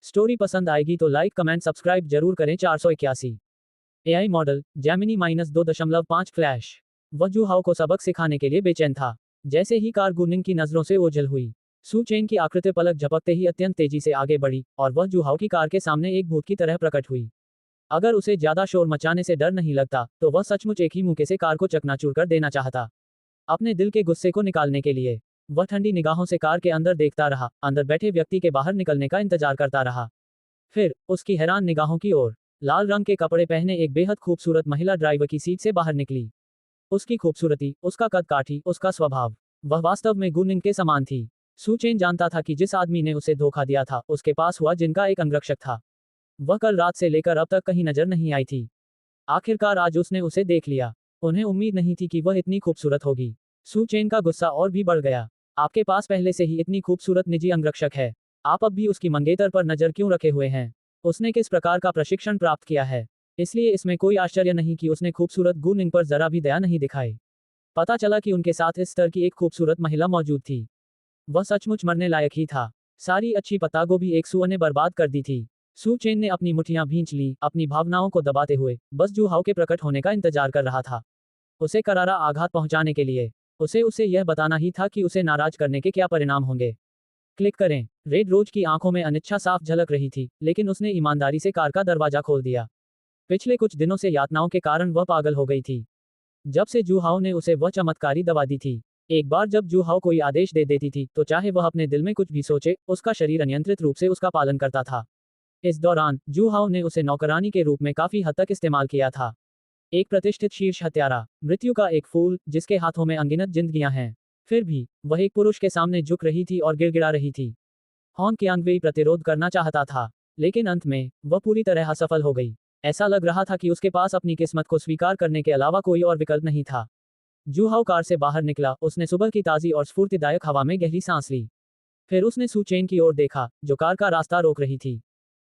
Story पसंद आएगी तो लाइक कमेंट सब्सक्राइब जरूर करें। 481 एआई मॉडल जेमिनी -2.5 फ्लैश। वह जू हाउ को सबक सिखाने के लिए बेचैन था। जैसे ही कार गुनिंग की नजरों से ओझल हुई, सू चेन की आकृति पलक झपकते ही अत्यंत तेजी से आगे बढ़ी और वह जू हाउ की कार के सामने एक भूत की तरह प्रकट हुई। अगर उसे ज्यादा शोर मचाने से डर नहीं लगता तो वह सचमुच एक ही मुक्के से कार को चकनाचूर कर देना चाहता। अपने दिल के गुस्से को निकालने के लिए वह ठंडी निगाहों से कार के अंदर देखता रहा, अंदर बैठे व्यक्ति के बाहर निकलने का इंतजार करता रहा। फिर उसकी हैरान निगाहों की ओर लाल रंग के कपड़े पहने एक बेहद खूबसूरत महिला ड्राइवर की सीट से बाहर निकली। उसकी खूबसूरती, उसका कद काठी, उसका स्वभाव, वह वास्तव में गुनिंग के समान थी। सू चेन जानता था कि जिस आदमी ने उसे धोखा दिया था उसके पास हुआ जिनका एक अंगरक्षक था। वह कल रात से लेकर अब तक कहीं नजर नहीं आई थी। आखिरकार आज उसने उसे देख लिया। उन्हें उम्मीद नहीं थी कि वह इतनी खूबसूरत होगी। सू चेन का गुस्सा और भी बढ़ गया। आपके पास पहले से ही इतनी खूबसूरत निजी अंगरक्षक है, आप अब भी उसकी मंगेतर पर नजर क्यों रखे हुए हैं? उसने किस प्रकार का प्रशिक्षण प्राप्त किया है? इसलिए इसमें कोई आश्चर्य नहीं कि उसने खूबसूरत गुनिंग पर जरा भी दया नहीं दिखाई। पता चला कि उनके साथ इस स्तर की एक खूबसूरत महिला मौजूद थी। वह सचमुच मरने लायक ही था। सारी अच्छी पत्ता गोभी एक सुअर ने बर्बाद कर दी थी। सू चेन ने अपनी मुठ्ठियां भींच ली, अपनी भावनाओं को दबाते हुए बस जू हाउ के प्रकट होने का इंतजार कर रहा था। उसे करारा आघात पहुंचाने के लिए उसे यह बताना ही था कि उसे नाराज करने के क्या परिणाम होंगे। क्लिक करें। रेड रोज की आंखों में अनिच्छा साफ झलक रही थी, लेकिन उसने ईमानदारी से कार का दरवाजा खोल दिया। पिछले कुछ दिनों से यातनाओं के कारण वह पागल हो गई थी। जब से जू हाउ ने उसे वह चमत्कारी दवा दी थी। एक बार जब जू हाउ कोई आदेश दे देती थी तो चाहे वह अपने दिल में कुछ भी सोचे, उसका शरीर अनियंत्रित रूप से उसका पालन करता था। इस दौरान जू हाउ ने उसे नौकरानी के रूप में काफी हद तक इस्तेमाल किया था। एक प्रतिष्ठित शीर्ष हत्यारा, मृत्यु का एक फूल जिसके हाथों में अनगिनत जिंदगियां हैं। फिर भी वह एक पुरुष के सामने झुक रही थी और गिड़गिड़ा रही थी। हॉन कियांगवेई प्रतिरोध करना चाहता था, लेकिन अंत में वह पूरी तरह असफल हो गई। ऐसा लग रहा था कि उसके पास अपनी किस्मत को स्वीकार करने के अलावा कोई और विकल्प नहीं था। जू हाउ कार से बाहर निकला, उसने सुबह की ताजी और स्फूर्तिदायक हवा में गहरी सांस ली। फिर उसने सू चेन की ओर देखा, जो कार का रास्ता रोक रही थी।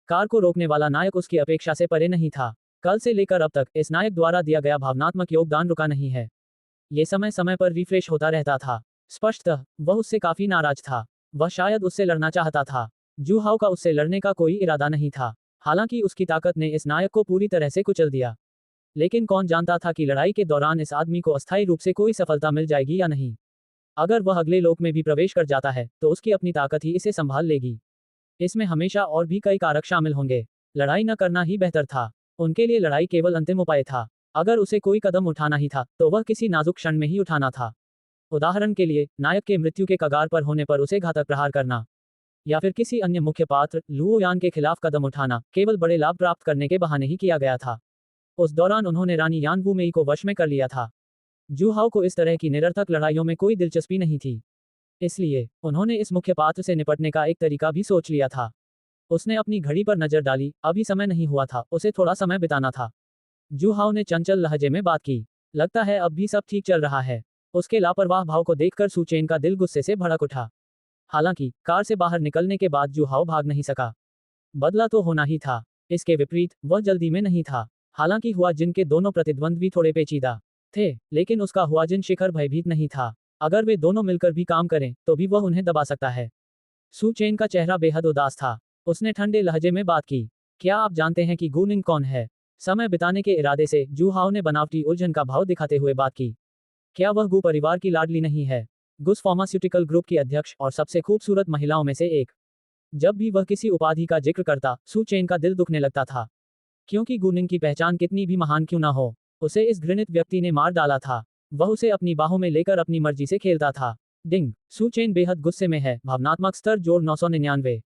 कार को रोकने वाला नायक उसकी अपेक्षा से परे नहीं था। कल से लेकर अब तक इस नायक द्वारा दिया गया भावनात्मक योगदान रुका नहीं है। ये समय समय पर रिफ्रेश होता रहता था। स्पष्टतः वह उससे काफी नाराज था। वह शायद उससे लड़ना चाहता था। जू हाउ का उससे लड़ने का कोई इरादा नहीं था। हालांकि उसकी ताकत ने इस नायक को पूरी तरह से कुचल दिया। लेकिन कौन जानता था कि लड़ाई के दौरान इस आदमी को अस्थायी रूप से कोई सफलता मिल जाएगी या नहीं। अगर वह अगले लोक में भी प्रवेश कर जाता है तो उसकी अपनी ताकत ही इसे संभाल लेगी। इसमें हमेशा और भी कई कारक शामिल होंगे। लड़ाई न करना ही बेहतर था। उनके लिए लड़ाई केवल अंतिम उपाय था। अगर उसे कोई कदम उठाना ही था तो वह किसी नाजुक क्षण में ही उठाना था। उदाहरण के लिए, नायक के मृत्यु के कगार पर होने पर उसे घातक प्रहार करना, या फिर किसी अन्य मुख्य पात्र लुओ यान के खिलाफ कदम उठाना केवल बड़े लाभ प्राप्त करने के बहाने ही किया गया था। उस दौरान उन्होंने रानी यान वूमेई को वश में कर लिया था। जू हाउ को इस तरह की निरर्थक लड़ाइयों में कोई दिलचस्पी नहीं थी। इसलिए उन्होंने इस मुख्य पात्र से निपटने का एक तरीका भी सोच लिया था। उसने अपनी घड़ी पर नजर डाली, अभी समय नहीं हुआ था, उसे थोड़ा समय बिताना था। जू हाउ ने चंचल लहजे में बात की। लगता है अब भी सब ठीक चल रहा है। उसके लापरवाह भाव को देखकर सू चेन का दिल गुस्से से भड़क उठा। हालांकि कार से बाहर निकलने के बाद जू हाउ भाग नहीं सका। बदला तो होना ही था। इसके विपरीत वह जल्दी में नहीं था। हालांकि हुआ जिनके दोनों प्रतिद्वंद्वी थोड़े पेचीदा थे, लेकिन उसका हुआ जिन शिखर भयभीत नहीं था। अगर वे दोनों मिलकर भी काम करें तो भी वह उन्हें दबा सकता है। सू चेन का चेहरा बेहद उदास था। उसने ठंडे लहजे में बात की। क्या आप जानते हैं कि गुनिंग कौन है? समय बिताने के इरादे से जू हाउ ने बनावटी उलझन का भाव दिखाते हुए बात की। क्या वह गु परिवार की लाडली नहीं है? गुस फार्मास्यूटिकल ग्रुप की अध्यक्ष और सबसे खूबसूरत महिलाओं में से एक। जब भी वह किसी उपाधि का जिक्र करता, सू चेन का दिल दुखने लगता था। क्योंकि गुनिंग की पहचान कितनी भी महान क्यों ना हो, उसे इस घृणित व्यक्ति ने मार डाला था। वह उसे अपनी बाहों में लेकर अपनी मर्जी से खेलता था। डिंग। सू चेन बेहद गुस्से में है। भावनात्मक स्तर जोड़ 999।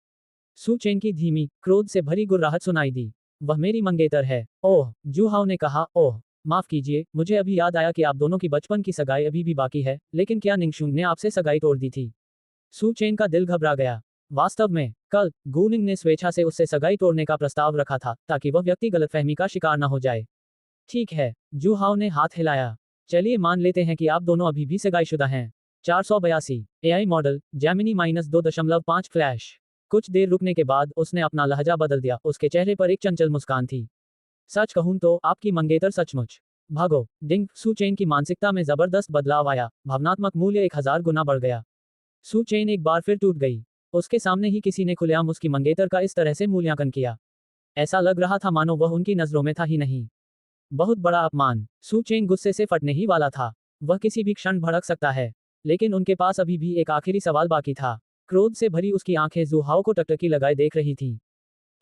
सू चेन की धीमी, क्रोध से भरी गुर्राहट सुनाई दी। वह मेरी मंगेतर है। ओह, जू हाउ ने कहा। ओह, माफ कीजिए, मुझे अभी याद आया कि आप दोनों की बचपन की सगाई अभी भी बाकी है, लेकिन क्या निंगशुंग ने आपसे सगाई तोड़ दी थी? सू चेन का दिल घबरा गया। वास्तव में, कल गुनिंग ने स्वेच्छा से उससे सगाई तोड़ने का प्रस्ताव रखा था ताकि वह व्यक्ति गलतफहमी का शिकार न हो जाए। ठीक है, जू हाउ ने हाथ हिलाया। चलिए मान लेते हैं कि आप दोनों अभी भी सगाईशुदा हैं। 482 एआई मॉडल जेमिनी -2.5 फ्लैश। कुछ देर रुकने के बाद उसने अपना लहजा बदल दिया। उसके चेहरे पर एक चंचल मुस्कान थी। सच कहूं तो आपकी मंगेतर सचमुच। भागो। डिंग। सू चेन की मानसिकता में जबरदस्त बदलाव आया। भावनात्मक मूल्य 1000 गुना बढ़ गया। सू चेन एक बार फिर टूट गई। उसके सामने ही किसी ने खुलेआम उसकी मंगेतर का इस तरह से मूल्यांकन किया। ऐसा लग रहा था मानो वह उनकी नजरों में था ही नहीं। बहुत बड़ा अपमान। सू चेंग गुस्से से फटने ही वाला था। वह किसी भी क्षण भड़क सकता है। लेकिन उनके पास अभी भी एक आखिरी सवाल बाकी था। क्रोध से भरी उसकी आंखें जू हाओ को टकटकी लगाए देख रही थीं।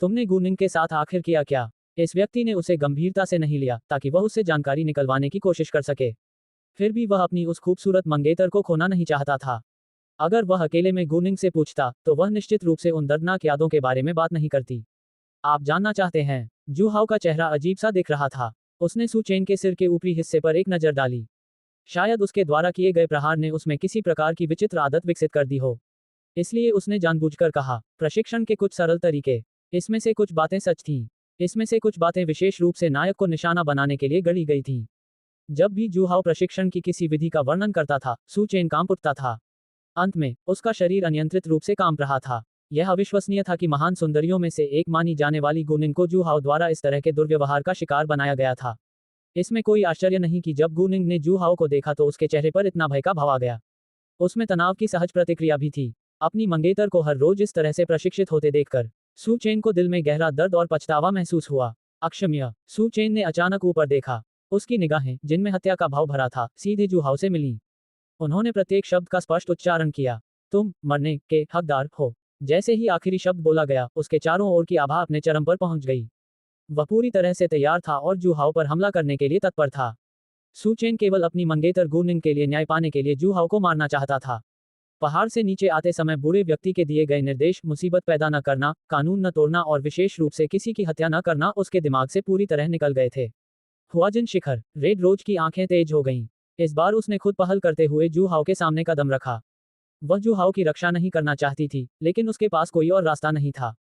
तुमने गुनिंग के साथ आखिर किया क्या? इस व्यक्ति ने उसे गंभीरता से नहीं लिया ताकि वह उससे जानकारी निकलवाने की कोशिश कर सके। फिर भी वह अपनी उस खूबसूरत मंगेतर को खोना नहीं चाहता था। अगर वह अकेले में गुनिंग से पूछता तो वह निश्चित रूप से उन दर्दनाक यादों के बारे में बात नहीं करती। आप जानना चाहते हैं? जू हाओ का चेहरा अजीब सा दिख रहा था। उसने सू चेन के सिर के ऊपरी हिस्से पर एक नजर डाली। शायद उसके द्वारा किए गए प्रहार ने उसमें किसी प्रकार की विचित्र आदत विकसित कर दी हो। इसलिए उसने जानबूझकर कहा, प्रशिक्षण के कुछ सरल तरीके। इसमें से कुछ बातें सच थीं। इसमें से कुछ बातें विशेष रूप से नायक को निशाना बनाने के लिए गढ़ी गई थीं। जब भी जू हाओ प्रशिक्षण की किसी विधि का वर्णन करता था, सू चेन कांप उठता था। अंत में उसका शरीर अनियंत्रित रूप से कांप रहा था। यह अविश्वसनीय था कि महान सुंदरियों में से एक मानी जाने वाली गुनिंग को जू हाओ द्वारा इस तरह के दुर्व्यवहार का शिकार बनाया गया था। इसमें कोई आश्चर्य नहीं कि जब गुनिंग ने जू हाओ को देखा तो उसके चेहरे पर इतना भय का भाव आ गया। उसमें तनाव की सहज प्रतिक्रिया भी थी। अपनी मंगेतर को हर रोज इस तरह से प्रशिक्षित होते देखकर सू चेन को दिल में गहरा दर्द और पछतावा महसूस हुआ। अक्षम्य। सू चेन ने अचानक ऊपर देखा। उसकी निगाहें, जिनमें हत्या का भाव भरा था, सीधे जू हाओ से मिलीं। उन्होंने प्रत्येक शब्द का स्पष्ट उच्चारण किया। तुम मरने के हकदार हो। जैसे ही आखिरी शब्द बोला गया, उसके चारों ओर की आभा अपने चरम पर पहुंच गई। वह पूरी तरह से तैयार था और जू हाओ पर हमला करने के लिए तत्पर था। सू चेन केवल अपनी मंगेतर गुनिंग के लिए न्याय पाने के लिए जू हाओ को मारना चाहता था। पहाड़ से नीचे आते समय बुरे व्यक्ति के दिए गए निर्देश, मुसीबत पैदा न करना, कानून न तोड़ना और विशेष रूप से किसी की हत्या न करना उसके दिमाग से पूरी तरह निकल गए थे। हुआजिन शिखर। रेड रोज की आंखें तेज हो गईं। इस बार उसने खुद पहल करते हुए जू हाओ के सामने कदम रखा। वह जू हाओ की रक्षा नहीं करना चाहती थी, लेकिन उसके पास कोई और रास्ता नहीं था।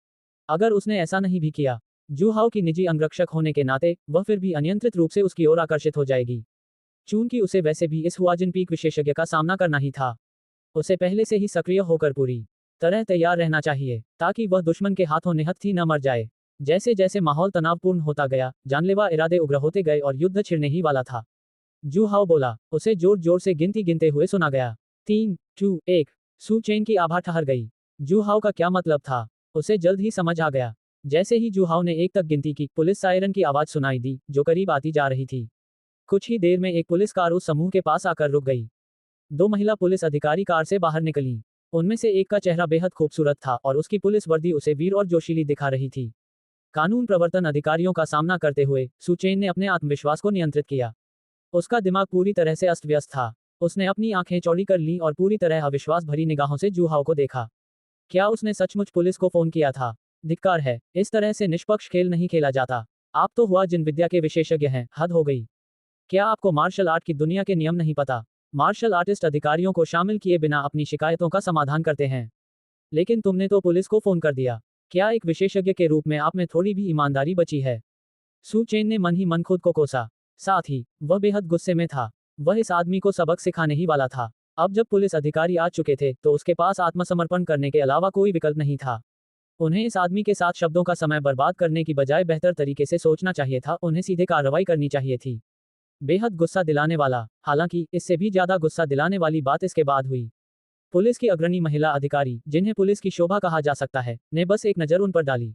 अगर उसने ऐसा नहीं भी किया, जू हाओ की निजी अंगरक्षक होने के नाते वह फिर भी अनियंत्रित रूप से उसकी ओर आकर्षित हो जाएगी। चूंकि उसे वैसे भी इस हुआजिन पीक विशेषज्ञ का सामना करना ही था, उसे पहले से ही सक्रिय होकर पूरी तरह तैयार रहना चाहिए, ताकि वह दुश्मन के हाथों निहत्थ ही न मर जाए। जैसे जैसे माहौल तनावपूर्ण होता गया, जानलेवा इरादे उग्र होते गए और युद्ध छिड़ने ही वाला था। जू हाओ बोला। उसे जोर जोर से गिनती गिनते हुए सुना गया। 3, 2, 1। सू चेन की आभा ठहर गई। जू हाओ का क्या मतलब था, उसे जल्द ही समझ आ गया। जैसे ही जू हाओ ने 1 तक गिनती की, पुलिस सायरन की आवाज सुनाई दी, जो करीब आती जा रही थी। कुछ ही देर में एक पुलिस कार उस समूह के पास आकर रुक गई। 2 महिला पुलिस अधिकारी कार से बाहर निकलीं। उनमें से एक का चेहरा बेहद खूबसूरत था और उसकी पुलिस वर्दी उसे वीर और जोशीली दिखा रही थी। कानून प्रवर्तन अधिकारियों का सामना करते हुए सू चेन ने अपने आत्मविश्वास को नियंत्रित किया। उसका दिमाग पूरी तरह से अस्त व्यस्त था। उसने अपनी आंखें चौड़ी कर लीं और पूरी तरह अविश्वास भरी निगाहों से जू हाओ को देखा। क्या उसने सचमुच पुलिस को फोन किया था? धिक्कार है, इस तरह से निष्पक्ष खेल नहीं खेला जाता। आप तो हुआ जिन विद्या के विशेषज्ञ हैं, हद हो गई। क्या आपको मार्शल आर्ट की दुनिया के नियम नहीं पता? मार्शल आर्टिस्ट अधिकारियों को शामिल किए बिना अपनी शिकायतों का समाधान करते हैं। लेकिन तुमने तो पुलिस को फोन कर दिया। क्या एक विशेषज्ञ के रूप में आप में थोड़ी भी ईमानदारी बची है? सू चेन ने मन ही मन खुद को कोसा। साथ ही वह बेहद गुस्से में था। वह इस आदमी को सबक सिखाने ही वाला था। अब जब पुलिस अधिकारी आ चुके थे तो उसके पास आत्मसमर्पण करने के अलावा कोई विकल्प नहीं था। उन्हें इस आदमी के साथ शब्दों का समय बर्बाद करने की बजाय बेहतर तरीके से सोचना चाहिए था। उन्हें सीधे कार्रवाई करनी चाहिए थी। बेहद गुस्सा दिलाने वाला। हालांकि इससे भी ज्यादा गुस्सा दिलाने वाली बात इसके बाद हुई। पुलिस की अग्रणी महिला अधिकारी, जिन्हें पुलिस की शोभा कहा जा सकता है, ने बस एक नजर उन पर डाली।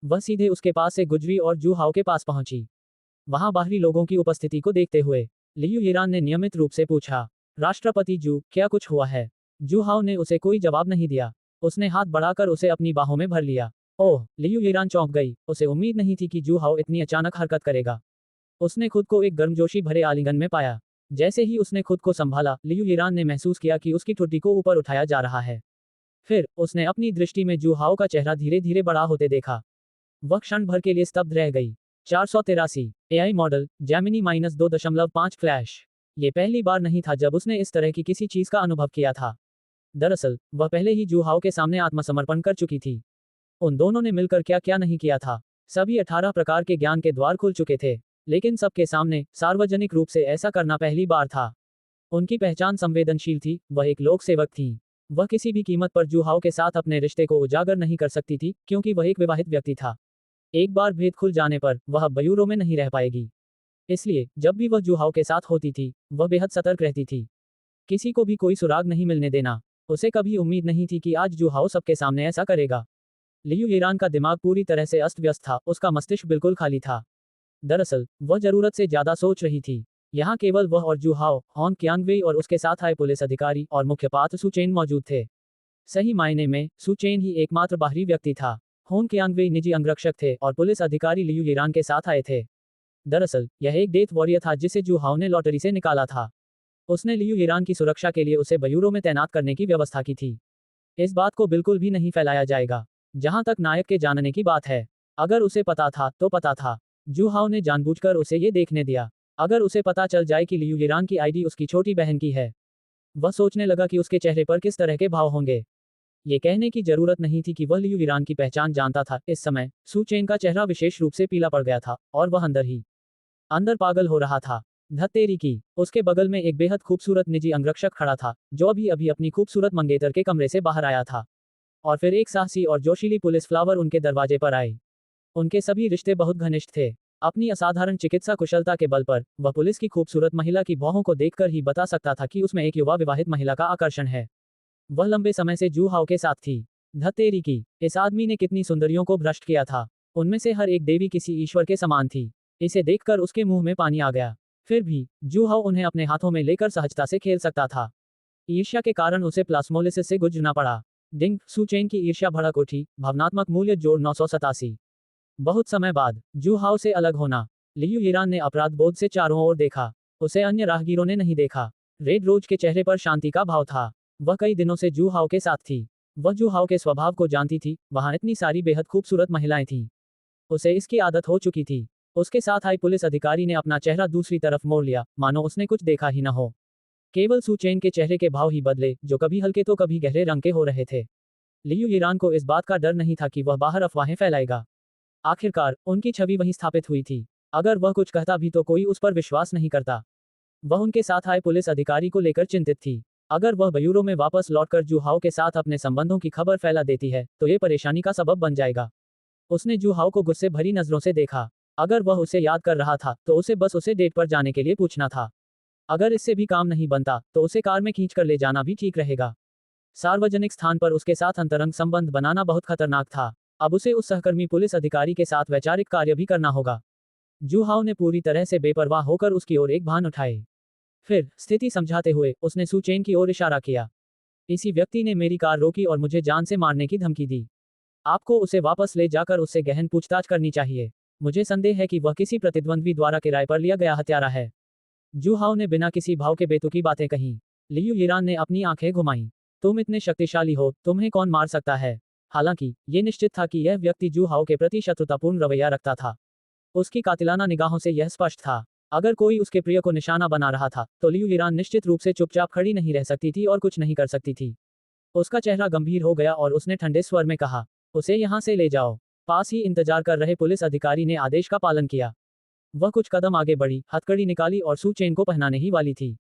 वह सीधे उसके पास से गुजरी और जू हाओ के पास पहुंची। वहां बाहरी लोगों की उपस्थिति को देखते हुए लियू यिरान ने नियमित रूप से पूछा, राष्ट्रपति जू, क्या कुछ हुआ है? जू हाओ ने उसे कोई जवाब नहीं दिया। उसने हाथ बढ़ाकर उसे अपनी बाहों में भर लिया। ओह, लियू यिरान चौंक गई। उसे उम्मीद नहीं थी कि जू हाओ इतनी अचानक हरकत करेगा। उसने खुद को एक गर्मजोशी भरे आलिंगन में पाया। जैसे ही उसने खुद को संभाला, लियू यिरान ने महसूस किया कि उसकी ठुड्डी को ऊपर उठाया जा रहा है। फिर उसने अपनी दृष्टि में जू हाओ का चेहरा धीरे धीरे बड़ा होते देखा। वह क्षण भर के लिए स्तब्ध रह गई। 483 एआई मॉडल जेमिनी -2.5 फ्लैश। ये पहली बार नहीं था जब उसने इस तरह की किसी चीज का अनुभव किया था। दरअसल वह पहले ही जू हाओ के सामने आत्मसमर्पण कर चुकी थी। उन दोनों ने मिलकर क्या क्या नहीं किया था। सभी 18 प्रकार के ज्ञान के द्वार खुल चुके थे, लेकिन सबके सामने सार्वजनिक रूप से ऐसा करना पहली बार था। उनकी पहचान संवेदनशील थी। वह एक लोक सेवक थी। वह किसी भी कीमत पर जू हाओ के साथ अपने रिश्ते को उजागर नहीं कर सकती थी, क्योंकि वह एक विवाहित व्यक्ति था। एक बार भेद खुल जाने पर वह अब बयूरों में नहीं रह पाएगी। इसलिए जब भी वह जू हाओ के साथ होती थी, वह बेहद सतर्क रहती थी। किसी को भी कोई सुराग नहीं मिलने देना। उसे कभी उम्मीद नहीं थी कि आज जू हाओ सबके सामने ऐसा करेगा। लियू ईरान का दिमाग पूरी तरह से अस्त व्यस्त था, उसका मस्तिष्क बिल्कुल खाली था। दरअसल वह जरूरत से ज्यादा सोच रही थी। यहाँ केवल वह और जू हाओ, हॉन क्यांगवेई और उसके साथ आए पुलिस अधिकारी और मुख्य पात्र सु चेन मौजूद थे। सही मायने में सु चेन ही एकमात्र बाहरी व्यक्ति था। होन क्यांगवेई निजी अंगरक्षक थे और पुलिस अधिकारी लियू ईरान के साथ आए थे। दरअसल यह एक डेथ वॉरियर था जिसे जू हाओ ने लॉटरी से निकाला था। उसने लियू ईरान की सुरक्षा के लिए उसे बयूरो में तैनात करने की व्यवस्था की थी। इस बात को बिल्कुल भी नहीं फैलाया जाएगा। जहां तक नायक के जानने की बात है, अगर उसे पता था तो पता था। जू हाओ ने जानबूझकर उसे ये देखने दिया। अगर उसे पता चल जाए कि लियू ईरान की आईडी उसकी छोटी बहन की है, वह सोचने लगा कि उसके चेहरे पर किस तरह के भाव होंगे। ये कहने की जरूरत नहीं थी कि वह लियू ईरान की पहचान जानता था। इस समय सु चेन का चेहरा विशेष रूप से पीला पड़ गया था और वह अंदर पागल हो रहा था। धत्तेरी की, उसके बगल में एक बेहद खूबसूरत निजी अंगरक्षक खड़ा था, जो अभी अभी अपनी खूबसूरत मंगेतर के कमरे से बाहर आया था। और फिर एक साहसी और जोशीली पुलिस फ्लावर उनके दरवाजे पर आई। उनके सभी रिश्ते बहुत घनिष्ठ थे। अपनी असाधारण चिकित्सा कुशलता के बल पर वह पुलिस की खूबसूरत महिला की भौहों को देखकर ही बता सकता था कि उसमें एक युवा विवाहित महिला का आकर्षण है। वह लंबे समय से जू हाओ के साथ थी। धत्तेरी की, इस आदमी ने कितनी सुंदरियों को भ्रष्ट किया था। उनमें से हर एक देवी किसी ईश्वर के समान थी। इसे देखकर उसके मुंह में पानी आ गया। फिर भी जू हाओ उन्हें अपने हाथों में लेकर सहजता से खेल सकता था। ईर्ष्या के कारण उसे प्लास्मोलिसिस से गुजरना पड़ा। डिंग, सु चेन की ईर्ष्या भड़क उठी। भावनात्मक मूल्य जोड़ 987। बहुत समय बाद जू हाओ से अलग होना। लियू ईरान ने अपराध बोध से चारों ओर देखा। उसे अन्य राहगीरों ने नहीं देखा। रेड रोज के चेहरे पर शांति का भाव था। वह कई दिनों से जू हाओ के साथ थी। वह जू हाओ के स्वभाव को जानती थी, वहां इतनी सारी बेहद खूबसूरत महिलाएं थीं। उसे इसकी आदत हो चुकी थी। उसके साथ आई पुलिस अधिकारी ने अपना चेहरा दूसरी तरफ मोड़ लिया, मानो उसने कुछ देखा ही न हो। केवल सु चेन के चेहरे के भाव ही बदले, जो कभी हल्के तो कभी गहरे रंग के हो रहे थे। लियू ईरान को इस बात का डर नहीं था कि वह बाहर अफवाहें फैलाएगा। आखिरकार उनकी छवि वहीं स्थापित हुई थी। अगर वह कुछ कहता भी तो कोई उस पर विश्वास नहीं करता। वह उनके साथ आए पुलिस अधिकारी को लेकर चिंतित थी। अगर वह बयूरो में वापस लौटकर जू हाओ के साथ अपने संबंधों की खबर फैला देती है, तो ये परेशानी का सबब बन जाएगा। उसने जू हाओ को गुस्से भरी नजरों से देखा। अगर वह उसे याद कर रहा था, तो उसे बस उसे डेट पर जाने के लिए पूछना था। अगर इससे भी काम नहीं बनता, तो उसे कार में खींच कर ले जाना भी ठीक रहेगा। सार्वजनिक स्थान पर उसके साथ अंतरंग संबंध बनाना बहुत खतरनाक था। अब उसे उस सहकर्मी पुलिस अधिकारी के साथ वैचारिक कार्य भी करना होगा। जू हाओ ने पूरी तरह से बेपरवाह होकर उसकी ओर एक भान उठाए। फिर स्थिति समझाते हुए उसने सु चेन की ओर इशारा किया। इसी व्यक्ति ने मेरी कार रोकी और मुझे जान से मारने की धमकी दी। आपको उसे वापस ले जाकर उससे गहन पूछताछ करनी चाहिए। मुझे संदेह है कि वह किसी प्रतिद्वंद्वी द्वारा किराए पर लिया गया हत्यारा है। जू हाओ ने बिना किसी भाव के बेतुकी बातें कहीं। लियू ईरान ने अपनी आंखें घुमाईं। तुम इतने शक्तिशाली हो, तुम्हें कौन मार सकता है? हालांकि ये निश्चित था कि यह व्यक्ति जू हाओ के प्रति शत्रुतापूर्ण रवैया रखता था। उसकी कातिलाना निगाहों से यह स्पष्ट था। अगर कोई उसके प्रिय को निशाना बना रहा था, तो लियू ईरान निश्चित रूप से चुपचाप खड़ी नहीं रह सकती थी और कुछ नहीं कर सकती थी। उसका चेहरा गंभीर हो गया और उसने ठंडे स्वर में कहा, उसे यहां से ले जाओ। पास ही इंतजार कर रहे पुलिस अधिकारी ने आदेश का पालन किया। वह कुछ कदम आगे बढ़ी, हथकड़ी निकाली और सु चेन को पहनाने ही वाली थी।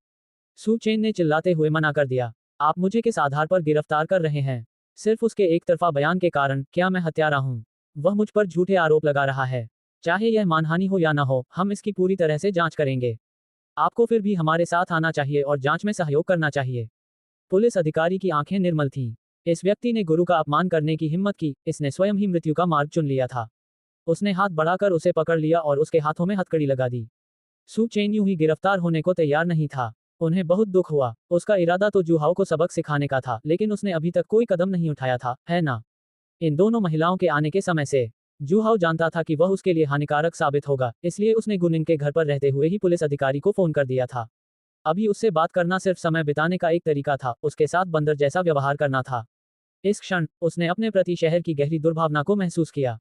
सु चेन ने चिल्लाते हुए मना कर दिया। आप मुझे किस आधार पर गिरफ्तार कर रहे हैं? सिर्फ उसके एक तरफा बयान के कारण क्या मैं हत्यारा हूं? वह मुझ पर झूठे आरोप लगा रहा है। चाहे यह मानहानि हो या न हो, हम इसकी पूरी तरह से जांच करेंगे। आपको फिर भी हमारे साथ आना चाहिए और जांच में सहयोग करना चाहिए। पुलिस अधिकारी की आंखें निर्मल थीं। इस व्यक्ति ने गुरु का अपमान करने की हिम्मत की, इसने स्वयं ही मृत्यु का मार्ग चुन लिया था। उसने हाथ बढ़ाकर उसे पकड़ लिया और उसके हाथों में हथकड़ी लगा दी। सु चेन यूं ही गिरफ्तार होने को तैयार नहीं था। उन्हें बहुत दुख हुआ। उसका इरादा तो जू हाओ को सबक सिखाने का था, लेकिन उसने अभी तक कोई कदम नहीं उठाया था, है ना? इन दोनों महिलाओं के आने के समय से जू हाओ जानता था कि वह उसके लिए हानिकारक साबित होगा, इसलिए उसने गुनिन के घर पर रहते हुए ही पुलिस अधिकारी को फोन कर दिया था। अभी उससे बात करना सिर्फ समय बिताने का एक तरीका था, उसके साथ बंदर जैसा व्यवहार करना था। इस क्षण उसने अपने प्रति शहर की गहरी दुर्भावना को महसूस किया।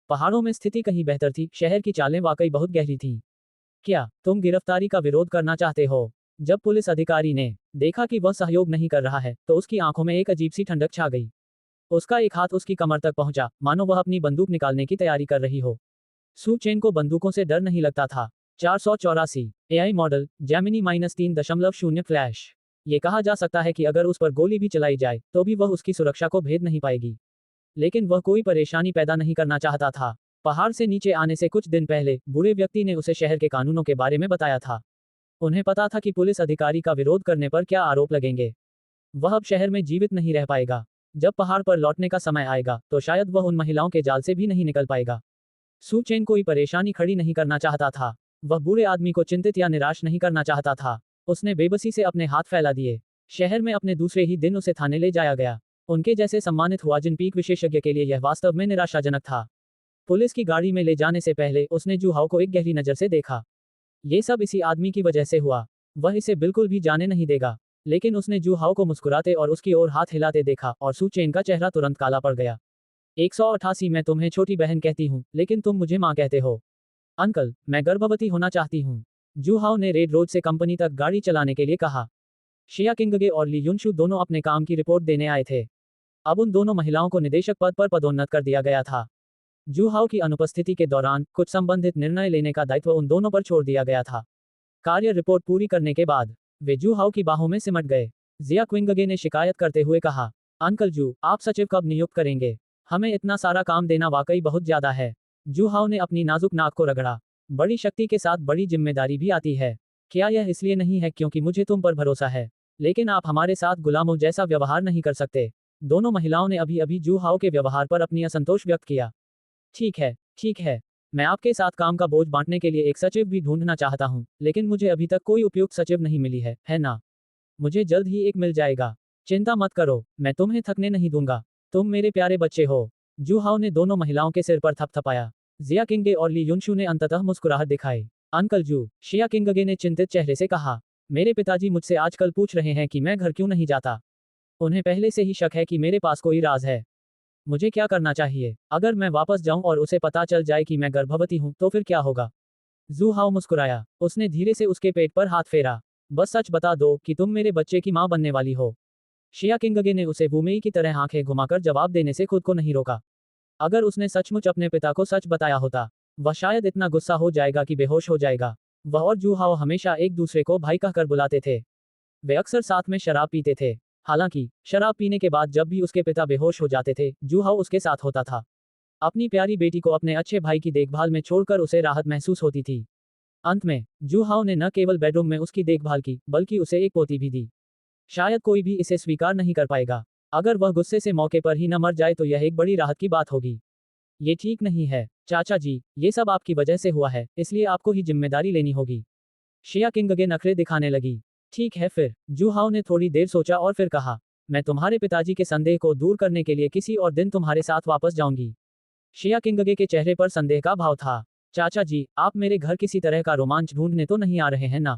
पहाड़ों में स्थिति कहीं बेहतर थी, शहर की चालें वाकई बहुत गहरी थीं। क्या तुम गिरफ्तारी का विरोध करना चाहते हो? जब पुलिस अधिकारी ने देखा कि वह सहयोग नहीं कर रहा है, तो उसकी आंखों में एक अजीब सी ठंडक छा गई। उसका एक हाथ उसकी कमर तक पहुंचा, मानो वह अपनी बंदूक निकालने की तैयारी कर रही हो। सु चेन को बंदूकों से डर नहीं लगता था। 484 एआई मॉडल जेमिनी -3.0 फ्लैश। ये कहा जा सकता है कि अगर उस पर गोली भी चलाई जाए, तो भी वह उसकी सुरक्षा को भेद नहीं पाएगी। लेकिन वह कोई परेशानी पैदा नहीं करना चाहता था। पहाड़ से नीचे आने से कुछ दिन पहले बूढ़े व्यक्ति ने उसे शहर के कानूनों के बारे में बताया था। उन्हें पता था कि पुलिस अधिकारी का विरोध करने पर क्या आरोप लगेंगे। वह अब शहर में जीवित नहीं रह पाएगा। जब पहाड़ पर लौटने का समय आएगा तो शायद वह उन महिलाओं के जाल से भी नहीं निकल पाएगा। सू चेन कोई परेशानी खड़ी नहीं करना चाहता था। वह बूढ़े आदमी को चिंतित या निराश नहीं करना चाहता था। उसने बेबसी से अपने हाथ फैला दिए। शहर में अपने दूसरे ही दिन उसे थाने ले जाया गया। उनके जैसे सम्मानित हुआजिन पीक विशेषज्ञ के लिए यह वास्तव में निराशाजनक था। पुलिस की गाड़ी में ले जाने से पहले उसने जू हाउ को एक गहरी नज़र से देखा। ये सब इसी आदमी की वजह से हुआ। वह इसे बिल्कुल भी जाने नहीं देगा। लेकिन उसने जू हाउ को मुस्कुराते और उसकी ओर हाथ हिलाते देखा और सू चेन का चेहरा तुरंत काला पड़ गया। 188 मैं तुम्हें छोटी बहन कहती हूँ लेकिन तुम मुझे माँ कहते हो। अंकल, मैं गर्भवती होना चाहती हूँ। जू हाउ ने रेड रोड से कंपनी तक गाड़ी चलाने के लिए कहा। शिया किंगगे और ली युनशु दोनों अपने काम की रिपोर्ट देने आए थे। अब उन दोनों महिलाओं को निदेशक पद पर पदोन्नत कर दिया गया था। जू हाउ की अनुपस्थिति के दौरान कुछ संबंधित निर्णय लेने का दायित्व उन दोनों पर छोड़ दिया गया था। कार्य रिपोर्ट पूरी करने के बाद वे जू हाउ की बाहों में सिमट गए। जिया क्विंगगे ने शिकायत करते हुए कहा, अंकल जू, आप सचिव कब नियुक्त करेंगे? हमें इतना सारा काम देना वाकई बहुत ज्यादा है। जू हाउ ने अपनी नाजुक नाक को रगड़ा। बड़ी शक्ति के साथ बड़ी जिम्मेदारी भी आती है। क्या यह इसलिए नहीं है क्योंकि मुझे तुम पर भरोसा है, लेकिन आप हमारे साथ गुलामों जैसा व्यवहार नहीं कर सकते। दोनों महिलाओं ने अभी अभी जू हाउ के व्यवहार पर अपनी असंतोष व्यक्त किया। ठीक है, मैं आपके साथ काम का बोझ बांटने के लिए एक सचिव भी ढूंढना चाहता हूँ, लेकिन मुझे अभी तक कोई उपयुक्त सचिव नहीं मिली है ना? मुझे जल्द ही एक मिल जाएगा। चिंता मत करो, मैं तुम्हें थकने नहीं दूंगा। तुम मेरे प्यारे बच्चे हो। जू हाउ ने दोनों महिलाओं के सिर पर थपथपाया। जिया किंगे और ली युनशु ने अंततः मुस्कुराहट दिखाई। अंकल जू, शिया किंगगे ने चिंतित चेहरे से कहा, मेरे पिताजी मुझसे आजकल पूछ रहे हैं कि मैं घर क्यों नहीं जाता। उन्हें पहले से ही शक है कि मेरे पास कोई राज है। मुझे क्या करना चाहिए? अगर मैं वापस जाऊं और उसे पता चल जाए कि मैं गर्भवती हूं तो फिर क्या होगा? जू हाउ मुस्कुराया। उसने धीरे से उसके पेट पर हाथ फेरा। बस सच बता दो कि तुम मेरे बच्चे की मां बनने वाली हो। शिया किंगगे ने उसे वुमेई की तरह आंखें घुमाकर जवाब देने से खुद को नहीं रोका। अगर उसने सचमुच अपने पिता को सच बताया होता, वह शायद इतना गुस्सा हो जाएगा कि बेहोश हो जाएगा। वह और जू हाउ हमेशा एक दूसरे को भाई कहकर बुलाते थे। वे अक्सर साथ में शराब पीते थे। हालांकि शराब पीने के बाद जब भी उसके पिता बेहोश हो जाते थे, जू हाउ उसके साथ होता था। अपनी प्यारी बेटी को अपने अच्छे भाई की देखभाल में छोड़कर उसे राहत महसूस होती थी। अंत में जू हाउ ने न केवल बेडरूम में उसकी देखभाल की, बल्कि उसे एक पोती भी दी। शायद कोई भी इसे स्वीकार नहीं कर पाएगा। अगर वह गुस्से से मौके पर ही न मर जाए तो यह एक बड़ी राहत की बात होगी। ये ठीक नहीं है चाचा जी, ये सब आपकी वजह से हुआ है, इसलिए आपको ही जिम्मेदारी लेनी होगी। शिया किंगगे नखरे दिखाने लगी। ठीक है फिर, जू हाउ ने थोड़ी देर सोचा और फिर कहा, मैं तुम्हारे पिताजी के संदेह को दूर करने के लिए किसी और दिन तुम्हारे साथ वापस जाऊंगी। शिया किंगगे के चेहरे पर संदेह का भाव था। चाचा जी, आप मेरे घर किसी तरह का रोमांच ढूंढने तो नहीं आ रहे हैं ना?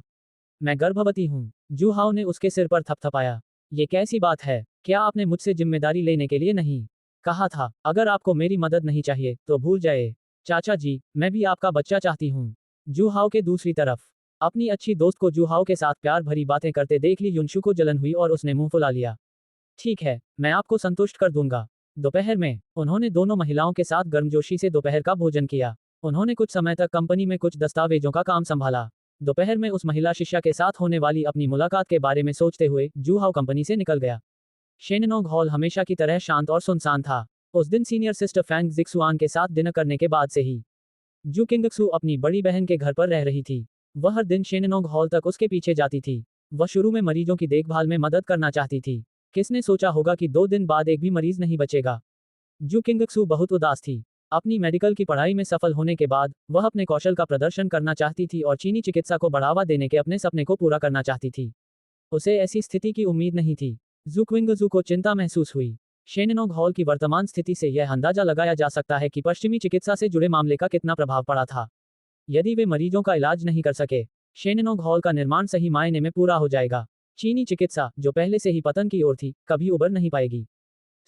मैं गर्भवती हूँ। जू हाउ ने उसके सिर पर थपथपाया। ये कैसी बात है? क्या आपने मुझसे जिम्मेदारी लेने के लिए नहीं कहा था? अगर आपको मेरी मदद नहीं चाहिए तो भूल जाए। चाचा जी, मैं भी आपका बच्चा चाहती हूँ। जू हाउ के दूसरी तरफ अपनी अच्छी दोस्त को जू हाउ के साथ प्यार भरी बातें करते देख ली युनशु को जलन हुई और उसने मुंह फुला लिया। ठीक है, मैं आपको संतुष्ट कर दूंगा। दोपहर में उन्होंने दोनों महिलाओं के साथ गर्मजोशी से दोपहर का भोजन किया। उन्होंने कुछ समय तक कंपनी में कुछ दस्तावेजों का काम संभाला। दोपहर में उस महिला शिष्या के साथ होने वाली अपनी मुलाकात के बारे में सोचते हुए जू हाउ कंपनी से निकल गया। शेननोंग हॉल हमेशा की तरह शांत और सुनसान था। उस दिन सीनियर सिस्टर फैंग जिक्सुआन के साथ डिनर करने के बाद से ही जू किंगक्सु अपनी बड़ी बहन के घर पर रह रही थी। वह हर दिन शेननोंग हॉल तक उसके पीछे जाती थी। वह शुरू में मरीजों की देखभाल में मदद करना चाहती थी। किसने सोचा होगा कि 2 दिन बाद एक भी मरीज नहीं बचेगा। जू किंगक्सु बहुत उदास थी। अपनी मेडिकल की पढ़ाई में सफल होने के बाद वह अपने कौशल का प्रदर्शन करना चाहती थी और चीनी चिकित्सा को बढ़ावा देने के अपने सपने को पूरा करना चाहती थी। उसे ऐसी स्थिति की उम्मीद नहीं थी। जू क्विंगजू को चिंता महसूस हुई। शेननोंग हॉल की वर्तमान स्थिति से यह अंदाजा लगाया जा सकता है कि पश्चिमी चिकित्सा से जुड़े मामले का कितना प्रभाव पड़ा था। यदि वे मरीजों का इलाज नहीं कर सके, शेननोंग हॉल का निर्माण सही मायने में पूरा हो जाएगा। चीनी चिकित्सा, जो पहले से ही पतन की ओर थी, कभी उबर नहीं पाएगी।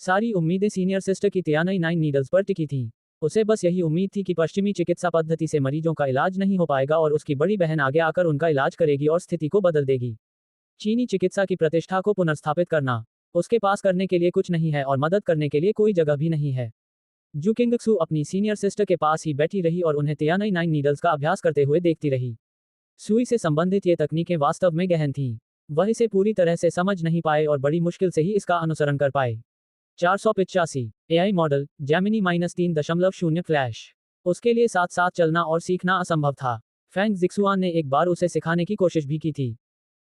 सारी उम्मीदें सीनियर सिस्टर की तियानई 9 नीडल्स पर टिकी थीं। उसे बस यही उम्मीद थी कि पश्चिमी चिकित्सा पद्धति से मरीजों का इलाज नहीं हो पाएगा और उसकी बड़ी बहन आगे आकर उनका इलाज करेगी और स्थिति को बदल देगी। चीनी चिकित्सा की प्रतिष्ठा को पुनर्स्थापित करना उसके पास करने के लिए कुछ नहीं है और मदद करने के लिए कोई जगह भी नहीं है। जू किंगक्सू अपनी सीनियर सिस्टर के पास ही बैठी रही और उन्हें तियानई 9 नीडल्स का अभ्यास करते हुए देखती रही। सुई से संबंधित ये तकनीकें वास्तव में गहन थीं। वह इसे पूरी तरह से समझ नहीं पाए और बड़ी मुश्किल से ही इसका अनुसरण कर पाए। 485 एआई मॉडल जेमिनी -3.0 फ्लैश। उसके लिए साथ साथ चलना और सीखना असंभव था। फैंग जिक्सुआन ने एक बार उसे सिखाने की कोशिश भी की थी।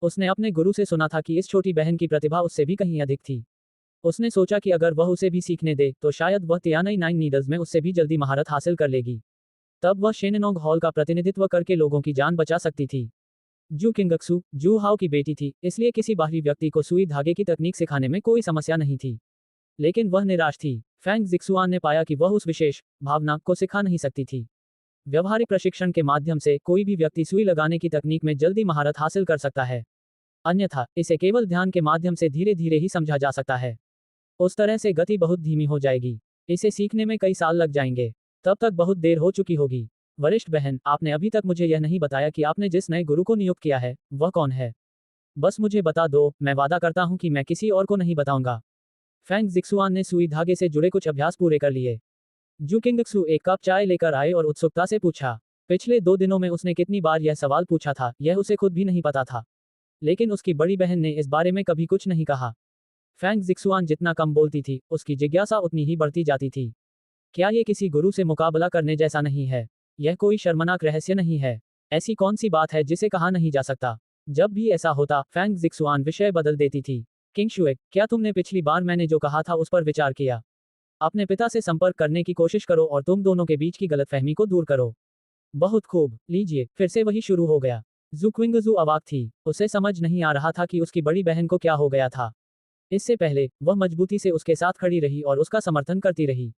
उसने अपने गुरु से सुना था कि इस छोटी बहन की प्रतिभा उससे भी कहीं अधिक थी। उसने सोचा कि अगर वह उसे भी सीखने दे तो शायद वह तियानई नाइन नीडल्स में उससे भी जल्दी महारत हासिल कर लेगी। तब वह शेननोंग हॉल का प्रतिनिधित्व करके लोगों की जान बचा सकती थी। जू किंगक्सू जू हाओ की बेटी थी, इसलिए किसी बाहरी व्यक्ति को सुई धागे की तकनीक सिखाने में कोई समस्या नहीं थी। लेकिन वह निराश थी। फैंग जिक्सुआन ने पाया कि वह उस विशेष भावना को सिखा नहीं सकती थी। व्यवहारिक प्रशिक्षण के माध्यम से कोई भी व्यक्ति सुई लगाने की तकनीक में जल्दी महारत हासिल कर सकता है। अन्यथा इसे केवल ध्यान के माध्यम से धीरे धीरे ही समझा जा सकता है। उस तरह से गति बहुत धीमी हो जाएगी। इसे सीखने में कई साल लग जाएंगे। तब तक बहुत देर हो चुकी होगी। वरिष्ठ बहन, आपने अभी तक मुझे यह नहीं बताया कि आपने जिस नए गुरु को नियुक्त किया है वह कौन है। बस मुझे बता दो, मैं वादा करता हूं कि मैं किसी और को नहीं बताऊंगा। फैंग जिक्सुआन ने सुई धागे से जुड़े कुछ अभ्यास पूरे कर लिए। जू किंगक्सू एक कप चाय लेकर आए और उत्सुकता से पूछा। पिछले 2 दिनों में उसने कितनी बार यह सवाल पूछा था, यह उसे खुद भी नहीं पता था। लेकिन उसकी बड़ी बहन ने इस बारे में कभी कुछ नहीं कहा। फैंग जिक्सुआन जितना कम बोलती थी, उसकी जिज्ञासा उतनी ही बढ़ती जाती थी। क्या ये किसी गुरु से मुकाबला करने जैसा नहीं है? यह कोई शर्मनाक रहस्य नहीं है। ऐसी कौन सी बात है जिसे कहा नहीं जा सकता? जब भी ऐसा होता, फैंग जिक्सुआन विषय बदल देती थी। किंग शुए, क्या तुमने पिछली बार मैंने जो कहा था उस पर विचार किया? अपने पिता से संपर्क करने की कोशिश करो और तुम दोनों के बीच की गलतफहमी को दूर करो। बहुत खूब, लीजिए, फिर से वही शुरू हो गया। जू क्विंगजू अवाक थी। उसे समझ नहीं आ रहा था कि उसकी बड़ी बहन को क्या हो गया था। इससे पहले वह मजबूती से उसके साथ खड़ी रही और उसका समर्थन करती रही।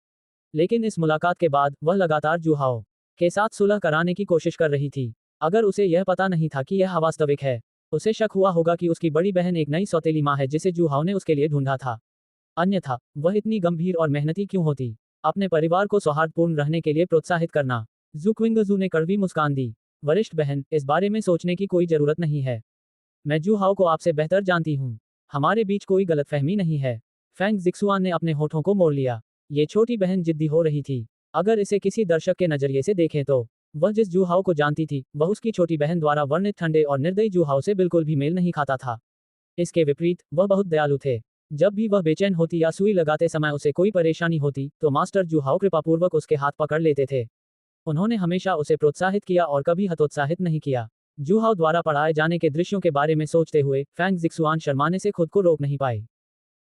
लेकिन इस मुलाकात के बाद वह लगातार जू हाओ के साथ सुलह कराने की कोशिश कर रही थी। अगर उसे यह पता नहीं था कि यह अवास्तविक है, उसे शक हुआ होगा कि उसकी बड़ी बहन एक नई सौतेली माँ है जिसे जू हाओ ने उसके लिए ढूंढा था। अन्यथा वह इतनी गंभीर और मेहनती क्यों होती? अपने परिवार को सौहार्दपूर्ण रहने के लिए प्रोत्साहित करना। जू क्विंगजू ने कड़वी मुस्कान दी। वरिष्ठ बहन, इस बारे में सोचने की कोई जरूरत नहीं है। मैं जू हाओ को आपसे बेहतर जानती हूँ। हमारे बीच कोई गलतफहमी नहीं है। फैंग जिक्सुआन ने अपने होठों को मोड़ लिया। ये छोटी बहन जिद्दी हो रही थी। अगर इसे किसी दर्शक के नजरिए से देखें तो वह जिस जू हाओ को जानती थी वह उसकी छोटी बहन द्वारा वर्णित ठंडे और निर्दयी जू हाओ से बिल्कुल भी मेल नहीं खाता था। इसके विपरीत वह बहुत दयालु थे। जब भी वह बेचैन होती या सुई लगाते समय उसे कोई परेशानी होती तो मास्टर जू हाओ कृपापूर्वक उसके हाथ पकड़ लेते थे। उन्होंने हमेशा उसे प्रोत्साहित किया और कभी हतोत्साहित नहीं किया। जू हाओ द्वारा पढ़ाए जाने के दृश्यों के बारे में सोचते हुए फैंग जिक्सुआन शर्माने से खुद को रोक नहीं पाई।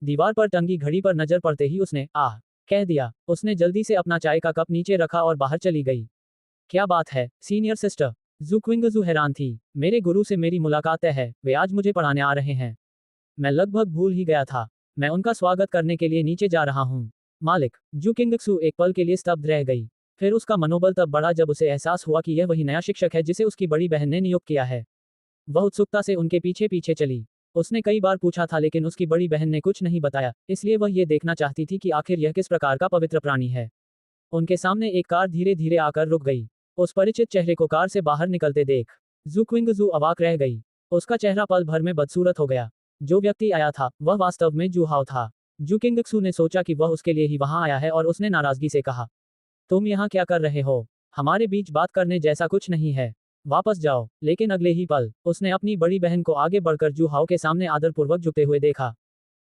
दीवार पर टंगी घड़ी पर नजर पड़ते ही उसने आह कह दिया। उसने जल्दी से अपना चाय का कप नीचे रखा और बाहर चली गई। क्या बात है, सीनियर सिस्टर? जू क्विंगजू हैरान थी। मेरे गुरु से मेरी मुलाकात तय है, वे आज मुझे पढ़ाने आ रहे हैं। मैं लगभग भूल ही गया था। मैं उनका स्वागत करने के लिए नीचे जा रहा हूँ। मालिक। जू किंगक्सू एक पल के लिए स्तब्ध रह गई। फिर उसका मनोबल तब बढ़ा जब उसे एहसास हुआ कि यह वही नया शिक्षक है जिसे उसकी बड़ी बहन ने नियुक्त किया है। वह उत्सुकता से उनके पीछे पीछे चली। उसने कई बार पूछा था लेकिन उसकी बड़ी बहन ने कुछ नहीं बताया, इसलिए वह ये देखना चाहती थी कि आखिर यह किस प्रकार का पवित्र प्राणी है। उनके सामने एक कार धीरे धीरे आकर रुक गई। उस परिचित चेहरे को कार से बाहर निकलते देख जू क्विंगजू अवाक रह गई। उसका चेहरा पल भर में बदसूरत हो गया। जो व्यक्ति आया था वह वास्तव में जू हाओ था। जू किंगक्सू ने सोचा कि वह उसके लिए ही वहां आया है और उसने नाराजगी से कहा, तुम यहाँ क्या कर रहे हो? हमारे बीच बात करने जैसा कुछ नहीं है। वापस जाओ। लेकिन अगले ही पल उसने अपनी बड़ी बहन को आगे बढ़कर जू हाओ के सामने आदरपूर्वक झुकते हुए देखा।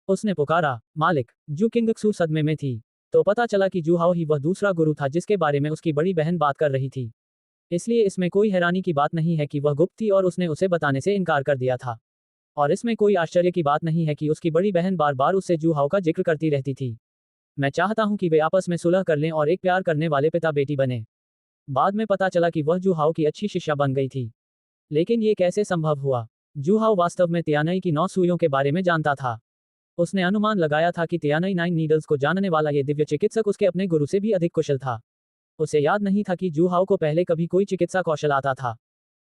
उसने पुकारा, मालिक। जू किंगक्सू सदमे में थी। तो पता चला कि जू हाओ ही वह दूसरा गुरु था जिसके बारे में उसकी बड़ी बहन बात कर रही थी। इसलिए इसमें कोई हैरानी की बात नहीं है कि वह गुप्त थी और उसने उसे बताने से इनकार कर दिया था। और इसमें कोई आश्चर्य की बात नहीं है कि उसकी बड़ी बहन बार बार उससे जू हाओ का जिक्र करती रहती थी। मैं चाहता हूं कि वे आपस में सुलह कर लें और एक प्यार करने वाले पिता बेटी बने। बाद में पता चला कि वह जू हाओ की अच्छी शिष्या बन गई थी। लेकिन ये कैसे संभव हुआ? जू हाओ वास्तव में तियानई की 9 सुइयों के बारे में जानता था। उसने अनुमान लगाया था कि तियानई 9 नीडल्स को जानने वाला ये दिव्य चिकित्सक उसके अपने गुरु से भी अधिक कुशल था। उसे याद नहीं था कि जू हाओ को पहले कभी कोई चिकित्सा कौशल आता था।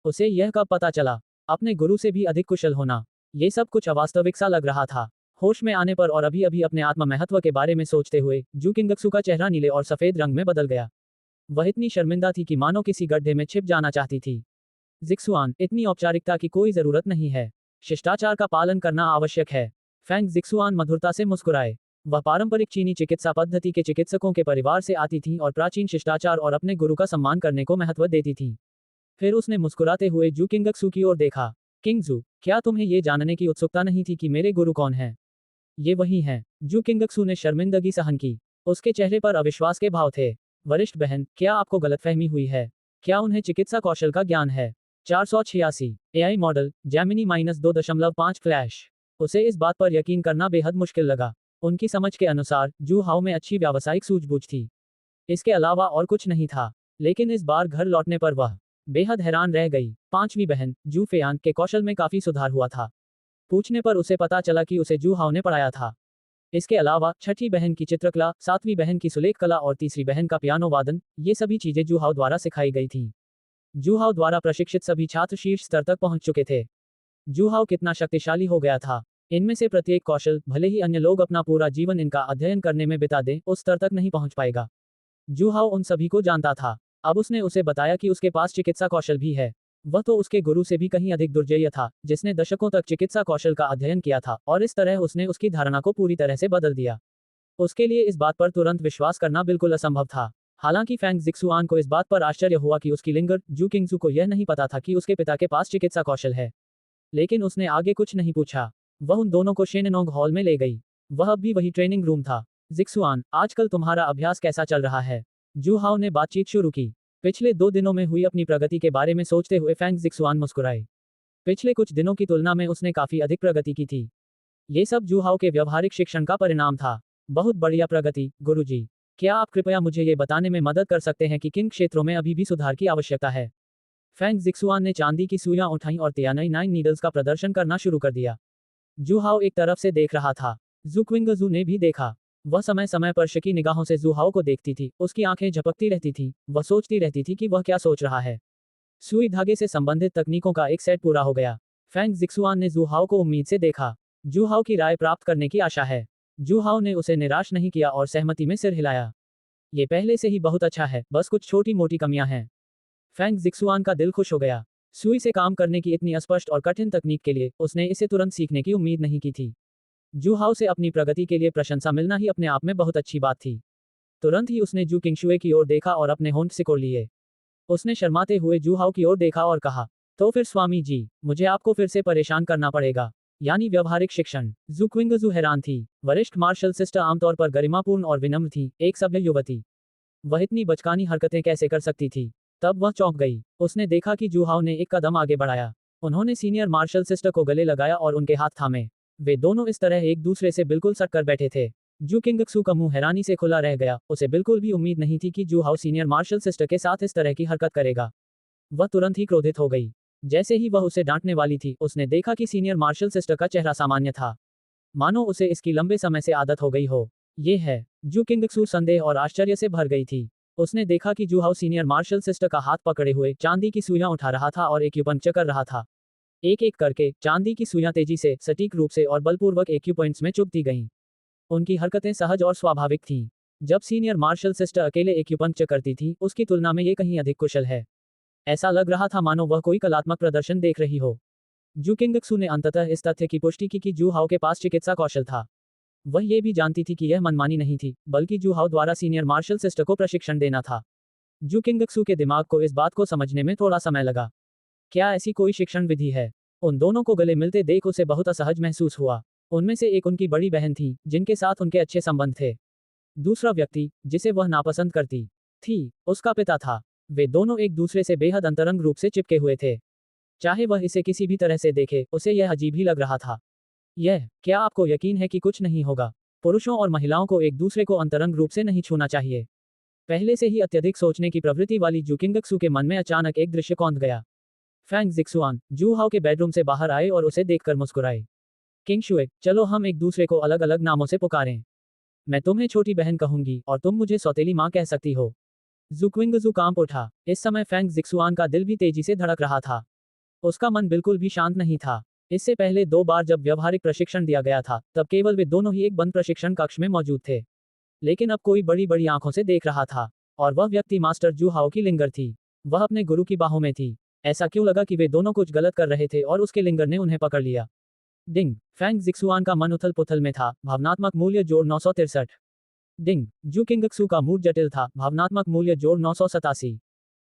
उसे यह कब पता चला? अपने गुरु से भी अधिक कुशल होना। ये सब कुछ अवास्तविक सा लग रहा था। होश में आने पर और अभी अभी अपने आत्म महत्व के बारे में सोचते हुए जू किंगक्सू का चेहरा नीले और सफेद रंग में बदल गया। वह इतनी शर्मिंदा थी कि मानो किसी गड्ढे में छिप जाना चाहती थी। जिक्सुआन, इतनी औपचारिकता की कोई जरूरत नहीं है। शिष्टाचार का पालन करना आवश्यक है। फैंग जिक्सुआन मधुरता से मुस्कुराए। वह पारंपरिक चीनी चिकित्सा पद्धति के चिकित्सकों के परिवार से आती थी और प्राचीन शिष्टाचार और अपने गुरु का सम्मान करने को महत्व देती थी। फिर उसने मुस्कुराते हुए जू किंगक्सू की ओर देखा। किंगजू, क्या तुम्हें ये जानने की उत्सुकता नहीं थी कि मेरे गुरु कौन हैं? ये वही हैं। जू किंगक्सू ने शर्मिंदगी सहन की। उसके चेहरे पर अविश्वास के भाव थे। वरिष्ठ बहन, क्या आपको गलतफहमी हुई है? क्या उन्हें चिकित्सा कौशल का ज्ञान है? 486 एआई मॉडल जैमिनी -2.5 फ्लैश। उसे इस बात पर यकीन करना बेहद मुश्किल लगा। उनकी समझ के अनुसार जू हाउ में अच्छी व्यावसायिक सूझबूझ थी। इसके अलावा और कुछ नहीं था। लेकिन इस बार घर लौटने पर वह बेहद हैरान रह गई। पांचवी बहन जू फेयान के कौशल में काफी सुधार हुआ था। पूछने पर उसे पता चला कि उसे जू हाउ ने पढ़ाया था। इसके अलावा छठी बहन की चित्रकला, सातवीं बहन की सुलेख कला और तीसरी बहन का पियानो वादन, ये सभी चीजें जू हाउ द्वारा सिखाई गई थी। जू हाउ द्वारा प्रशिक्षित सभी छात्र शीर्ष स्तर तक पहुंच चुके थे। जू हाउ कितना शक्तिशाली हो गया था। इनमें से प्रत्येक कौशल, भले ही अन्य लोग अपना पूरा जीवन इनका अध्ययन करने में बिता दें, उस स्तर तक नहीं पहुंच पाएगा। जू हाउ उन सभी को जानता था। अब उसने उसे बताया कि उसके पास चिकित्सा कौशल भी है। वह तो उसके गुरु से भी कहीं अधिक दुर्जेय था, जिसने दशकों तक चिकित्सा कौशल का अध्ययन किया था, और इस तरह उसने उसकी धारणा को पूरी तरह से बदल दिया। उसके लिए इस बात पर तुरंत विश्वास करना बिल्कुल असंभव था। हालांकि फैंग जिक्सुआन को इस बात पर आश्चर्य हुआ कि उसकी लिंगर जू किंगजू को यह नहीं पता था कि उसके पिता के पास चिकित्सा कौशल है। लेकिन उसने आगे कुछ नहीं पूछा। वह उन दोनों को शेननोंग हॉल में ले गई। वह अब भी वही ट्रेनिंग रूम था। जिक्सुआन, आजकल तुम्हारा अभ्यास कैसा चल रहा है? जू हाउ ने बातचीत शुरू की। पिछले 2 दिनों में हुई अपनी प्रगति के बारे में सोचते हुए फैंग जिक्सुआन मुस्कुराए। पिछले कुछ दिनों की तुलना में उसने काफी अधिक प्रगति की थी। ये सब जू हाउ के व्यवहारिक शिक्षण का परिणाम था। बहुत बढ़िया प्रगति, गुरुजी। क्या आप कृपया मुझे ये बताने में मदद कर सकते हैं कि किन क्षेत्रों में अभी भी सुधार की आवश्यकता है? फैंग जिक्सुआन ने चांदी की सुइयां उठाई और तियानई 9 नीडल्स का प्रदर्शन करना शुरू कर दिया। जू हाउ एक तरफ से देख रहा था। जुक्विंगजू ने भी देखा। वह समय समय पर शकी निगाहों से जू हाउ को देखती थी। उसकी आंखें झपकती रहती थीं। वह सोचती रहती थी कि वह क्या सोच रहा है। सुई धागे से संबंधित तकनीकों का एक सेट पूरा हो गया। फैंग जिक्सुआन ने जू हाउ को उम्मीद से देखा। जू हाउ की राय प्राप्त करने की आशा है। जू हाउ ने उसे निराश नहीं किया और सहमति में सिर हिलाया। ये पहले से ही बहुत अच्छा है, बस कुछ छोटी मोटी कमियां हैं। फैंग जिक्सुआन का दिल खुश हो गया। सुई से काम करने की इतनी स्पष्ट और कठिन तकनीक के लिए उसने इसे तुरंत सीखने की उम्मीद नहीं की थी। जू हाउ से अपनी प्रगति के लिए प्रशंसा मिलना ही अपने आप में बहुत अच्छी बात थी। तुरंत ही उसने जू किंगशुए की ओर देखा और अपने होंठ सिकोड़ लिए। उसने शर्माते हुए जू हाउ की ओर देखा और कहा, तो फिर स्वामी जी, मुझे आपको फिर से परेशान करना पड़ेगा, यानी व्यवहारिक शिक्षण। जू क्विंगजू हैरान थी। वरिष्ठ मार्शल सिस्टर आमतौर पर गरिमापूर्ण और विनम्र थी, एक सभ्य युवती। वह इतनी बचकानी हरकतें कैसे कर सकती थी? तब वह चौंक गई। उसने देखा कि जू हाउ ने एक कदम आगे बढ़ाया। उन्होंने सीनियर मार्शल सिस्टर को गले लगाया और उनके हाथ थामे। वे दोनों इस तरह एक दूसरे से बिल्कुल सट कर बैठे थे। जू किंगक्सू का मुंह हैरानी से खुला रह गया। उसे बिल्कुल भी उम्मीद नहीं थी कि जू हाउ सीनियर मार्शल सिस्टर के साथ इस तरह की हरकत करेगा। वह तुरंत ही क्रोधित हो गई। जैसे ही वह उसे डांटने वाली थी, उसने देखा कि सीनियर मार्शल सिस्टर का चेहरा सामान्य था, मानो उसे इसकी लंबे समय से आदत हो गई हो। ये है। जू किंगक्सू संदेह और आश्चर्य से भर गई थी। उसने देखा कि जू हाउ सीनियर मार्शल सिस्टर का हाथ पकड़े हुए चांदी की सुइयां उठा रहा था और एक्यूपंक्चर कर रहा था। एक एक करके चांदी की सुइयां तेजी से, सटीक रूप से और बलपूर्वक एक्यूपॉइंट्स में चुभती गईं। उनकी हरकतें सहज और स्वाभाविक थीं। जब सीनियर मार्शल सिस्टर अकेले एक्यूपंक्चर करती थी, उसकी तुलना में ये कहीं अधिक कुशल है। ऐसा लग रहा था मानो वह कोई कलात्मक प्रदर्शन देख रही हो। जू किंगक्सू ने अंततः इस तथ्य की पुष्टि की कि जू हाउ के पास चिकित्सा कौशल था। वह ये भी जानती थी कि यह मनमानी नहीं थी, बल्कि जू हाउ द्वारा सीनियर मार्शल सिस्टर को प्रशिक्षण देना था। जू किंगक्सू के दिमाग को इस बात को समझने में थोड़ा समय लगा। क्या ऐसी कोई शिक्षण विधि है? उन दोनों को गले मिलते देख उसे बहुत असहज महसूस हुआ। उनमें से एक उनकी बड़ी बहन थी, जिनके साथ उनके अच्छे संबंध थे। दूसरा व्यक्ति, जिसे वह नापसंद करती थी, उसका पिता था। वे दोनों एक दूसरे से बेहद अंतरंग रूप से चिपके हुए थे। चाहे वह इसे किसी भी तरह से देखे, उसे यह अजीब ही लग रहा था। क्या आपको यकीन है कि कुछ नहीं होगा? पुरुषों और महिलाओं को एक दूसरे को अंतरंग रूप से नहीं छूना चाहिए। पहले से ही अत्यधिक सोचने की प्रवृत्ति वाली जू किंगक्सू के मन में अचानक एक दृश्य कौंध गया। फैंग जिक्सुआन जू हाउ के बेडरूम से बाहर आए और उसे देखकर मुस्कुराए। किंगशुए, चलो हम एक दूसरे को अलग अलग नामों से पुकारें। मैं तुम्हें छोटी बहन कहूंगी और तुम मुझे सौतेली माँ कह सकती हो। जू क्विंगजू कांप उठा। इस समय फैंग जिक्सुआन का दिल भी तेजी से धड़क रहा था। उसका मन बिल्कुल भी शांत नहीं था। इससे पहले 2 बार जब व्यवहारिक प्रशिक्षण दिया गया था, तब केवल वे दोनों ही एक बंद प्रशिक्षण कक्ष में मौजूद थे। लेकिन अब कोई बड़ी बड़ी आंखों से देख रहा था, और वह व्यक्ति मास्टर जू हाउ की लिंगर थी। वह अपने गुरु की बाहों में थी। ऐसा क्यों लगा कि वे दोनों कुछ गलत कर रहे थे और उसके लिंगर ने उन्हें पकड़ लिया? डिंग। फैंग जिक्सुआन का मन उथल पुथल में था। भावनात्मक मूल्य जोड़ 963। डिंग। जू किंगक्सू का मूड जटिल था। भावनात्मक मूल्य जोड़ 987।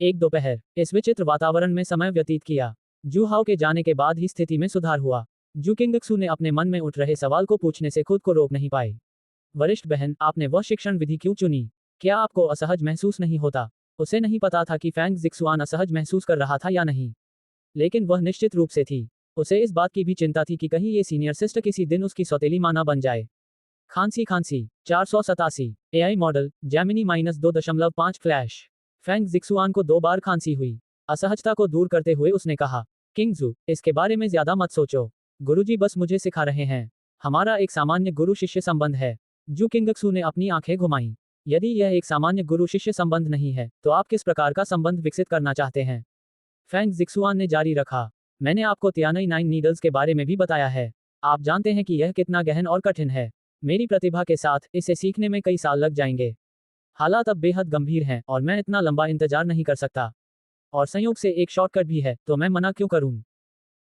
एक दोपहर इस विचित्र वातावरण में समय व्यतीत किया। जू हाउ के जाने के बाद ही स्थिति में सुधार हुआ। जू किंगक्सू ने अपने मन में उठ रहे सवाल को पूछने से खुद को रोक नहीं पाए। वरिष्ठ बहन, आपने वह शिक्षण विधि क्यों चुनी? क्या आपको असहज महसूस नहीं होता? उसे नहीं पता था कि फैंग जिक्सुआन असहज महसूस कर रहा था या नहीं। लेकिन वह निश्चित रूप से थी। उसे इस बात की भी चिंता थी कि कहीं ये सीनियर सिस्टर किसी दिन उसकी सौतेली मां ना बन जाए। खांसी खांसी 487 AI model Gemini -2.5 flash. Fang Zixuan को 2 बार खांसी हुई। असहजता को दूर करते हुए उसने कहा, किंगजू, इसके बारे में ज्यादा मत सोचो। गुरुजी बस मुझे सिखा रहे हैं। हमारा एक सामान्य गुरु शिष्य संबंध है। जू किंगक्सू ने अपनी आंखें घुमाईं। यदि यह एक सामान्य गुरु शिष्य संबंध नहीं है, तो आप किस प्रकार का संबंध विकसित करना चाहते हैं? फैंग जिक्सुआन ने जारी रखा, मैंने आपको तियानई 9 नीडल्स के बारे में भी बताया है। आप जानते हैं कि यह कितना गहन और कठिन है। मेरी प्रतिभा के साथ इसे सीखने में कई साल लग जाएंगे। हालात अब बेहद गंभीर हैं और मैं इतना लंबा इंतजार नहीं कर सकता। और संयोग से एक शॉर्टकट भी है, तो मैं मना क्यों करूं?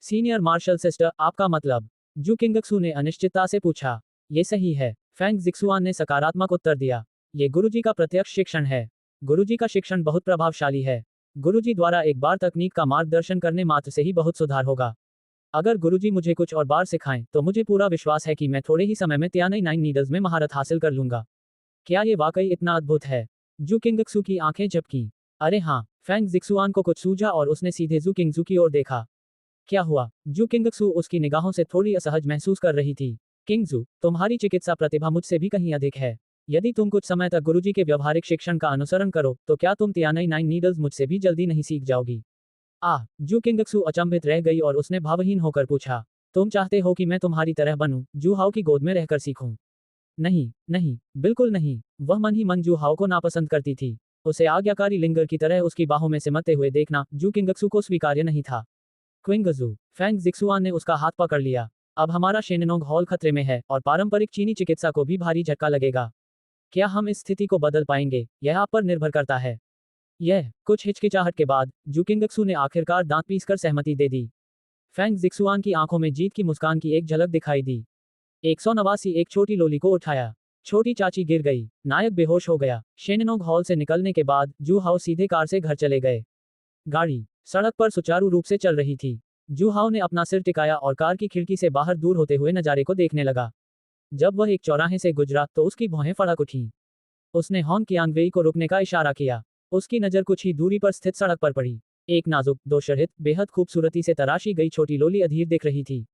सीनियर मार्शल सिस्टर, आपका मतलब? जू किंगक्सू ने अनिश्चितता से पूछा। ये सही है, फैंग जिक्सुआन ने सकारात्मक उत्तर दिया। ये गुरुजी का प्रत्यक्ष शिक्षण है। गुरुजी का शिक्षण बहुत प्रभावशाली है। गुरुजी द्वारा एक बार तकनीक का मार्गदर्शन करने मात्र से ही बहुत सुधार होगा। अगर गुरुजी मुझे कुछ और बार सिखाएं, तो मुझे पूरा विश्वास है कि मैं थोड़े ही समय में तियानई 9 नीडल्स में महारत हासिल कर लूंगा। क्या ये वाकई इतना अद्भुत है? जू किंगक्सू की आंखें झपकीं। अरे हाँ, फैंग जिक्सुआन को कुछ सूझा और उसने सीधे जू किंगजू की ओर देखा। क्या हुआ? जू किंगक्सू उसकी निगाहों से थोड़ी असहज महसूस कर रही थी। किंगजू, तुम्हारी चिकित्सा प्रतिभा मुझसे भी कहीं अधिक है। यदि तुम कुछ समय तक गुरुजी के व्यवहारिक शिक्षण का अनुसरण करो, तो क्या तुम तियानई 9 नीडल्स मुझसे भी जल्दी नहीं सीख जाओगी? जू किंगक्सू अचंभित रह गई और उसने भावहीन होकर पूछा, तुम चाहते हो कि मैं तुम्हारी तरह बनूं, जू हाओ की गोद में रहकर सीखूं? नहीं, नहीं, बिल्कुल नहीं। वह मन ही मन जू हाओ को नापसंद करती थी। उसे आज्ञाकारी लिंगर की तरह उसकी बाहों में सिमटते हुए देखना जू किंगक्सू को स्वीकार्य नहीं था। क्विंगजू, फैंग जिक्सुआन ने उसका हाथ पकड़ लिया। अब हमारा शेननोंग हॉल खतरे में है और पारंपरिक चीनी चिकित्सा को भी भारी झटका लगेगा। क्या हम इस स्थिति को बदल पाएंगे? यह आप पर निर्भर करता है। यह कुछ हिचकिचाहट के बाद जू किंगक्सू ने आखिरकार दांत पीसकर सहमति दे दी। फैंग जिक्सुआन की आंखों में जीत की मुस्कान की एक झलक दिखाई दी। 189 एक छोटी लोली को उठाया। छोटी चाची गिर गई। नायक बेहोश हो गया। शेननोंग हॉल से निकलने के बाद जू हाओ सीधे कार से घर चले गए। गाड़ी सड़क पर सुचारू रूप से चल रही थी। जू हाओ ने अपना सिर टिकाया और कार की खिड़की से बाहर दूर होते हुए नजारे को देखने लगा। जब वह एक चौराहे से गुजरा तो उसकी भौहें फड़क उठीं। उसने हॉन कियांगवेई को रुकने का इशारा किया। उसकी नजर कुछ ही दूरी पर स्थित सड़क पर पड़ी। एक नाजुक, दोशरहित, बेहद खूबसूरती से तराशी गई छोटी लोली अधीर दिख रही थी।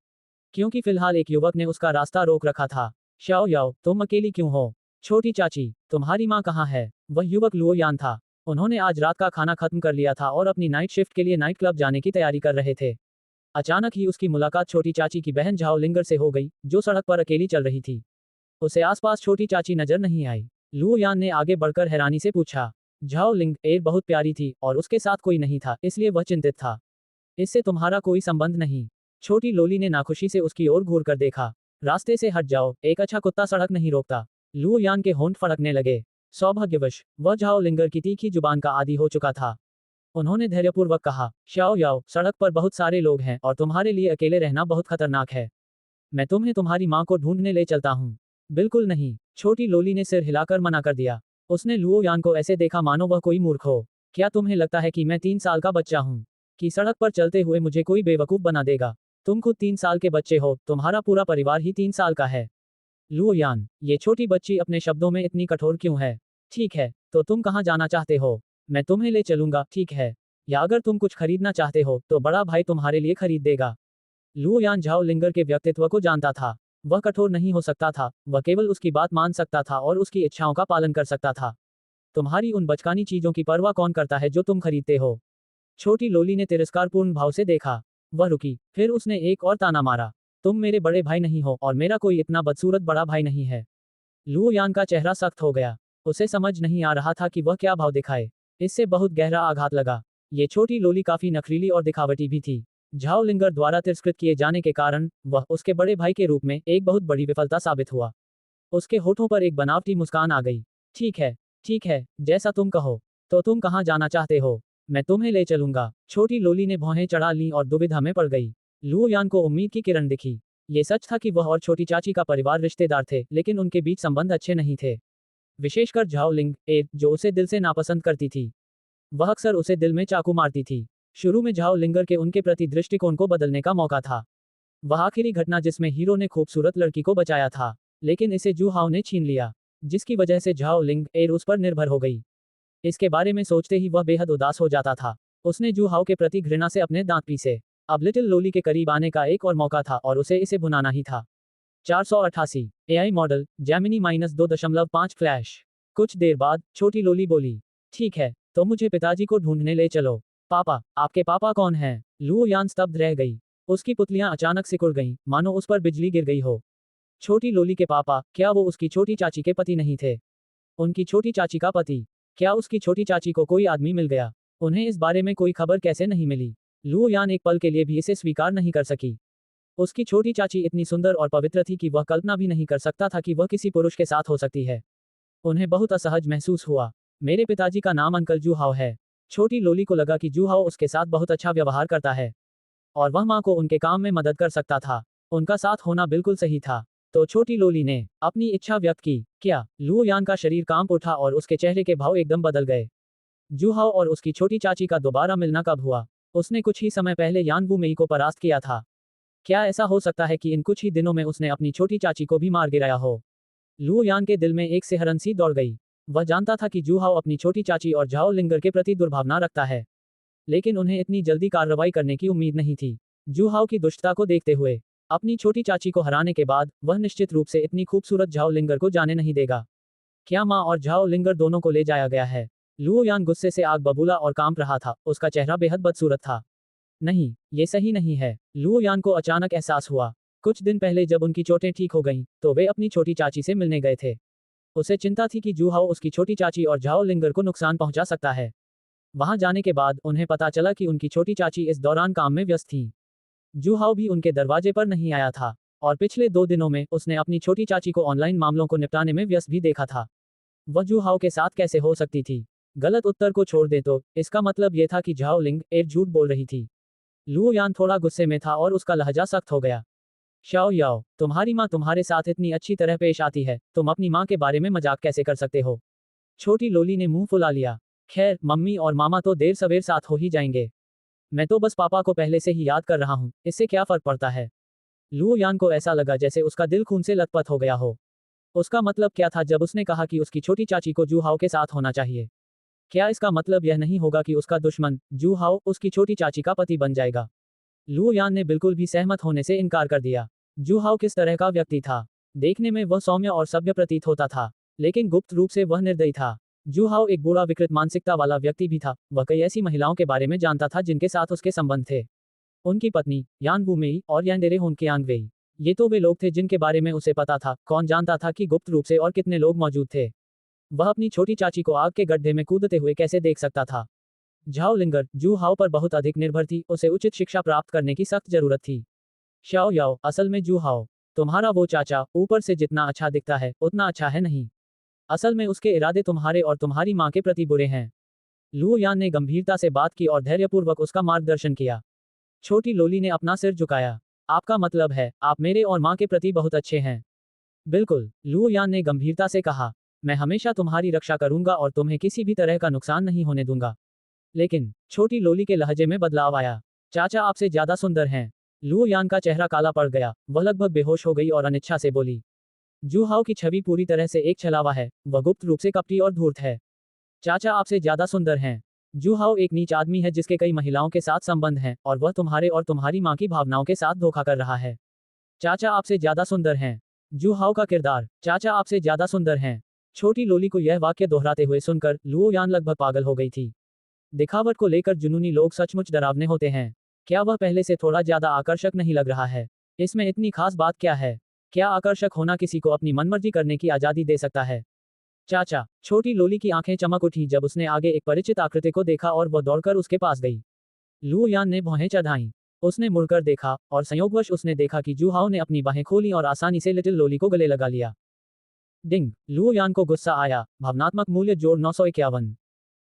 क्योंकि फिलहाल एक युवक ने उसका रास्ता रोक रखा था। शाओ याओ, तुम अकेली क्यों हो? छोटी चाची, तुम्हारी माँ कहाँ है? वह युवक लुओ यान था। उन्होंने आज रात का खाना खत्म कर लिया था और अपनी नाइट शिफ्ट के लिए नाइट क्लब जाने की तैयारी कर रहे थे। अचानक ही उसकी मुलाकात छोटी चाची की बहन झाओ लिंगर से हो गई, जो सड़क पर अकेली चल रही थी। उसे आसपास छोटी चाची नजर नहीं आई। लुओ यान ने आगे बढ़कर हैरानी से पूछा, झाओ लिंग एर बहुत प्यारी थी और उसके साथ कोई नहीं था, इसलिए वह चिंतित था। इससे तुम्हारा कोई संबंध नहीं? छोटी लोली ने नाखुशी से उसकी ओर घूर कर देखा। रास्ते से हट जाओ, एक अच्छा कुत्ता सड़क नहीं रोकता। लुओ यान के होंठ फड़कने लगे। सौभाग्यवश वह झाओ लिंगर की तीखी जुबान का आदी हो चुका था। उन्होंने धैर्यपूर्वक कहा, शाओ याओ, सड़क पर बहुत सारे लोग हैं और तुम्हारे लिए अकेले रहना बहुत खतरनाक है। मैं तुम्हें तुम्हारी माँ को ढूंढने ले चलता हूँ। बिल्कुल नहीं, छोटी लोली ने सिर हिलाकर मना कर दिया। उसने लुओ यान को ऐसे देखा मानो वह कोई मूर्ख हो। क्या तुम्हें लगता है कि मैं 3 साल का बच्चा हूँ? कि सड़क पर चलते हुए मुझे कोई बेवकूफ बना देगा? तुम खुद 3 साल के बच्चे हो, तुम्हारा पूरा परिवार ही 3 साल का है। लुओ यान, ये छोटी बच्ची अपने शब्दों में इतनी कठोर क्यों है? ठीक है, तो तुम कहाँ जाना चाहते हो? मैं तुम्हें ले चलूंगा, ठीक है? या अगर तुम कुछ खरीदना चाहते हो, तो बड़ा भाई तुम्हारे लिए खरीद देगा। लुओ यान झाओ लिंगर के व्यक्तित्व को जानता था। वह कठोर नहीं हो सकता था, वह केवल उसकी बात मान सकता था और उसकी इच्छाओं का पालन कर सकता था। तुम्हारी उन बचकानी चीजों की परवाह कौन करता है जो तुम खरीदते हो? छोटी लोली ने तिरस्कारपूर्ण भाव से देखा। वह रुकी, फिर उसने एक और ताना मारा। तुम मेरे बड़े भाई नहीं हो और मेरा कोई इतना बदसूरत बड़ा भाई नहीं है। लुओ यान का चेहरा सख्त हो गया। उसे समझ नहीं आ रहा था कि वह क्या भाव दिखाए। इससे बहुत गहरा आघात लगा। ये छोटी लोली काफी नखरीली और दिखावटी भी थी। झाओ लिंगर द्वारा तिरस्कृत किए जाने के कारण वह उसके बड़े भाई के रूप में एक बहुत बड़ी विफलता साबित हुआ। उसके होठों पर एक बनावटी मुस्कान आ गई। ठीक है, जैसा तुम कहो। तो तुम कहाँ जाना चाहते हो? मैं तुम्हें ले चलूंगा। छोटी लोली ने भौहें चढ़ा लीं और दुविधा में पड़ गई। लुओ यान को उम्मीद की किरण दिखी। ये सच था कि वह और छोटी चाची का परिवार रिश्तेदार थे, लेकिन उनके बीच संबंध अच्छे नहीं थे। विशेषकर झाओ लिंग एर, जो उसे दिल से नापसंद करती थी। वह अक्सर उसे दिल में चाकू मारती थी। शुरू में झाओ लिंगर के उनके प्रति दृष्टिकोण को बदलने का मौका था। वह आखिरी घटना जिसमें हीरो ने खूबसूरत लड़की को बचाया था, लेकिन इसे जू हाओ ने छीन लिया, जिसकी वजह से झाओ लिंग एर उस पर निर्भर हो गई। इसके बारे में सोचते ही वह बेहद उदास हो जाता था। उसने जू हाओ के प्रति घृणा से अपने दांत पीसे। अब लिटिल लोली के करीब आने का एक और मौका था और उसे इसे भुनाना ही था। 488 एआई मॉडल जेमिनी -2.5 फ्लैश। कुछ देर बाद छोटी लोली बोली, ठीक है, तो मुझे पिताजी को ढूंढने ले चलो। पापा, आपके पापा कौन हैं? लुओ यान स्तब्ध रह गई। उसकी पुतलियां अचानक सिकुड़ गईं, मानो उस पर बिजली गिर गई हो। छोटी लोली के पापा, क्या वो उसकी छोटी चाची के पति नहीं थे? उनकी छोटी चाची का पति? क्या उसकी छोटी चाची को कोई आदमी मिल गया? उन्हें इस बारे में कोई खबर कैसे नहीं मिली? लुओ यान एक पल के लिए भी इसे स्वीकार नहीं कर सकी। उसकी छोटी चाची इतनी सुंदर और पवित्र थी कि वह कल्पना भी नहीं कर सकता था कि वह किसी पुरुष के साथ हो सकती है। उन्हें बहुत असहज महसूस हुआ। मेरे पिताजी का नाम अंकल जूहाओ है। छोटी लोली को लगा कि जूहाओ उसके साथ बहुत अच्छा व्यवहार करता है और वह माँ को उनके काम में मदद कर सकता था। उनका साथ होना बिल्कुल सही था। तो छोटी लोली ने अपनी इच्छा व्यक्त की। क्या? लुओ यान का शरीर कांप उठा और उसके चेहरे के भाव एकदम बदल गए। जूहाओ और उसकी छोटी चाची का दोबारा मिलना कब हुआ? उसने कुछ ही समय पहले यान वू मेई को परास्त किया था। क्या ऐसा हो सकता है कि इन कुछ ही दिनों में उसने अपनी छोटी चाची को भी मार गिराया हो? लुओ यान के दिल में एक सिहरन सी दौड़ गई। वह जानता था कि जूहाओ अपनी छोटी चाची और झाओ लिंगर के प्रति दुर्भावना रखता है, लेकिन उन्हें इतनी जल्दी कार्रवाई करने की उम्मीद नहीं थी। जूहाओ की दुष्टता को देखते हुए, अपनी छोटी चाची को हराने के बाद, वह निश्चित रूप से इतनी खूबसूरत झाओ लिंगर को जाने नहीं देगा। क्या माँ और झाओ लिंगर दोनों को ले जाया गया है? लुओ यान गुस्से से आग बबूला और कांप रहा था। उसका चेहरा बेहद बदसूरत था। नहीं, ये सही नहीं है। लुओ यान को अचानक एहसास हुआ। कुछ दिन पहले जब उनकी चोटें ठीक हो गईं, तो वे अपनी छोटी चाची से मिलने गए थे। उसे चिंता थी कि जूहाओ उसकी छोटी चाची और झाओ लिंगर को नुकसान पहुंचा सकता है। वहां जाने के बाद उन्हें पता चला कि उनकी छोटी चाची इस दौरान काम में व्यस्त थीं। जूहाओ भी उनके दरवाजे पर नहीं आया था और पिछले 2 दिनों में उसने अपनी छोटी चाची को ऑनलाइन मामलों को निपटाने में व्यस्त भी देखा था। वह जूहाओ के साथ कैसे हो सकती थी? गलत उत्तर को छोड़ दे तो इसका मतलब यह था कि झाओ लिंग एक झूठ बोल रही थी। लुओ यान थोड़ा गुस्से में था और उसका लहजा सख्त हो गया। शाओ याओ, तुम्हारी माँ तुम्हारे साथ इतनी अच्छी तरह पेश आती है, तुम अपनी माँ के बारे में मजाक कैसे कर सकते हो? छोटी लोली ने मुंह फुला लिया। खैर, मम्मी और मामा तो देर सवेर साथ हो ही जाएंगे। मैं तो बस पापा को पहले से ही याद कर रहा हूँ, इससे क्या फर्क पड़ता है? लुओ यान को ऐसा लगा जैसे उसका दिल खून से लथपथ हो गया हो। उसका मतलब क्या था जब उसने कहा कि उसकी छोटी चाची को जूहाओ के साथ होना चाहिए? क्या इसका मतलब यह नहीं होगा कि उसका दुश्मन जूहाओ उसकी छोटी चाची का पति बन जाएगा? लुओ यान ने बिल्कुल भी सहमत होने से इनकार कर दिया। जूहाओ किस तरह का व्यक्ति था? देखने में वह सौम्य और सभ्य प्रतीत होता था, लेकिन गुप्त रूप से वह निर्दयी था। जूहाओ एक बूढ़ा विकृत मानसिकता वाला व्यक्ति भी था। वह कई ऐसी महिलाओं के बारे में जानता था जिनके साथ उसके संबंध थे। उनकी पत्नी यान वूमेई और यानडेरे होंगकेयांगवेई, ये तो वे लोग थे जिनके बारे में उसे पता था। कौन जानता था कि गुप्त रूप से और कितने लोग मौजूद थे? वह अपनी छोटी चाची को आग के गड्ढे में कूदते हुए कैसे देख सकता था? झाओ लिंगर जूहाओ पर बहुत अधिक निर्भर थी। उसे उचित शिक्षा प्राप्त करने की सख्त जरूरत थी। शाओ याओ, असल में जूहाओ तुम्हारा वो चाचा ऊपर से जितना अच्छा दिखता है उतना अच्छा है नहीं। असल में उसके इरादे तुम्हारे और तुम्हारी माँ के प्रति बुरे हैं। लुओ यान ने गंभीरता से बात की और धैर्यपूर्वक उसका मार्गदर्शन किया। छोटी लोली ने अपना सिर झुकाया। आपका मतलब है, आप मेरे और माँ के प्रति बहुत अच्छे हैं? बिल्कुल, लुओ यान ने गंभीरता से कहा। मैं हमेशा तुम्हारी रक्षा करूंगा और तुम्हें किसी भी तरह का नुकसान नहीं होने दूंगा। लेकिन छोटी लोली के लहजे में बदलाव आया। चाचा आपसे ज्यादा सुंदर हैं। लुओ यान का चेहरा काला पड़ गया। वह लगभग बेहोश हो गई और अनिच्छा से बोली। जूहाओ की छवि पूरी तरह से एक छलावा है। वह गुप्त रूप से कपटी और धूर्त है। चाचा आपसे ज्यादा सुंदर हैं। जूहाओ एक नीच आदमी है जिसके कई महिलाओं के साथ संबंध हैं और वह तुम्हारे और तुम्हारी माँ की भावनाओं के साथ धोखा कर रहा है। चाचा आपसे ज्यादा सुंदर हैं। जूहाओ का किरदार, चाचा आपसे ज्यादा सुंदर हैं। छोटी लोली को यह वाक्य दोहराते हुए सुनकर लुओ यान लगभग पागल हो गई थी। दिखावट को लेकर जुनूनी लोग सचमुच डरावने होते हैं। क्या वह पहले से थोड़ा ज्यादा आकर्षक नहीं लग रहा है? इसमें इतनी खास बात क्या है? क्या आकर्षक होना किसी को अपनी मनमर्जी करने की आजादी दे सकता है? चाचा, छोटी लोली की आंखें चमक उठी जब उसने आगे एक परिचित आकृति को देखा और वह दौड़कर उसके पास गई। लुओ यान ने भौहें चढ़ाईं। उसने मुड़कर देखा और संयोगवश उसने देखा कि जूहाओ ने अपनी बाहें खोली और आसानी से लिटिल लोली को गले लगा लिया। डिंग, लुओ यान को गुस्सा आया। भावनात्मक मूल्य जोड़ 951।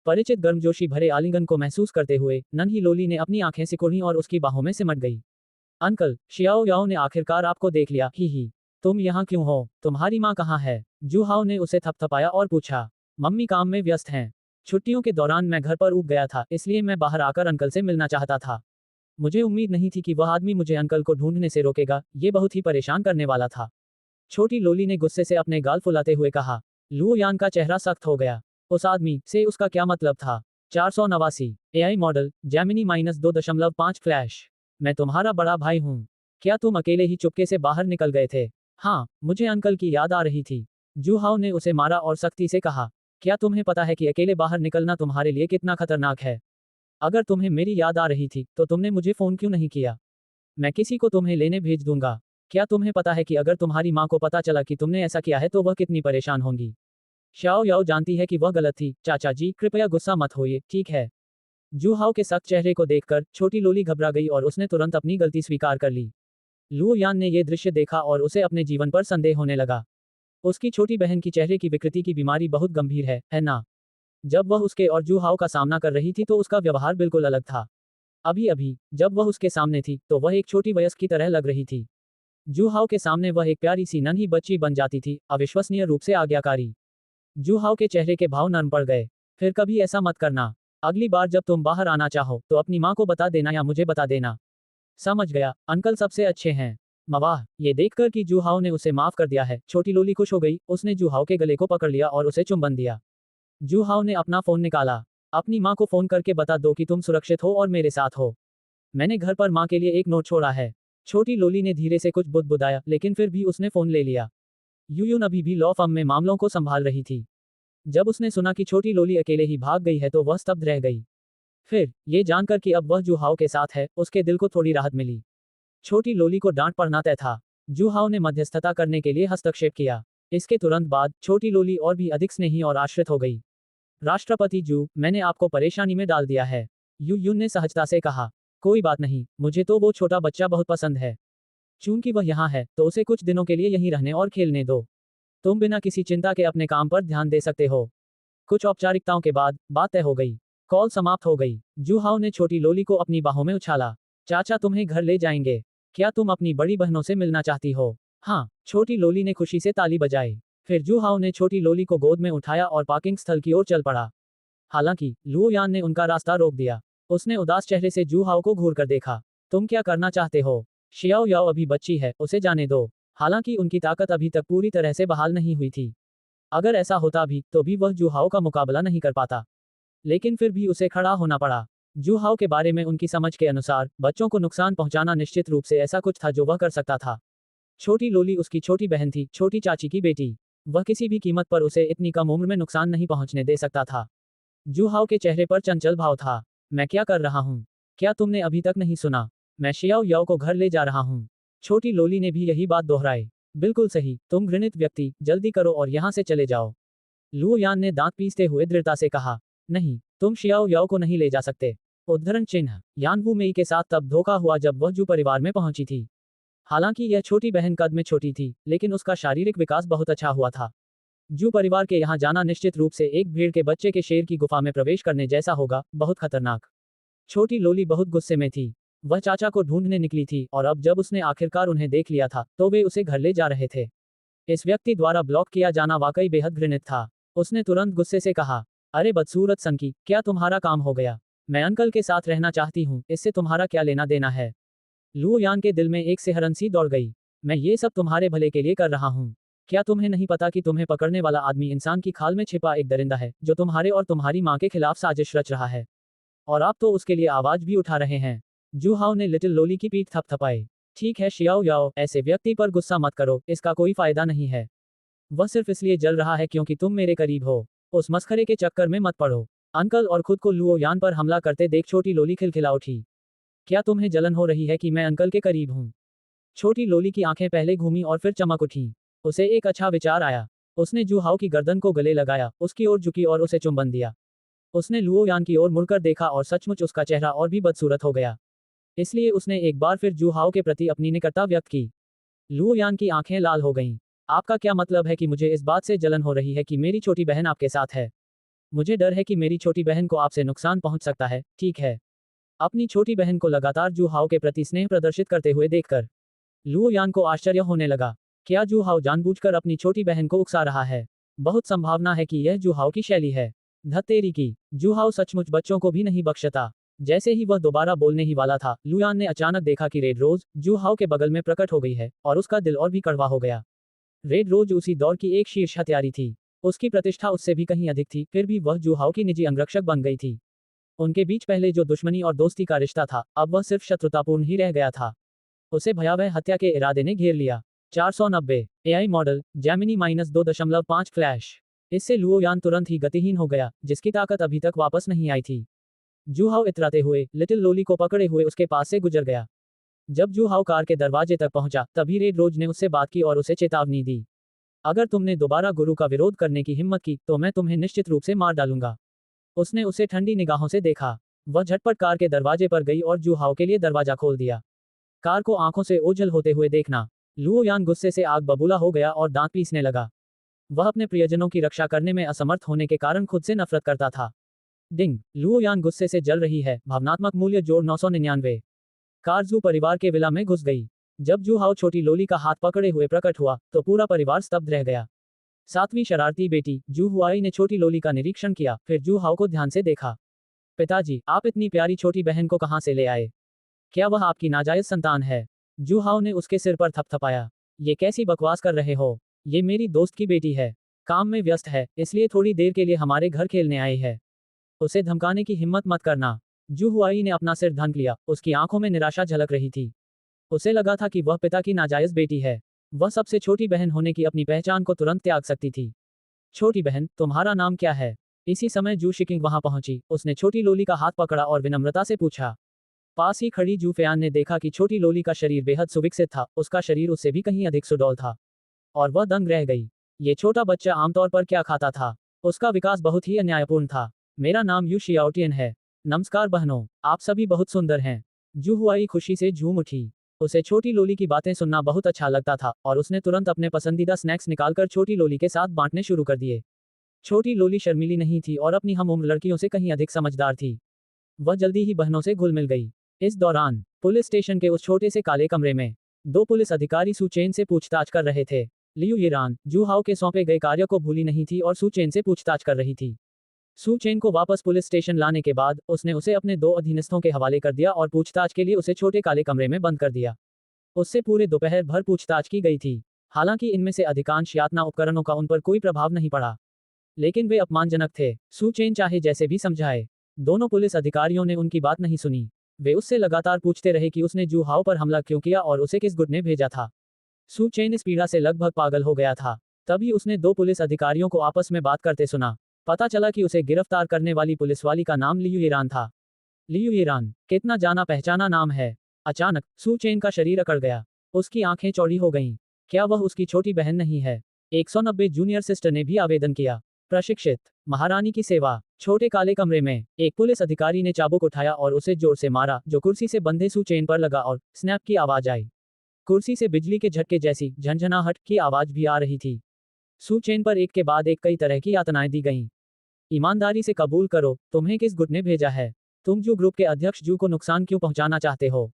परिचित गर्मजोशी भरे आलिंगन को महसूस करते हुए नन्ही लोली ने अपनी आंखें सिकुड़ी और उसकी बाहों में सिमट गई। अंकल, शियाओ याओ ने आखिरकार आपको देख लिया। ही, तुम यहाँ क्यों हो? तुम्हारी माँ कहाँ है? जूहाओ ने उसे थपथपाया और पूछा। मम्मी काम में व्यस्त हैं। छुट्टियों के दौरान मैं घर पर ऊब गया था, इसलिए मैं बाहर आकर अंकल से मिलना चाहता था। मुझे उम्मीद नहीं थी कि वह आदमी मुझे अंकल को ढूंढने से रोकेगा। ये बहुत ही परेशान करने वाला था। छोटी लोली ने गुस्से से अपने गाल फुलाते हुए कहा। लुओ यान का चेहरा सख्त हो गया। उस आदमी से उसका क्या मतलब था? 489 एआई मॉडल जेमिनी -2.5 फ्लैश। मैं तुम्हारा बड़ा भाई हूँ। क्या तुम अकेले ही चुपके से बाहर निकल गए थे? हाँ, मुझे अंकल की याद आ रही थी। जू हाओ ने उसे मारा और सख्ती से कहा, क्या तुम्हें पता है कि अकेले बाहर निकलना तुम्हारे लिए कितना खतरनाक है? अगर तुम्हें मेरी याद आ रही थी, तो तुमने मुझे फोन क्यों नहीं किया? मैं किसी को तुम्हें लेने भेज दूंगा। क्या तुम्हें पता है कि अगर तुम्हारी माँ को पता चला कि तुमने ऐसा किया है तो वह कितनी परेशान होंगी? शाओ याओ जानती है कि वह गलत थी। चाचा जी, कृपया गुस्सा मत होइए, ठीक है? जू हाओ के सख्त चेहरे को देखकर छोटी लोली घबरा गई और उसने तुरंत अपनी गलती स्वीकार कर ली। लुओ यान ने यह दृश्य देखा और उसे अपने जीवन पर संदेह होने लगा। उसकी छोटी बहन की चेहरे की विकृति की बीमारी बहुत गंभीर है ना? जब वह उसके और जू हाओ का सामना कर रही थी तो उसका व्यवहार बिल्कुल अलग था। अभी अभी जब वह उसके सामने थी तो वह एक छोटी वयस्क की तरह लग रही थी। जू हाओ के सामने वह एक प्यारी सी नन्ही बच्ची बन जाती थी, अविश्वसनीय रूप से आज्ञाकारी। जू हाओ के चेहरे के भाव नरम पड़ गए। फिर कभी ऐसा मत करना। अगली बार जब तुम बाहर आना चाहो तो अपनी माँ को बता देना या मुझे बता देना। समझ गया, अंकल सबसे अच्छे हैं। मवाह, ये देखकर कि जू हाओ ने उसे माफ कर दिया है, छोटी लोली खुश हो गई। उसने जू हाओ के गले को पकड़ लिया और उसे चुंबन दिया। जू हाओ ने अपना फोन निकाला। अपनी माँ को फोन करके बता दो कि तुम सुरक्षित हो और मेरे साथ हो। मैंने घर पर माँ के लिए एक नोट छोड़ा है। छोटी लोली ने धीरे से कुछ बुदबुदाया, लेकिन फिर भी उसने फोन ले लिया। यूयुन अभी भी लॉ फर्म में मामलों को संभाल रही थी। जब उसने सुना कि छोटी लोली अकेले ही भाग गई है तो वह स्तब्ध रह गई। फिर ये जानकर कि अब वह जू हाओ के साथ है, उसके दिल को थोड़ी राहत मिली। छोटी लोली को डांट पड़ना तय था। जू हाओ ने मध्यस्थता करने के लिए हस्तक्षेप किया। इसके तुरंत बाद छोटी लोली और भी अधिक स्नेही और आश्रित हो गई। राष्ट्रपति जू, मैंने आपको परेशानी में डाल दिया है। यू यून ने सहजता से कहा। कोई बात नहीं, मुझे तो वो छोटा बच्चा बहुत पसंद है। चूंकि वह यहाँ है तो उसे कुछ दिनों के लिए यहीं रहने और खेलने दो। तुम बिना किसी चिंता के अपने काम पर ध्यान दे सकते हो। कुछ औपचारिकताओं के बाद बात तय हो गई। कॉल समाप्त हो गई। जू हाओ ने छोटी लोली को अपनी बाहों में उछाला। चाचा तुम्हें घर ले जाएंगे। क्या तुम अपनी बड़ी बहनों से मिलना चाहती हो? हाँ, छोटी लोली ने खुशी से ताली बजाई। फिर जू हाओ ने छोटी लोली को गोद में उठाया और पार्किंग स्थल की ओर चल पड़ा। हालांकि लुओ यान ने उनका रास्ता रोक दिया। उसने उदास चेहरे से जू हाओ को घूर कर देखा। तुम क्या करना चाहते हो? शियाओ याओ अभी बच्ची है, उसे जाने दो। हालांकि उनकी ताकत अभी तक पूरी तरह से बहाल नहीं हुई थी। अगर ऐसा होता भी तो भी वह जू हाओ का मुकाबला नहीं कर पाता। लेकिन फिर भी उसे खड़ा होना पड़ा। जू हाओ के बारे में उनकी समझ के अनुसार बच्चों को नुकसान पहुंचाना निश्चित रूप से ऐसा कुछ था जो वह कर सकता था। छोटी लोली उसकी छोटी बहन थी, छोटी चाची की बेटी। वह किसी भी कीमत पर उसे इतनी कम उम्र में नुकसान नहीं पहुंचने दे सकता था। जू हाओ के चेहरे पर चंचल भाव था। मैं क्या कर रहा हूँ? क्या तुमने अभी तक नहीं सुना? मैं शियाओ याओ को घर ले जा रहा हूँ। छोटी लोली ने भी यही बात दोहराई। बिल्कुल सही, तुम घृणित व्यक्ति, जल्दी करो और यहाँ से चले जाओ। लुओ यान ने दांत पीसते हुए दृढ़ता से कहा। नहीं, तुम शियाओ याओ को नहीं ले जा सकते। उद्धरण चिन्ह, यान वू मेई के साथ तब धोखा हुआ जब वह जू परिवार में पहुंची थी। हालांकि यह छोटी बहन कद में छोटी थी, लेकिन उसका शारीरिक विकास बहुत अच्छा हुआ था। जू परिवार के यहाँ जाना निश्चित रूप से एक भीड़ के बच्चे के शेर की गुफा में प्रवेश करने जैसा होगा, बहुत खतरनाक। छोटी लोली बहुत गुस्से में थी। वह चाचा को ढूंढने निकली थी और अब जब उसने आखिरकार उन्हें देख लिया था तो वे उसे घर ले जा रहे थे। इस व्यक्ति द्वारा ब्लॉक किया जाना वाकई बेहद घृणित था। उसने तुरंत गुस्से से कहा, अरे बदसूरत सनकी, क्या तुम्हारा काम हो गया? मैं अंकल के साथ रहना चाहती हूँ, इससे तुम्हारा क्या लेना देना है? लुओ यान के दिल में एक सिहरन सी दौड़ गई। मैं ये सब तुम्हारे भले के लिए कर रहा हूँ। क्या तुम्हें नहीं पता कि तुम्हें पकड़ने वाला आदमी इंसान की खाल में छिपा एक दरिंदा है जो तुम्हारे और तुम्हारी माँ के खिलाफ साजिश रच रहा है? और आप तो उसके लिए आवाज भी उठा रहे हैं। जू हाओ ने लिटिल लोली की पीठ थपथपाई। ठीक है शियाओ याओ, ऐसे व्यक्ति पर गुस्सा मत करो, इसका कोई फायदा नहीं है। वह सिर्फ इसलिए जल रहा है क्योंकि तुम मेरे करीब हो। उस मस्खरे के चक्कर में मत पड़ो। अंकल और खुद को लुओ यान पर हमला करते देख छोटी लोली खिलखिला उठी। क्या तुम्हें जलन हो रही है कि मैं अंकल के करीब हूँ? छोटी लोली की आंखें पहले घूमी और फिर चमक उठी। उसे एक अच्छा विचार आया। उसने जू हाओ की गर्दन को गले लगाया, उसकी ओर झुकी और उसे चुंबन दिया। उसने लुओ यान की ओर मुड़कर देखा और सचमुच उसका चेहरा और भी बदसूरत हो गया। इसलिए उसने एक बार फिर जू हाओ के प्रति अपनी निकटता व्यक्त की। लुओ यान की आंखें लाल हो गईं। आपका क्या मतलब है कि मुझे इस बात से जलन हो रही है कि मेरी छोटी बहन आपके साथ है? मुझे डर है कि मेरी छोटी बहन को आपसे नुकसान पहुंच सकता है, ठीक है? अपनी छोटी बहन को लगातार जू हाओ के प्रति स्नेह प्रदर्शित करते हुए देखकर लुओ यान को आश्चर्य होने लगा। क्या जू हाओ जानबूझकर अपनी छोटी बहन को उकसा रहा है? बहुत संभावना है कि यह जू हाओ की शैली है। धत्तेरी की, जू हाओ सचमुच बच्चों को भी नहीं बख्शता। जैसे ही वह दोबारा बोलने ही वाला था, लुयान ने अचानक देखा कि रेड रोज जू हाओ के बगल में प्रकट हो गई है और उसका दिल और भी कड़वा हो गया। रेड रोज उसी दौर की एक शीर्ष हत्यारी थी। उसकी प्रतिष्ठा उससे भी कहीं अधिक थी, फिर भी वह जू हाओ की निजी अंगरक्षक बन गई थी। उनके बीच पहले जो दुश्मनी और दोस्ती का रिश्ता था, अब वह सिर्फ शत्रुतापूर्ण ही रह गया था। उसे भयावह हत्या के इरादे ने घेर लिया। 490 एआई मॉडल जेमिनी -2.5 फ्लैश। इससे लुओ यान तुरंत ही गतिहीन हो गया, जिसकी ताकत अभी तक वापस नहीं आई थी। जू हाओ इतराते हुए लिटिल लोली को पकड़े हुए उसके पास से गुजर गया। जब जू हाओ कार के दरवाजे तक पहुंचा, तभी रेड रोज ने उससे बात की और उसे चेतावनी दी। अगर तुमने दोबारा गुरु का विरोध करने की हिम्मत की, तो मैं तुम्हें निश्चित रूप से मार डालूंगा। उसने उसे ठंडी निगाहों से देखा। वह झटपट कार के दरवाजे पर गई और जू हाओ के लिए दरवाजा खोल दिया। कार को आंखों से ओझल होते हुए देखना। लुओ यान गुस्से से आग बबूला हो गया और दांत पीसने लगा। वह अपने प्रियजनों की रक्षा करने में असमर्थ होने के कारण खुद से नफरत करता था। डिंग, लुओ यान गुस्से से जल रही है। भावनात्मक मूल्य जोड़ 999। कार जू परिवार के विला में घुस गई। जब जू हाओ छोटी लोली का हाथ पकड़े हुए प्रकट हुआ, तो पूरा परिवार स्तब्ध रह गया। सातवीं शरारती बेटी जू हुआई ने छोटी लोली का निरीक्षण किया, फिर जू हाओ को ध्यान से देखा। पिताजी, आप इतनी प्यारी छोटी बहन को कहां से ले आए? क्या वह आपकी नाजायज संतान है? जू हाओ ने उसके सिर पर थपथपाया। ये कैसी बकवास कर रहे हो? ये मेरी दोस्त की बेटी है। काम में व्यस्त है, इसलिए थोड़ी देर के लिए हमारे घर खेलने आई है। उसे धमकाने की हिम्मत मत करना। जू हुआई ने अपना सिर ढक लिया। उसकी आंखों में निराशा झलक रही थी। उसे लगा था कि वह पिता की नाजायज बेटी है। वह सबसे छोटी बहन होने की अपनी पहचान को तुरंत त्याग सकती थी। छोटी बहन, तुम्हारा नाम क्या है? इसी समय जू शिकिंग वहां पहुंची। उसने छोटी लोली का हाथ पकड़ा और विनम्रता से पूछा। पास ही खड़ी जू फयान ने देखा कि छोटी लोली का शरीर बेहद सुविकसित था। उसका शरीर उससे भी कहीं अधिक सुडौल था। और वह दंग रह गई। ये छोटा बच्चा आमतौर पर क्या खाता था? उसका विकास बहुत ही अन्यायपूर्ण था। मेरा नाम यू शियाओटियन है। नमस्कार बहनों, आप सभी बहुत सुंदर हैं। जू हुआई खुशी से झूम उठी। उसे छोटी लोली की बातें सुनना बहुत अच्छा लगता था और उसने तुरंत अपने पसंदीदा स्नैक्स निकालकर छोटी लोली के साथ बांटने शुरू कर दिए। छोटी लोली शर्मीली नहीं थी और अपनी हम उम्र लड़कियों से कहीं अधिक समझदार थी। वह जल्दी ही बहनों से घुल मिल गई। इस दौरान पुलिस स्टेशन के उस छोटे से काले कमरे में दो पुलिस अधिकारी सू चेन से पूछताछ कर रहे थे। लियू यिरान जू हाओ के सौंपे गए कार्य को भूली नहीं थी और सू चेन से पूछताछ कर रही थी। सू चेन को वापस पुलिस स्टेशन लाने के बाद उसने उसे अपने दो अधीनस्थों के हवाले कर दिया और पूछताछ के लिए उसे छोटे काले कमरे में बंद कर दिया। उससे पूरे दोपहर भर पूछताछ की गई थी। हालांकि इनमें से अधिकांश यातना उपकरणों का उन पर कोई प्रभाव नहीं पड़ा, लेकिन वे अपमानजनक थे। सू चेन चाहे जैसे भी समझाए, दोनों पुलिस अधिकारियों ने उनकी बात नहीं सुनी। वे उससे लगातार पूछते रहे कि उसने जू हाओ पर हमला क्यों किया और उसे किस गुट ने भेजा था। सू चेन इस पीड़ा से लगभग पागल हो गया था। तभी उसने दो पुलिस अधिकारियों को आपस में बात करते सुना। पता चला कि उसे गिरफ्तार करने वाली पुलिसवाली का नाम लियू यिरान था। लियू यिरान, कितना जाना पहचाना नाम है। अचानक सू चेन का शरीर अकड़ गया। उसकी आंखें चौड़ी हो गईं। क्या वह उसकी छोटी बहन नहीं है? 190 जूनियर सिस्टर ने भी आवेदन किया। प्रशिक्षित महारानी की सेवा। छोटे काले कमरे में एक पुलिस अधिकारी ने चाबुक उठाया और उसे जोर से मारा, जो कुर्सी से बंधे सू चेन पर लगा और स्नैप की आवाज आई। कुर्सी से बिजली के झटके जैसी झंझनाहट की आवाज भी आ रही थी। सू चेन पर एक के बाद एक कई तरह की यातनाएं दी गईं। ईमानदारी से कबूल करो, तुम्हें किस गुट ने भेजा है? तुम जू ग्रुप के अध्यक्ष जू को नुकसान क्यों पहुंचाना चाहते हो?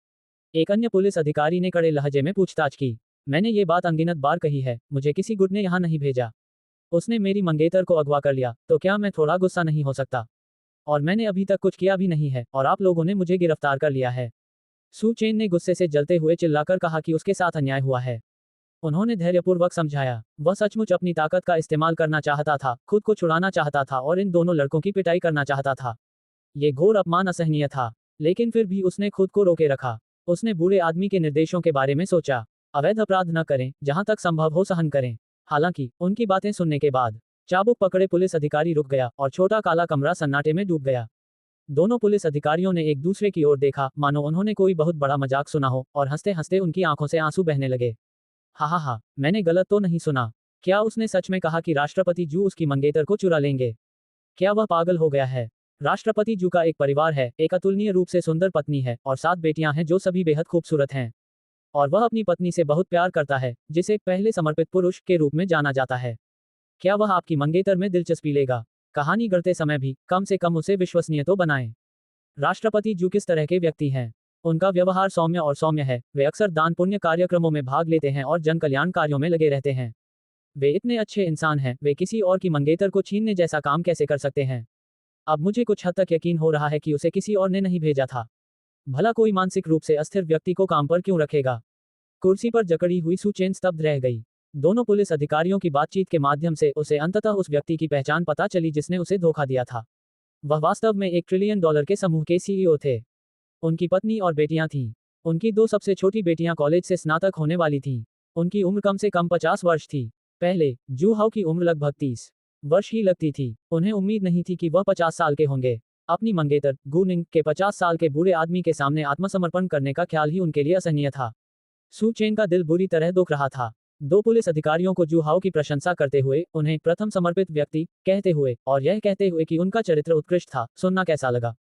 एक अन्य पुलिस अधिकारी ने कड़े लहजे में पूछताछ की। मैंने ये बात अनगिनत बार कही है, मुझे किसी गुट ने यहाँ नहीं भेजा। उसने मेरी मंगेतर को अगवा कर लिया, तो क्या मैं थोड़ा गुस्सा नहीं हो सकता? और मैंने अभी तक कुछ किया भी नहीं है और आप लोगों ने मुझे गिरफ्तार कर लिया है। सू चेन ने गुस्से से जलते हुए चिल्लाकर कहा कि उसके साथ अन्याय हुआ है। उन्होंने धैर्यपूर्वक समझाया। वह सचमुच अपनी ताकत का इस्तेमाल करना चाहता था, खुद को छुड़ाना चाहता था और इन दोनों लड़कों की पिटाई करना चाहता था। ये घोर अपमान असहनीय था, लेकिन फिर भी उसने खुद को रोके रखा। उसने बूढ़े आदमी के निर्देशों के बारे में सोचा। अवैध अपराध न करें, जहां तक संभव हो सहन करें। हालांकि उनकी बातें सुनने के बाद चाबुक पकड़े पुलिस अधिकारी रुक गया और छोटा काला कमरा सन्नाटे में डूब गया। दोनों पुलिस अधिकारियों ने एक दूसरे की ओर देखा, मानो उन्होंने कोई बहुत बड़ा मजाक सुना हो, और हंसते हंसते उनकी आंखों से आंसू बहने लगे। हा, मैंने गलत तो नहीं सुना? क्या उसने सच में कहा कि राष्ट्रपति जू उसकी मंगेतर को चुरा लेंगे? क्या वह पागल हो गया है? राष्ट्रपति जू का एक परिवार है, एक अतुलनीय रूप से सुंदर पत्नी है और 7 बेटियां हैं जो सभी बेहद खूबसूरत हैं। और वह अपनी पत्नी से बहुत प्यार करता है, जिसे पहले समर्पित पुरुष के रूप में जाना जाता है। क्या वह आपकी मंगेतर में दिलचस्पी लेगा? कहानी गढ़ते समय भी कम से कम उसे विश्वसनीय तो बनाएं। राष्ट्रपति जू किस तरह के व्यक्ति हैं? उनका व्यवहार सौम्य और सौम्य है। वे अक्सर दान पुण्य कार्यक्रमों में भाग लेते हैं और जन कल्याण कार्यों में लगे रहते हैं। वे इतने अच्छे इंसान हैं, वे किसी और की मंगेतर को छीनने जैसा काम कैसे कर सकते हैं? अब मुझे कुछ हद तक यकीन हो रहा है कि उसे किसी और ने नहीं भेजा था। भला कोई मानसिक रूप से अस्थिर व्यक्ति को काम पर क्यों रखेगा? कुर्सी पर जकड़ी हुई सू चेन स्तब्ध रह गई। दोनों पुलिस अधिकारियों की बातचीत के माध्यम से उसे अंततः उस व्यक्ति की पहचान पता चली जिसने उसे धोखा दिया था। वह वास्तव में $1 ट्रिलियन के समूह के सीईओ थे। उनकी पत्नी और बेटियां थीं। उनकी 2 सबसे छोटी बेटियां कॉलेज से स्नातक होने वाली थीं। उनकी उम्र कम से कम 50 वर्ष थी। पहले जू हाउ की उम्र लगभग 30 वर्ष ही लगती थी। उन्हें उम्मीद नहीं थी कि वह 50 साल के होंगे। अपनी मंगेतर गू निंग के 50 साल के बूढ़े आदमी के सामने आत्मसमर्पण करने का ख्याल ही उनके लिए असहनीय था। सू चेन का दिल बुरी तरह दुख रहा था। 2 पुलिस अधिकारियों को जू हाउ की प्रशंसा करते हुए, उन्हें प्रथम समर्पित व्यक्ति कहते हुए और यह कहते हुए कि उनका चरित्र उत्कृष्ट था, सुनना कैसा लगा।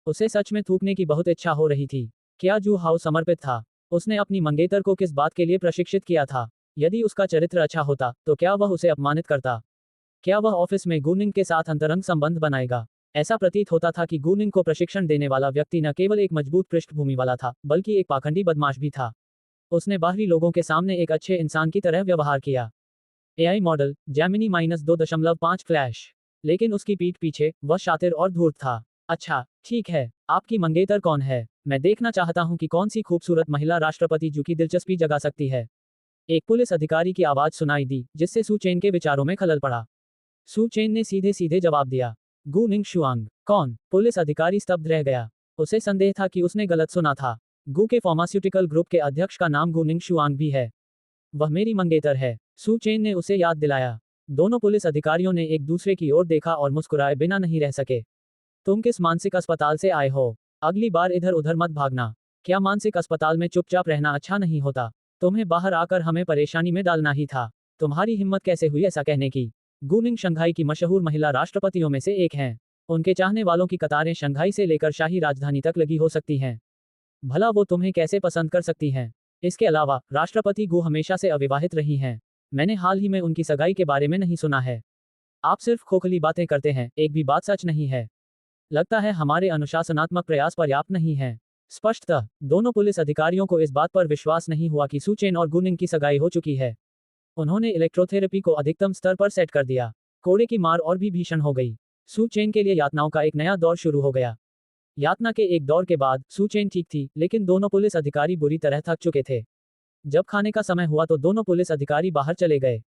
उसे सच में थूकने की बहुत इच्छा हो रही थी। क्या जू हाउ समर्पित था? उसने अपनी मंगेतर को किस बात के लिए प्रशिक्षित किया था? यदि उसका चरित्र अच्छा होता, तो क्या वह उसे अपमानित करता? क्या वह ऑफिस में गूनिंग के साथ अंतरंग संबंध बनाएगा? ऐसा प्रतीत होता था कि गूनिंग को प्रशिक्षण देने वाला व्यक्ति न केवल एक मजबूत पृष्ठभूमि वाला था, बल्कि एक पाखंडी बदमाश भी था। उसने बाहरी लोगों के सामने एक अच्छे इंसान की तरह व्यवहार किया। AI model Gemini -2.5 flash. लेकिन उसकी पीठ पीछे वह शातिर और धूर्त था। अच्छा, ठीक है, आपकी मंगेतर कौन है? मैं देखना चाहता हूं कि कौन सी खूबसूरत महिला राष्ट्रपति जू की दिलचस्पी जगा सकती है। एक पुलिस अधिकारी की आवाज सुनाई दी, जिससे सू चेन के विचारों में खलल पड़ा। सू चेन ने सीधे सीधे जवाब दिया, गू निंग शुआंग। कौन? पुलिस अधिकारी स्तब्ध रह गया। उसे संदेह था कि उसने गलत सुना था। गू के फार्मास्यूटिकल ग्रुप के अध्यक्ष का नाम गू निंग शुआंग भी है। वह मेरी मंगेतर है, सू चेन ने उसे याद दिलाया। दोनों पुलिस अधिकारियों ने एक दूसरे की ओर देखा और मुस्कुराए बिना नहीं रह सके। तुम किस मानसिक अस्पताल से आए हो? अगली बार इधर उधर मत भागना। क्या मानसिक अस्पताल में चुपचाप रहना अच्छा नहीं होता? तुम्हें बाहर आकर हमें परेशानी में डालना ही था। तुम्हारी हिम्मत कैसे हुई ऐसा कहने की? गू निंग शंघाई की मशहूर महिला राष्ट्रपतियों में से एक हैं। उनके चाहने वालों की कतारें शंघाई से लेकर शाही राजधानी तक लगी हो सकती हैं। भला वो तुम्हें कैसे पसंद कर सकती हैं? इसके अलावा राष्ट्रपति गू हमेशा से अविवाहित रही हैं। मैंने हाल ही में उनकी सगाई के बारे में नहीं सुना है। आप सिर्फ खोखली बातें करते हैं, एक भी बात सच नहीं है। लगता है हमारे अनुशासनात्मक प्रयास पर्याप्त नहीं हैं। स्पष्टतः दोनों पुलिस अधिकारियों को इस बात पर विश्वास नहीं हुआ कि सू चेन और गू निंग की सगाई हो चुकी है। उन्होंने इलेक्ट्रोथेरेपी को अधिकतम स्तर पर सेट कर दिया। कोड़े की मार और भी भीषण हो गई। सू चेन के लिए यातनाओं का एक नया दौर शुरू हो गया। यातना के एक दौर के बाद सू चेन ठीक थी, लेकिन दोनों पुलिस अधिकारी बुरी तरह थक चुके थे। जब खाने का समय हुआ तो दोनों पुलिस अधिकारी बाहर चले गए।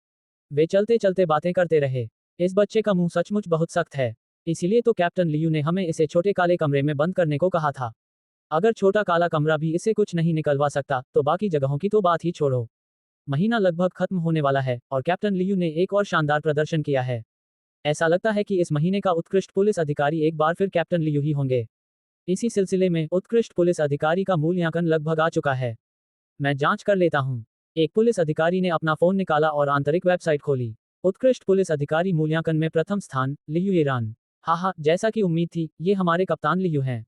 वे चलते चलते बातें करते रहे। इस बच्चे का मुंह सचमुच बहुत सख्त है। इसीलिए तो कैप्टन लियू ने हमें इसे छोटे काले कमरे में बंद करने को कहा था। अगर छोटा काला कमरा भी इससे कुछ नहीं निकलवा सकता, तो बाकी जगहों की तो बात ही छोड़ो। महीना लगभग खत्म होने वाला है और कैप्टन लियू ने एक और शानदार प्रदर्शन किया है। ऐसा लगता है कि इस महीने का उत्कृष्ट पुलिस अधिकारी एक बार फिर कैप्टन लियू ही होंगे। इसी सिलसिले में उत्कृष्ट पुलिस अधिकारी का मूल्यांकन लगभग आ चुका है। मैं जांच कर लेता हूं। एक पुलिस अधिकारी ने अपना फोन निकाला और आंतरिक वेबसाइट खोली। उत्कृष्ट पुलिस अधिकारी मूल्यांकन में प्रथम स्थान, लियू ईरान। हाँ, जैसा कि उम्मीद थी, ये हमारे कप्तान लियू हैं।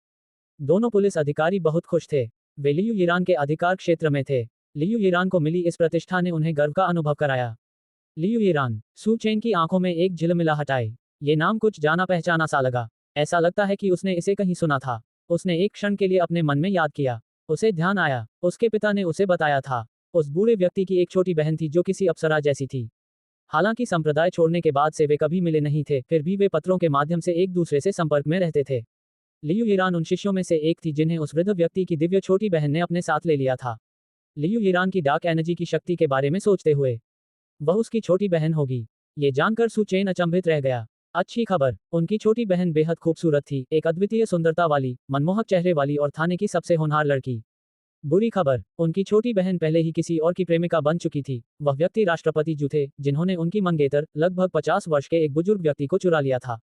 दोनों पुलिस अधिकारी बहुत खुश थे। वे लियू ईरान के अधिकार क्षेत्र में थे। लियू ईरान को मिली इस प्रतिष्ठा ने उन्हें गर्व का अनुभव कराया। Liu Iran. सू चेन की आंखों में एक झिलमिलाहट आई। ये नाम कुछ जाना पहचाना सा लगा। ऐसा लगता है कि उसने इसे कहीं सुना था। उसने एक क्षण के लिए अपने मन में याद किया। उसे ध्यान आया, उसके पिता ने उसे बताया था। उस बूढ़े व्यक्ति की एक छोटी बहन थी जो किसी अप्सरा जैसी थी। हालांकि संप्रदाय छोड़ने के बाद से वे कभी मिले नहीं थे, फिर भी वे पत्रों के माध्यम से एक दूसरे से संपर्क में रहते थे। लियू ईरान उन शिष्यों में से एक थी जिन्हें उस वृद्ध व्यक्ति की दिव्य छोटी बहन ने अपने साथ ले लिया था। लियू ईरान की डार्क एनर्जी की शक्ति के बारे में सोचते हुए, वह उसकी छोटी बहन होगी। ये जानकर सू चेन अचंभित रह गया। अच्छी खबर, उनकी छोटी बहन बेहद खूबसूरत थी, एक अद्वितीय सुंदरता वाली, मनमोहक चेहरे वाली और थाने की सबसे होनहार लड़की। बुरी खबर, उनकी छोटी बहन पहले ही किसी और की प्रेमिका बन चुकी थी। वह व्यक्ति राष्ट्रपति जू थे, जिन्होंने उनकी मंगेतर, लगभग 50 वर्ष के एक बुजुर्ग व्यक्ति को चुरा लिया था।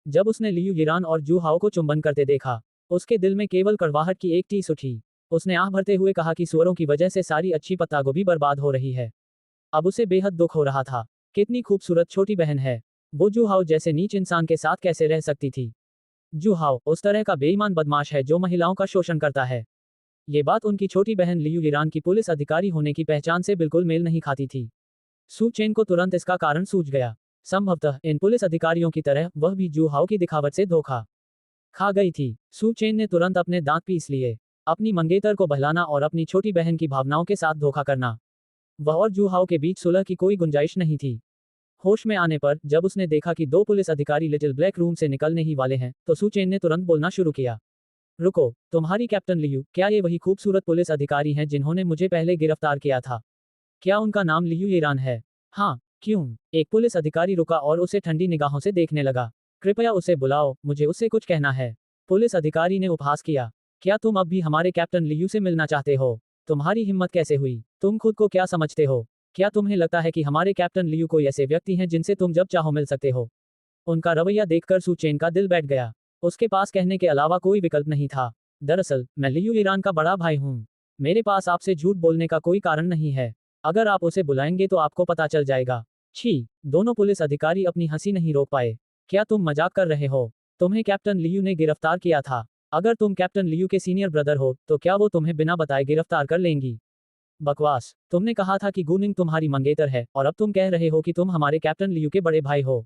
जब उसने लियू ईरान और जू हाओ को चुंबन करते देखा, उसके दिल में केवल कड़वाहट की एक टीस उठी। उसने आह भरते हुए कहा कि सुअरों की वजह से सारी अच्छी पत्तागोभी बर्बाद हो रही है। अब उसे बेहद दुख हो रहा था। कितनी खूबसूरत छोटी बहन है। वो जू हाओ जैसे नीच इंसान के साथ कैसे रह सकती थी? जू हाओ उस तरह का बेईमान बदमाश है जो महिलाओं का शोषण करता है। ये बात उनकी छोटी बहन लियू ईरान की पुलिस अधिकारी होने की पहचान से बिल्कुल मेल नहीं खाती थी। सू चेन को तुरंत इसका कारण सूझ गया। संभवतः इन पुलिस अधिकारियों की तरह वह भी जू हाओ की दिखावट से धोखा खा गई थी। सू चेन ने तुरंत अपने दांत पीस लिए। अपनी मंगेतर को बहलाना और अपनी छोटी बहन की भावनाओं के साथ धोखा करना, वह और जू हाओ के बीच सुलह की कोई गुंजाइश नहीं थी। होश में आने पर जब उसने देखा कि 2 पुलिस अधिकारी लिटिल ब्लैक रूम से निकलने ही वाले हैं, तो सू चेन ने तुरंत बोलना शुरू किया। रुको, तुम्हारी कैप्टन लियू, क्या ये वही खूबसूरत पुलिस अधिकारी हैं जिन्होंने मुझे पहले गिरफ्तार किया था? क्या उनका नाम लियू ईरान है? हाँ, क्यों? एक पुलिस अधिकारी रुका और उसे ठंडी निगाहों से देखने लगा। कृपया उसे बुलाओ, मुझे उससे कुछ कहना है। पुलिस अधिकारी ने उपहास किया। क्या तुम अब भी हमारे कैप्टन लियू से मिलना चाहते हो? तुम्हारी हिम्मत कैसे हुई? तुम खुद को क्या समझते हो? क्या तुम्हें लगता है कि हमारे कैप्टन लियू कोई ऐसे व्यक्ति हैं जिनसे तुम जब चाहो मिल सकते हो? उनका रवैया देखकर सू चेन का दिल बैठ गया। उसके पास कहने के अलावा कोई विकल्प नहीं था। दरअसल, मैं लियू ईरान का बड़ा भाई हूँ। मेरे पास आपसे झूठ बोलने का कोई कारण नहीं है। अगर आप उसे बुलाएंगे तो आपको पता चल जाएगा। छी! दोनों पुलिस अधिकारी अपनी हंसी नहीं रोक पाए। क्या तुम मजाक कर रहे हो? तुम्हें कैप्टन लियू ने गिरफ्तार किया था। अगर तुम कैप्टन लियू के सीनियर ब्रदर हो, तो क्या वो तुम्हें बिना बताए गिरफ्तार कर लेंगी? बकवास! तुमने कहा था कि गुनिंग तुम्हारी मंगेतर है, और अब तुम कह रहे हो कि तुम हमारे कैप्टन लियू के बड़े भाई हो।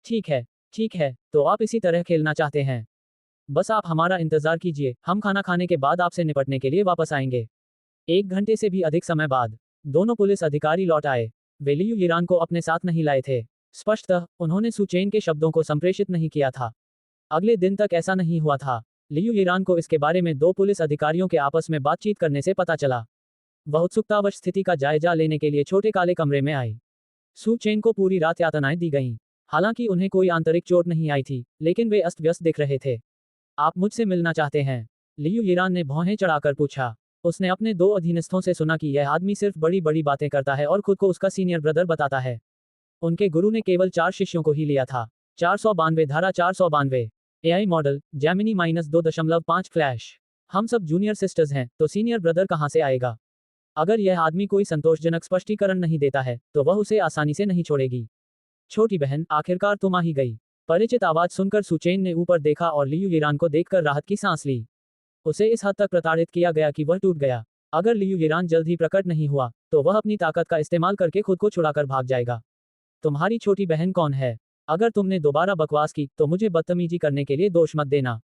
ठीक है, ठीक है, तो आप इसी तरह खेलना चाहते हैं। बस आप हमारा इंतजार कीजिए, हम खाना खाने के बाद आपसे निपटने के लिए वापस आएंगे। 1 घंटे से भी अधिक समय बाद दोनों पुलिस अधिकारी लौट आए। वे लियू ईरान को अपने साथ नहीं लाए थे। स्पष्टतः उन्होंने सुचेन के शब्दों को संप्रेषित नहीं किया था। अगले दिन तक ऐसा नहीं हुआ था। लियू ईरान को इसके बारे में 2 पुलिस अधिकारियों के आपस में बातचीत करने से पता चला। वह उत्सुकतावश स्थिति का जायजा लेने के लिए छोटे काले कमरे में आई। सू चेन को पूरी रात यातनाएं दी गईं। हालांकि उन्हें कोई आंतरिक चोट नहीं आई थी, लेकिन वे अस्त व्यस्त दिख रहे थे। आप मुझसे मिलना चाहते हैं? लियू ईरान ने भौहें चढ़ाकर पूछा। उसने अपने 2 अधीनस्थों से सुना कि यह आदमी सिर्फ बड़ी बड़ी बातें करता है और खुद को उसका सीनियर ब्रदर बताता है। उनके गुरु ने केवल 4 शिष्यों को ही लिया था। 492 धारा 492। AI model Gemini -2.5 flash. हम सब जूनियर सिस्टर्स हैं, तो सीनियर ब्रदर कहां से आएगा? अगर यह आदमी कोई संतोषजनक स्पष्टीकरण नहीं देता है, तो वह उसे आसानी से नहीं छोड़ेगी। छोटी बहन, आखिरकार तुम आ ही गई। परिचित आवाज सुनकर सुचेन ने ऊपर देखा और लियू ईरान को देखकर राहत की सांस ली। उसे इस हद तक प्रताड़ित किया गया कि वह टूट गया। अगर लियू ईरान जल्द ही प्रकट नहीं हुआ, तो वह अपनी ताकत का इस्तेमाल करके खुद को छुड़ाकर भाग जाएगा। तुम्हारी छोटी बहन कौन है? अगर तुमने दोबारा बकवास की, तो मुझे बदतमीजी करने के लिए दोष मत देना।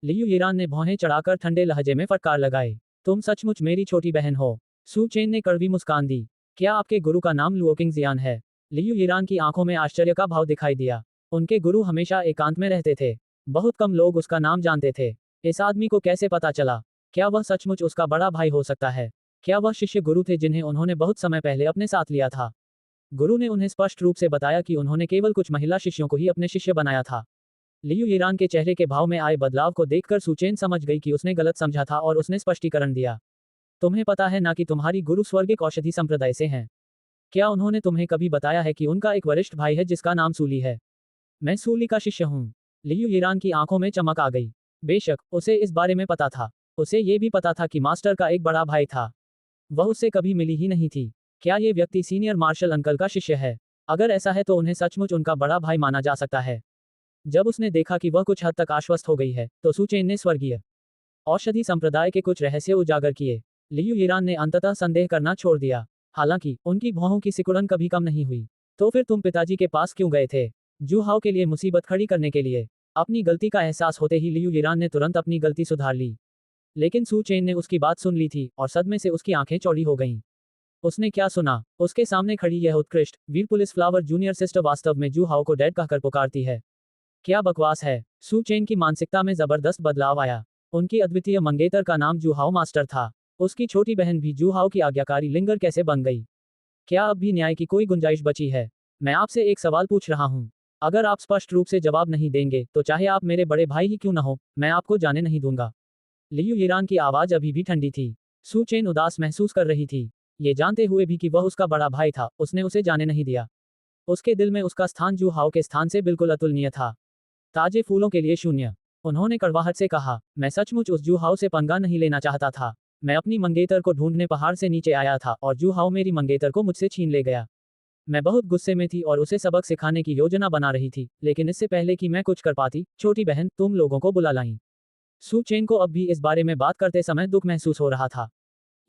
लियू ईरान ने भौहें चढ़ाकर ठंडे लहजे में फटकार लगाई। तुम सचमुच मेरी छोटी बहन हो? सू चेन ने कड़वी मुस्कान दी। क्या आपके गुरु का नाम लुओकिंग जियान है? लियू ईरान की आंखों में आश्चर्य का भाव दिखाई दिया। उनके गुरु हमेशा एकांत में रहते थे। बहुत कम लोग उसका नाम जानते थे। इस आदमी को कैसे पता चला? क्या वह सचमुच उसका बड़ा भाई हो सकता है? क्या वह शिष्य गुरु थे जिन्हें उन्होंने बहुत समय पहले अपने साथ लिया था? गुरु ने उन्हें स्पष्ट रूप से बताया कि उन्होंने केवल कुछ महिला शिष्यों को ही अपने शिष्य बनाया था। लियू ईरान के चेहरे के भाव में आए बदलाव को देखकर सुचेन समझ गई कि उसने गलत समझा था और उसने स्पष्टीकरण दिया। तुम्हें पता है ना कि तुम्हारी गुरु स्वर्गिक औषधि संप्रदाय से हैं? क्या उन्होंने तुम्हें कभी बताया है कि उनका एक वरिष्ठ भाई है जिसका नाम सूली है? मैं सूली का शिष्य हूँ। लियू ईरान की आंखों में चमक आ गई। बेशक, उसे इस बारे में पता था। उसे ये भी पता था कि मास्टर का एक बड़ा भाई था। वह उससे कभी मिली ही नहीं थी। क्या ये व्यक्ति सीनियर मार्शल अंकल का शिष्य है? अगर ऐसा है तो उन्हें सचमुच उनका बड़ा भाई माना जा सकता है। जब उसने देखा कि वह कुछ हद तक आश्वस्त हो गई है, तो सुचेन ने स्वर्गीय औषधि संप्रदाय के कुछ रहस्य उजागर किए। लियू ईरान ने अंततः संदेह करना छोड़ दिया। हालांकि उनकी भौहों की सिकुड़न कभी कम नहीं हुई। तो फिर तुम पिताजी के पास क्यों गए थे? जू हाओ के लिए मुसीबत खड़ी करने के लिए? अपनी गलती का एहसास होते ही लियू ईरान ने तुरंत अपनी गलती सुधार ली। लेकिन सू चेन ने उसकी बात सुन ली थी और सदमे से उसकी आंखें चौड़ी हो गईं। उसने क्या सुना? उसके सामने खड़ी यह उत्कृष्ट वीर पुलिस फ्लावर जूनियर सिस्टर वास्तव में जू हाओ को डैड कहकर पुकारती है। क्या बकवास है? सू चेन की मानसिकता में जबरदस्त बदलाव आया। उनकी अद्वितीय मंगेतर का नाम जू हाओ मास्टर था। उसकी छोटी बहन भी जू हाओ की आज्ञाकारी लिंगर कैसे बन गई? क्या अब भी न्याय की कोई गुंजाइश बची है? मैं आपसे एक सवाल पूछ रहा हूं। अगर आप स्पष्ट रूप से जवाब नहीं देंगे, तो चाहे आप मेरे बड़े भाई ही क्यों न हो, मैं आपको जाने नहीं दूंगा। लियू ईरान की आवाज अभी भी ठंडी थी। सू चेन उदास महसूस कर रही थी। ये जानते हुए भी कि वह उसका बड़ा भाई था, उसने उसे जाने नहीं दिया। उसके दिल में उसका स्थान जू हाओ के स्थान से बिल्कुल अतुलनीय था। ताजे फूलों के लिए शून्य। उन्होंने कड़वाहट से कहा, मैं सचमुच उस जू हाओ से पंगा नहीं लेना चाहता था। मैं अपनी मंगेतर को ढूंढने पहाड़ से नीचे आया था और जू हाओ मेरी मंगेतर को मुझसे छीन ले गया। मैं बहुत गुस्से में थी और उसे सबक सिखाने की योजना बना रही थी, लेकिन इससे पहले कि मैं कुछ कर पाती, छोटी बहन, तुम लोगों को बुला लाई। सू चेन को अब भी इस बारे में बात करते समय दुख महसूस हो रहा था।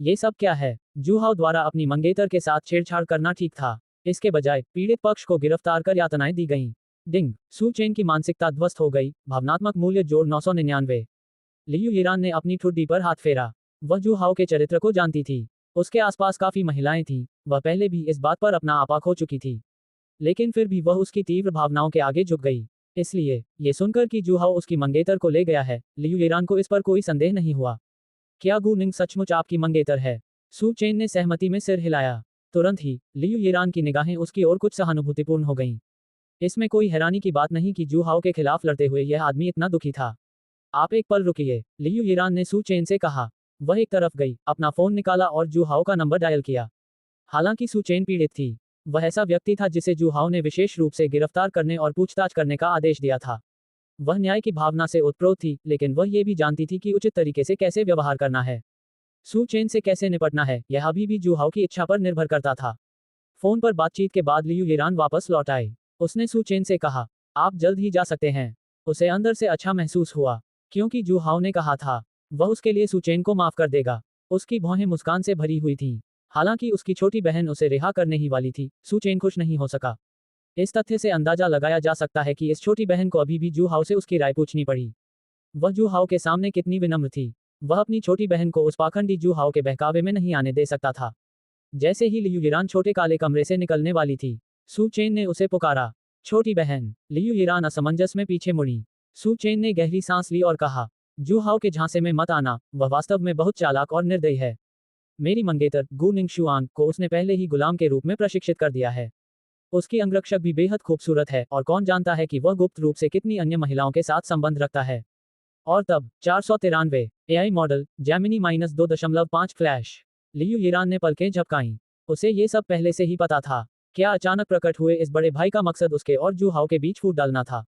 ये सब क्या है? जू हाओ द्वारा अपनी मंगेतर के साथ छेड़छाड़ करना ठीक था। इसके बजाय पीड़ित पक्ष को गिरफ्तार कर यातनाएं दी गईं। डिंग! सू चेन की मानसिकता ध्वस्त हो गई। भावनात्मक मूल्य जोड़ 999। लियू ईरान ने अपनी ठुड्डी पर हाथ फेरा। वह जू हाओ के चरित्र को जानती थी। उसके आसपास काफी महिलाएं थीं। वह पहले भी इस बात पर अपना आपा खो चुकी थी। लेकिन फिर भी वह उसकी तीव्र भावनाओं के आगे झुक गई। इसलिए ये सुनकर कि जू हाओ उसकी मंगेतर को ले गया है, लियू ईरान को इस पर कोई संदेह नहीं हुआ। क्या गू निंग सचमुच आपकी मंगेतर है? सू चेन ने सहमति में सिर हिलाया। तुरंत ही लियू ईरान की निगाहें उसकी ओर कुछ सहानुभूतिपूर्ण हो गईं। इसमें कोई हैरानी की बात नहीं कि जू हाओ के खिलाफ लड़ते हुए यह आदमी इतना दुखी था। आप एक पल रुकिए, लियू यिरान ने सू चेन से कहा। वह एक तरफ गई, अपना फोन निकाला और जू हाओ का नंबर डायल किया। हालांकि सू चेन पीड़ित थी। वह ऐसा व्यक्ति था जिसे जू हाओ ने विशेष रूप से गिरफ्तार करने और पूछताछ करने का आदेश दिया था। वह न्याय की भावना से ओतप्रोत थी, लेकिन वह ये भी जानती थी कि उचित तरीके से कैसे व्यवहार करना है। सू चेन से कैसे निपटना है, यह अभी भी जू हाओ की इच्छा पर निर्भर करता था। फोन पर बातचीत के बाद लियू यिरान वापस लौट आए। उसने सू चेन से कहा, आप जल्द ही जा सकते हैं। उसे अंदर से अच्छा महसूस हुआ, क्योंकि जू हाओ ने कहा था वह उसके लिए सू चेन को माफ कर देगा। उसकी भौहें मुस्कान से भरी हुई थीं। हालांकि उसकी छोटी बहन उसे रिहा करने ही वाली थी, सू चेन खुश नहीं हो सका। इस तथ्य से अंदाजा लगाया जा सकता है कि इस छोटी बहन को अभी भी जू हाओ से उसकी राय पूछनी पड़ी। वह जू हाओ के सामने कितनी विनम्र थी। वह अपनी छोटी बहन को उस पाखंडी जू हाओ के बहकावे में नहीं आने दे सकता था। जैसे ही लियू यिरान छोटे काले कमरे से निकलने वाली थी, सू चेन ने उसे पुकारा, छोटी बहन। लियू यिरान असमंजस में पीछे मुड़ी। सू चेन ने गहरी सांस ली और कहा, जू हाओ के झांसे में मत आना, वह वास्तव में बहुत चालाक और निर्दयी है। मेरी मंगेतर गु निंगशुआन को उसने पहले ही गुलाम के रूप में प्रशिक्षित कर दिया है। उसकी अंगरक्षक भी बेहद खूबसूरत है और कौन जानता है कि वह गुप्त रूप से कितनी अन्य महिलाओं के साथ संबंध रखता है। और तब 493 AI model Gemini -2.5 flash. Liu Yiran ने पलकें झपकाईं। उसे ये सब पहले से ही पता था। क्या अचानक प्रकट हुए इस बड़े भाई का मकसद उसके और जू हाओ के बीच फूट डालना था।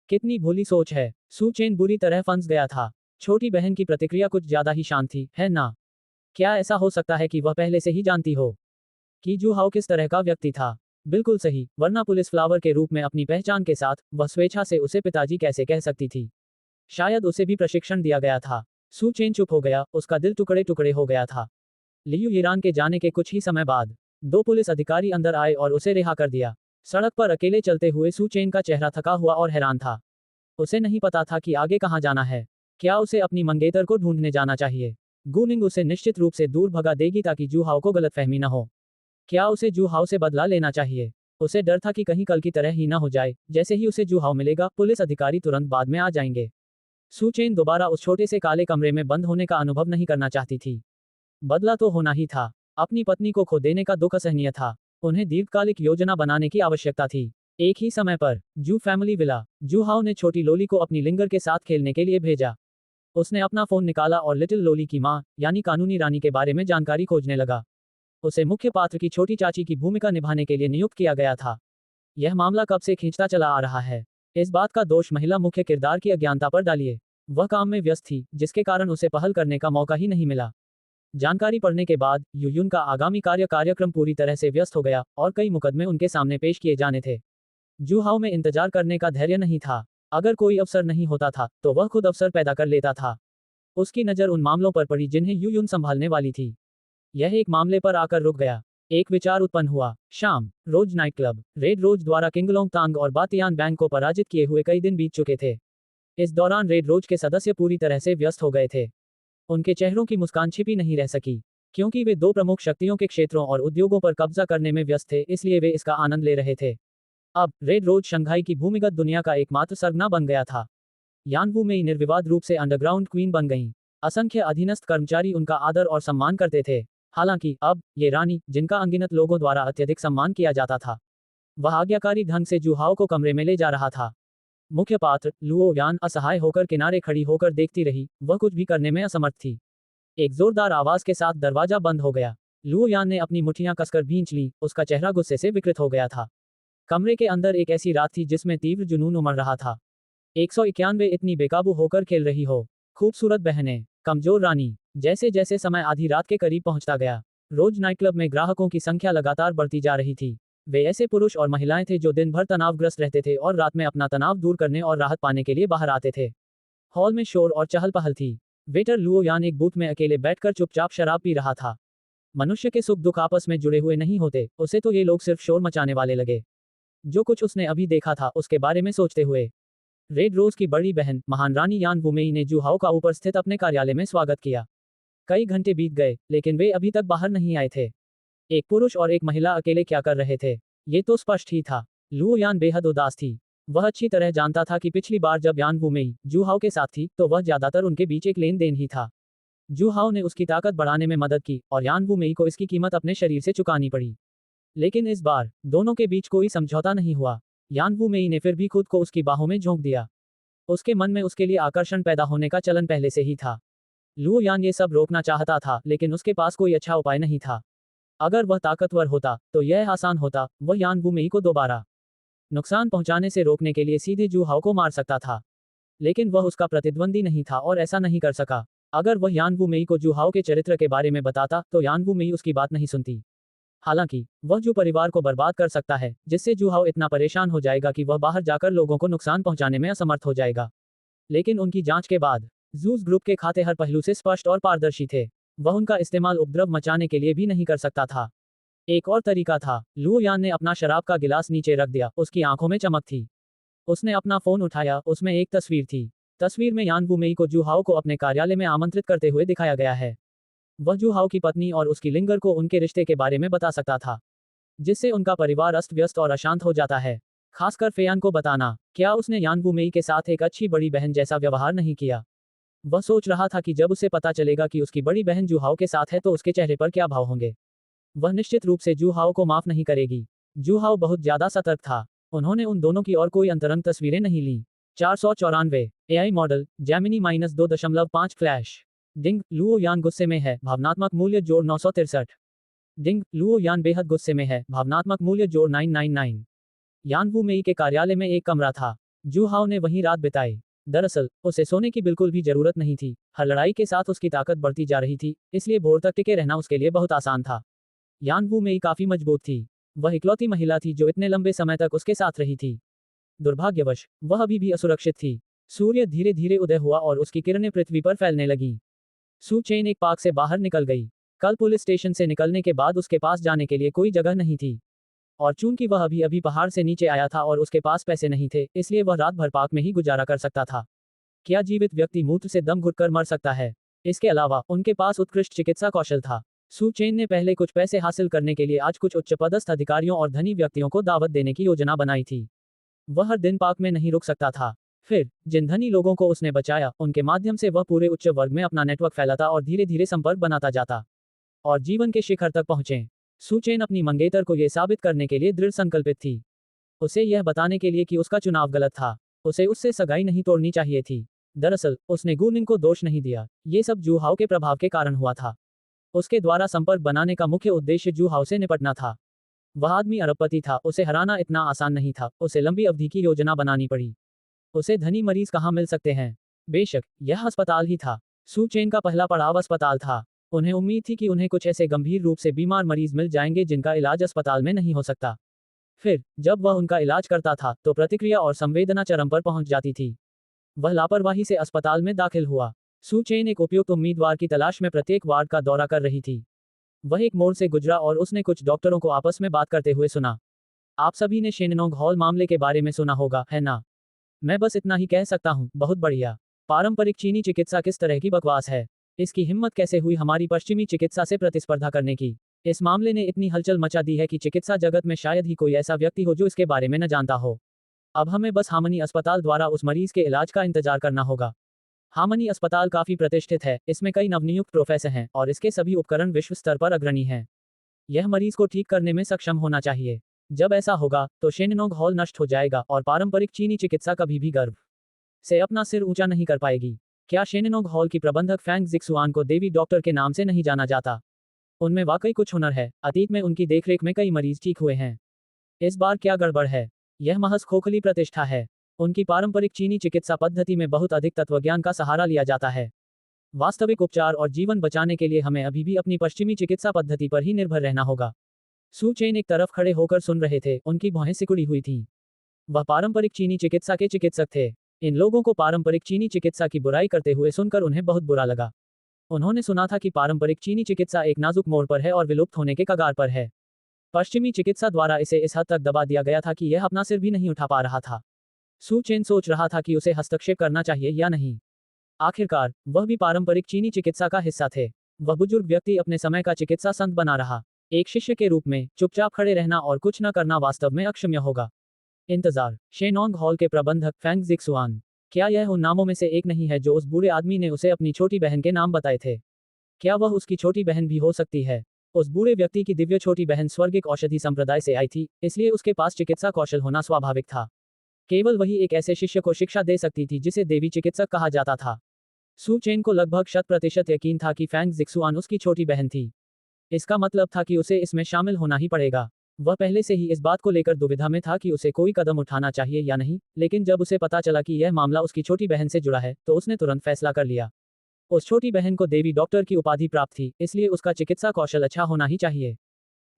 कितनी भोली सोच है। सू चेन बुरी तरह फंस गया था। छोटी बहन की प्रतिक्रिया कुछ ज्यादा ही शांत थी, है ना? क्या ऐसा हो सकता है कि वह पहले से ही जानती हो कि जू हाओ किस तरह का व्यक्ति था? बिल्कुल सही, वरना पुलिस फ्लावर के रूप में अपनी पहचान के साथ वह स्वेच्छा से उसे पिताजी कैसे कह सकती थी? शायद उसे भी प्रशिक्षण दिया गया था। सू चेन चुप हो गया, उसका दिल टुकड़े टुकड़े हो गया था। लियू यिरान के जाने के कुछ ही समय बाद 2 पुलिस अधिकारी अंदर आए और उसे रिहा कर दिया। सड़क पर अकेले चलते हुए सू चेन का चेहरा थका हुआ और हैरान था। उसे नहीं पता था कि आगे कहाँ जाना है। क्या उसे अपनी मंगेतर को ढूंढने जाना चाहिए? गुनिंग उसे निश्चित रूप से दूर भगा देगी ताकि जू हाओ को गलतफहमी न हो। क्या उसे जू हाओ से बदला लेना चाहिए? उसे डर था कि कहीं कल की तरह ही न हो जाए, जैसे ही उसे जू हाओ मिलेगा पुलिस अधिकारी तुरंत बाद में आ जाएंगे। सू चेन दोबारा उस छोटे से काले कमरे में बंद होने का अनुभव नहीं करना चाहती थी। बदला तो होना ही था। अपनी पत्नी को खो देने का दुख असहनीय था। उन्हें दीर्घकालिक योजना बनाने की आवश्यकता थी। एक ही समय पर जू फैमिली विला। जू हाओ ने छोटी लोली को अपनी लिंगर के साथ खेलने के लिए भेजा। उसने अपना फोन निकाला और लिटिल लोली की मां, यानी कानूनी रानी के बारे में जानकारी खोजने लगा। उसे मुख्य पात्र की छोटी चाची की भूमिका निभाने के लिए नियुक्त किया गया था। यह मामला कब से खींचता चला आ रहा है। इस बात का दोष महिला मुख्य किरदार की अज्ञानता पर डालिए। वह काम में व्यस्त थी, जिसके कारण उसे पहल करने का मौका ही नहीं मिला। जानकारी पढ़ने के बाद यूयुन का आगामी कार्यक्रम पूरी तरह से व्यस्त हो गया और कई मुकदमे उनके सामने पेश किए जाने थे। जू हाओ में इंतजार करने का धैर्य नहीं था। अगर कोई अवसर नहीं होता था तो वह खुद अवसर पैदा कर लेता था। उसकी नज़र उन मामलों पर पड़ी जिन्हें यूयुन संभालने वाली थी। यह एक मामले पर आकर रुक गया। एक विचार उत्पन्न हुआ। शाम रोज नाइट क्लब। रेड रोज द्वारा किंगलोंग तांग और बातियान बैंक को पराजित किए हुए कई दिन बीत चुके थे। इस दौरान रेड रोज के सदस्य पूरी तरह से व्यस्त हो गए थे। उनके चेहरों की मुस्कान छिपी नहीं रह सकी, क्योंकि वे 2 प्रमुख शक्तियों के क्षेत्रों और उद्योगों पर कब्जा करने में व्यस्त थे, इसलिए वे इसका आनंद ले रहे थे। अब रेड रोज शंघाई की भूमिगत दुनिया का एकमात्र सरगना बन गया था। यान वू मेई निर्विवाद रूप से अंडरग्राउंड क्वीन बन गईं। असंख्य अधीनस्थ कर्मचारी उनका आदर और सम्मान करते थे। हालांकि अब ये रानी, जिनका अनगिनत लोगों द्वारा अत्यधिक सम्मान किया जाता था, वह आज्ञाकारी ढंग से जू हाओ को कमरे में ले जा रहा था। मुख्य पात्र लुओ यान असहाय होकर किनारे खड़ी होकर देखती रही। वह कुछ भी करने में असमर्थ थी। एक जोरदार आवाज के साथ दरवाजा बंद हो गया। लुओ यान ने अपनी मुठ्ठियां कसकर भींच ली। उसका चेहरा गुस्से से विकृत हो गया था। कमरे के अंदर एक ऐसी रात थी जिसमें तीव्र जुनून उमड़ रहा था। 191 इतनी बेकाबू होकर खेल रही हो। खूबसूरत बहनें, कमजोर रानी। जैसे जैसे समय आधी रात के करीब पहुंचता गया, रोज नाइट क्लब में ग्राहकों की संख्या लगातार बढ़ती जा रही थी। वे ऐसे पुरुष और महिलाएं थे जो दिन भर तनावग्रस्त रहते थे और रात में अपना तनाव दूर करने और राहत पाने के लिए बाहर आते थे। हॉल में शोर और चहल पहल थी। वेटर लुओ यान एक बूथ में अकेले बैठकर चुपचाप शराब पी रहा था। मनुष्य के सुख दुख आपस में जुड़े हुए नहीं होते, उसे तो ये लोग सिर्फ शोर मचाने वाले लगे। जो कुछ उसने अभी देखा था उसके बारे में सोचते हुए, रेड रोज की बड़ी बहन महान रानी यान वुमेई ने जू हाओ का ऊपर स्थित अपने कार्यालय में स्वागत किया। कई घंटे बीत गए, लेकिन वे अभी तक बाहर नहीं आए थे। एक पुरुष और एक महिला अकेले क्या कर रहे थे, ये तो स्पष्ट ही था। लुओ यान बेहद उदास थी। वह अच्छी तरह जानता था कि पिछली बार जब यान वुमेई जू हाओ के साथ थी तो वह ज्यादातर उनके बीच एक लेन देन ही था। जू हाओ ने उसकी ताकत बढ़ाने में मदद की और यान वुमेई को इसकी कीमत अपने शरीर से चुकानी पड़ी। लेकिन इस बार दोनों के बीच कोई समझौता नहीं हुआ। यान वू मेई ने फिर भी खुद को उसकी बाहों में झोंक दिया। उसके मन में उसके लिए आकर्षण पैदा होने का चलन पहले से ही था। लुओ यान ये सब रोकना चाहता था, लेकिन उसके पास कोई अच्छा उपाय नहीं था। अगर वह ताकतवर होता तो यह आसान होता, वह यान वू मेई को दोबारा नुकसान पहुंचाने से रोकने के लिए सीधे जू हाओ को मार सकता था। लेकिन वह उसका प्रतिद्वंदी नहीं था और ऐसा नहीं कर सका। अगर वह यान वू मेई को जू हाओ के चरित्र के बारे में बताता तो यान वू मेई उसकी बात नहीं सुनती। हालांकि वह जू परिवार को बर्बाद कर सकता है, जिससे जू हाओ इतना परेशान हो जाएगा कि वह बाहर जाकर लोगों को नुकसान पहुंचाने में असमर्थ हो जाएगा। लेकिन उनकी जांच के बाद जूस ग्रुप के खाते हर पहलू से स्पष्ट और पारदर्शी थे। वह उनका इस्तेमाल उपद्रव मचाने के लिए भी नहीं कर सकता था। एक और तरीका था। लुओ यान ने अपना शराब का गिलास नीचे रख दिया। उसकी आंखों में चमक थी। उसने अपना फोन उठाया। उसमें एक तस्वीर थी। तस्वीर में यान वू मेई को जू हाओ को अपने कार्यालय में आमंत्रित करते हुए दिखाया गया है। वह जू हाओ की पत्नी और उसकी लिंगर को उनके रिश्ते के बारे में बता सकता था, जिससे उनका परिवार अस्त व्यस्त और अशांत हो जाता है। खासकर फेयान को बताना। क्या उसने यान वू मेई के साथ एक अच्छी बड़ी बहन जैसा व्यवहार नहीं किया? वह सोच रहा था कि जब उसे पता चलेगा कि उसकी बड़ी बहन जू हाओ के साथ है तो उसके चेहरे पर क्या भाव होंगे। वह निश्चित रूप से जू हाओ को माफ नहीं करेगी। जू हाओ बहुत ज्यादा सतर्क था। उन्होंने उन दोनों की और कोई अंतरंग तस्वीरें नहीं ली। 494 एआई मॉडल जैमिनी -2.5 फ्लैश। डिंग लुओ यान गुस्से में है, भावनात्मक मूल्य जोड़ 963। डिंग लुओ यान बेहद गुस्से में है, भावनात्मक मूल्य जोड़ 999। यान वू मेई के कार्यालय में एक कमरा था। जू हाओ ने वहीं रात बिताई। दरअसल उसे सोने की बिल्कुल भी जरूरत नहीं थी। हर लड़ाई के साथ उसकी ताकत बढ़ती जा रही थी, इसलिए भोर तक टिके रहना उसके लिए बहुत आसान था। यान वू मेई काफी मजबूत थी। वह इकलौती महिला थी जो इतने लंबे समय तक उसके साथ रही थी। दुर्भाग्यवश वह अभी भी असुरक्षित थी। सूर्य धीरे धीरे उदय हुआ और उसकी किरणें पृथ्वी पर फैलने लगीं। सू चेन एक पार्क से बाहर निकल गई। कल पुलिस स्टेशन से निकलने के बाद उसके पास जाने के लिए कोई जगह नहीं थी। और चूंकि वह अभी अभी पहाड़ से नीचे आया था और उसके पास पैसे नहीं थे, इसलिए वह रात भर पार्क में ही गुजारा कर सकता था। क्या जीवित व्यक्ति मूत्र से दम घुटकर मर सकता है? इसके अलावा उनके पास उत्कृष्ट चिकित्सा कौशल था। सू चेन ने पहले कुछ पैसे हासिल करने के लिए आज कुछ उच्चपदस्थ अधिकारियों और धनी व्यक्तियों को दावत देने की योजना बनाई थी। वह हर दिन पार्क में नहीं रुक सकता था। फिर जिन धनी लोगों को उसने बचाया, उनके माध्यम से वह पूरे उच्च वर्ग में अपना नेटवर्क फैलाता और धीरे धीरे संपर्क बनाता जाता और जीवन के शिखर तक पहुंचे। सू चेन अपनी मंगेतर को यह साबित करने के लिए दृढ़ संकल्पित थी। उसे यह बताने के लिए कि उसका चुनाव गलत था। उसे उससे सगाई नहीं तोड़नी चाहिए थी। दरअसल उसने गुनिंग को दोष नहीं दिया। ये सब जू हाओ के प्रभाव के कारण हुआ था। उसके द्वारा संपर्क बनाने का मुख्य उद्देश्य जू हाओ से निपटना था। वह आदमी अरबपति था। उसे हराना इतना आसान नहीं था। उसे लंबी अवधि की योजना बनानी पड़ी। उसे धनी मरीज कहाँ मिल सकते हैं? बेशक यह अस्पताल ही था। सू चेन का पहला पड़ाव अस्पताल था। उन्हें उम्मीद थी कि उन्हें कुछ ऐसे गंभीर रूप से बीमार मरीज मिल जाएंगे जिनका इलाज अस्पताल में नहीं हो सकता। फिर जब वह उनका इलाज करता था तो प्रतिक्रिया और संवेदना चरम पर पहुंच जाती थी। वह लापरवाही से अस्पताल में दाखिल हुआ। सू चेन एक उपयुक्त उम्मीदवार की तलाश में प्रत्येक वार्ड का दौरा कर रही थी। वह एक मोड़ से गुजरा और उसने कुछ डॉक्टरों को आपस में बात करते हुए सुना। आप सभी ने शेननोंग हॉल मामले के बारे में सुना होगा, है ना? मैं बस इतना ही कह सकता हूँ, बहुत बढ़िया। पारंपरिक चीनी चिकित्सा किस तरह की बकवास है? इसकी हिम्मत कैसे हुई हमारी पश्चिमी चिकित्सा से प्रतिस्पर्धा करने की? इस मामले ने इतनी हलचल मचा दी है कि चिकित्सा जगत में शायद ही कोई ऐसा व्यक्ति हो जो इसके बारे में न जानता हो। अब हमें बस हार्मनी अस्पताल द्वारा उस मरीज के इलाज का इंतजार करना होगा। हार्मनी अस्पताल काफी प्रतिष्ठित है। इसमें कई नवनियुक्त प्रोफेसर हैं और इसके सभी उपकरण विश्व स्तर पर अग्रणी हैं। यह मरीज को ठीक करने में सक्षम होना चाहिए। जब ऐसा होगा तो शेननोंग हॉल नष्ट हो जाएगा और पारंपरिक चीनी चिकित्सा कभी भी गर्व से अपना सिर ऊंचा नहीं कर पाएगी। क्या शेननोंग हॉल की प्रबंधक फैंग जिक्सुआन को देवी डॉक्टर के नाम से नहीं जाना जाता? उनमें वाकई कुछ हुनर है। अतीत में उनकी देखरेख में कई मरीज ठीक हुए हैं। इस बार क्या गड़बड़ है? यह महज खोखली प्रतिष्ठा है। उनकी पारंपरिक चीनी चिकित्सा पद्धति में बहुत अधिक तत्वज्ञान का सहारा लिया जाता है। वास्तविक उपचार और जीवन बचाने के लिए हमें अभी भी अपनी पश्चिमी चिकित्सा पद्धति पर ही निर्भर रहना होगा। सू चेन एक तरफ खड़े होकर सुन रहे थे। उनकी भौहें सिकुड़ी हुई थीं। वह पारंपरिक चीनी चिकित्सा के चिकित्सक थे। इन लोगों को पारंपरिक चीनी चिकित्सा की बुराई करते हुए सुनकर उन्हें बहुत बुरा लगा। उन्होंने सुना था कि पारंपरिक चीनी चिकित्सा एक नाजुक मोड़ पर है और विलुप्त होने के कगार पर है। पश्चिमी चिकित्सा द्वारा इसे इस हद तक दबा दिया गया था कि यह अपना सिर भी नहीं उठा पा रहा था। सू चेन सोच रहा था कि उसे हस्तक्षेप करना चाहिए या नहीं। आखिरकार वह भी पारंपरिक चीनी चिकित्सा का हिस्सा थे। वह बुजुर्ग व्यक्ति अपने समय का चिकित्सा संत बना रहा। एक शिष्य के रूप में चुपचाप खड़े रहना और कुछ न करना वास्तव में अक्षम्य होगा। इंतजार। शेनोंग हॉल के प्रबंधक फैंग जिक्सुआन। क्या यह उन नामों में से एक नहीं है जो उस बूढ़े आदमी ने उसे अपनी छोटी बहन के नाम बताए थे? क्या वह उसकी छोटी बहन भी हो सकती है? उस बूढ़े व्यक्ति की दिव्य छोटी बहन स्वर्गिक औषधि संप्रदाय से आई थी, इसलिए उसके पास चिकित्सा कौशल होना स्वाभाविक था। केवल वही एक ऐसे शिष्य को शिक्षा दे सकती थी जिसे देवी चिकित्सक कहा जाता था। सू चेन को लगभग 100% यकीन था कि फैंग जिक्सुआन उसकी छोटी बहन थी। इसका मतलब था कि उसे इसमें शामिल होना ही पड़ेगा। वह पहले से ही इस बात को लेकर दुविधा में था कि उसे कोई कदम उठाना चाहिए या नहीं, लेकिन जब उसे पता चला कि यह मामला उसकी छोटी बहन से जुड़ा है, तो उसने तुरंत फैसला कर लिया। उस छोटी बहन को देवी डॉक्टर की उपाधि प्राप्त थी, इसलिए उसका चिकित्सा कौशल अच्छा होना ही चाहिए।